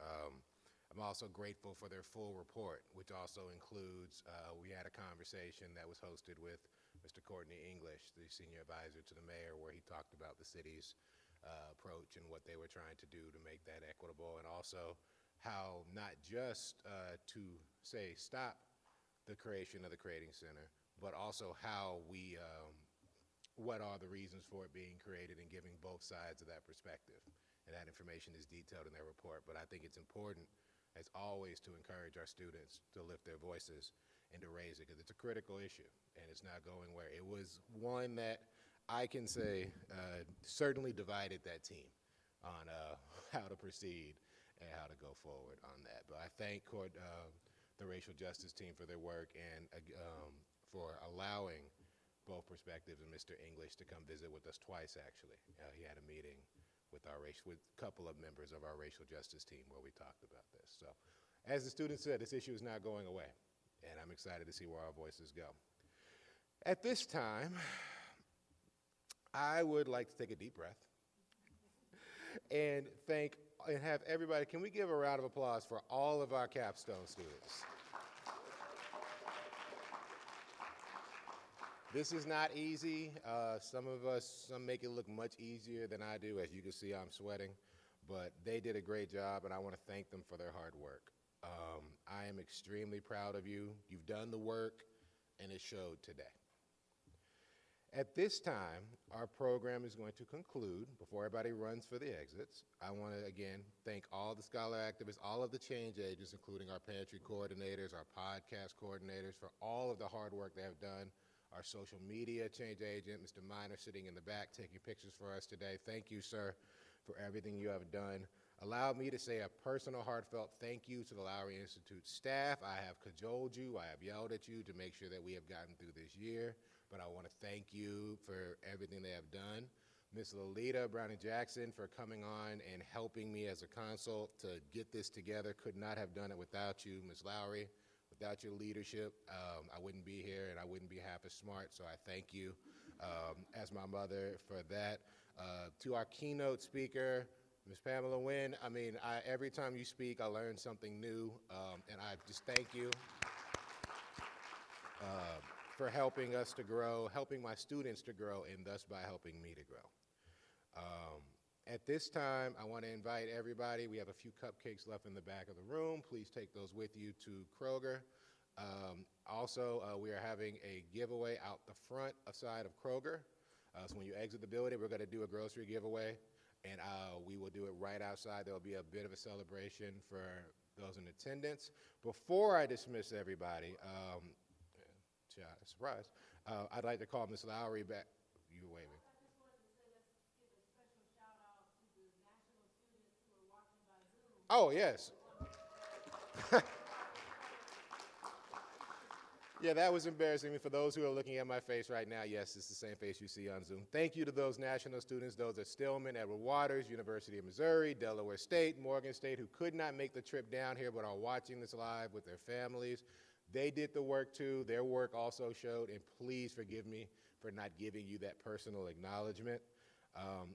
I'm also grateful for their full report, which also includes, we had a conversation that was hosted with Mr. Courtney English, the senior advisor to the mayor, where he talked about the city's approach and what they were trying to do to make that equitable, and also how not just to say stop the creation of the Creating Center, but also how we, what are the reasons for it being created and giving both sides of that perspective. And that information is detailed in their report. But I think it's important as always, to encourage our students to lift their voices and to raise it, because it's a critical issue, and it's not going where. It was one that I can say certainly divided that team on how to proceed and how to go forward on that. But I thank the racial justice team for their work and for allowing both perspectives and Mr. English to come visit with us twice, actually. He had a meeting with a couple of members of our racial justice team where we talked about this. So as the student said, this issue is not going away, and I'm excited to see where our voices go. At this time, I would like to take a deep breath and have everybody, can we give a round of applause for all of our capstone students? This is not easy. Some make it look much easier than I do. As you can see, I'm sweating, but they did a great job, and I want to thank them for their hard work. I am extremely proud of you. You've done the work, and it showed today. At this time, our program is going to conclude. Before everybody runs for the exits, I want to again thank all the scholar activists, all of the change agents, including our pantry coordinators, our podcast coordinators, for all of the hard work they have done. Our social media change agent, Mr. Miner, sitting in the back taking pictures for us today. Thank you, sir, for everything you have done. Allow me to say a personal, heartfelt thank you to the Lowry Institute staff. I have cajoled you, I have yelled at you to make sure that we have gotten through this year, but I want to thank you for everything they have done. Ms. Lolita Browning-Jackson for coming on and helping me as a consult to get this together. Could not have done it without you, Ms. Lowry. Without your leadership, I wouldn't be here and I wouldn't be half as smart, so I thank you as my mother for that. To our keynote speaker, Ms. Pamela Wynn, every time you speak, I learn something new, and I just thank you for helping us to grow, helping my students to grow, and thus by helping me to grow. At this time, I want to invite everybody. We have a few cupcakes left in the back of the room. Please take those with you to Kroger. Also, we are having a giveaway out the front side of Kroger. So when you exit the building, we're going to do a grocery giveaway, and we will do it right outside. There will be a bit of a celebration for those in attendance. Before I dismiss everybody, surprise, I'd like to call Ms. Lowry back. You were waving. Oh, yes. Yeah, that was embarrassing. For those who are looking at my face right now, yes, it's the same face you see on Zoom. Thank you to those national students, those at Stillman, Edward Waters, University of Missouri, Delaware State, Morgan State, who could not make the trip down here but are watching this live with their families. They did the work too. Their work also showed, and please forgive me for not giving you that personal acknowledgement.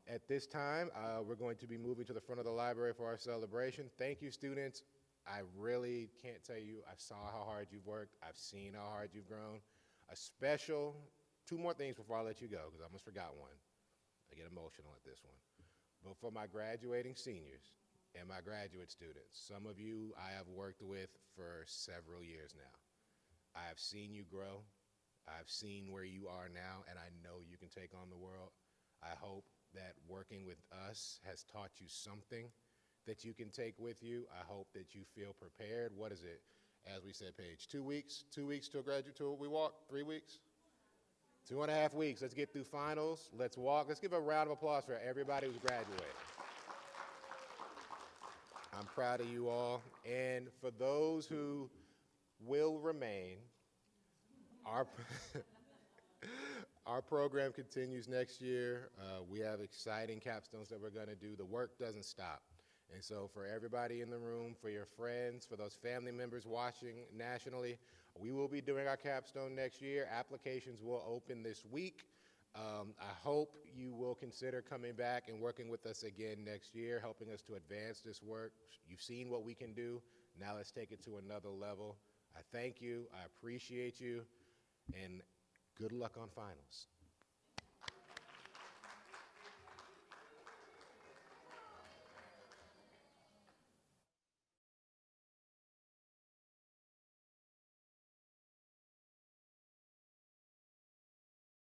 At this time, we're going to be moving to the front of the library for our celebration. Thank you, students. I really can't tell you, I saw how hard you've worked. I've seen how hard you've grown. Two more things before I let you go, because I almost forgot one. I get emotional at this one. But for my graduating seniors and my graduate students, some of you I have worked with for several years now. I have seen you grow. I've seen where you are now, and I know you can take on the world. I hope that working with us has taught you something that you can take with you. I hope that you feel prepared. What is it? As we said, Paige, 2 weeks? 2 weeks till graduate, till we walk? 3 weeks? 2.5 weeks. Let's get through finals. Let's walk. Let's give a round of applause for everybody who's graduated. I'm proud of you all. And for those who will remain, our program continues next year. We have exciting capstones that we're going to do. The work doesn't stop. And so for everybody in the room, for your friends, for those family members watching nationally, we will be doing our capstone next year. Applications will open this week. I hope you will consider coming back and working with us again next year, helping us to advance this work. You've seen what we can do. Now let's take it to another level. I thank you. I appreciate you. And good luck on finals.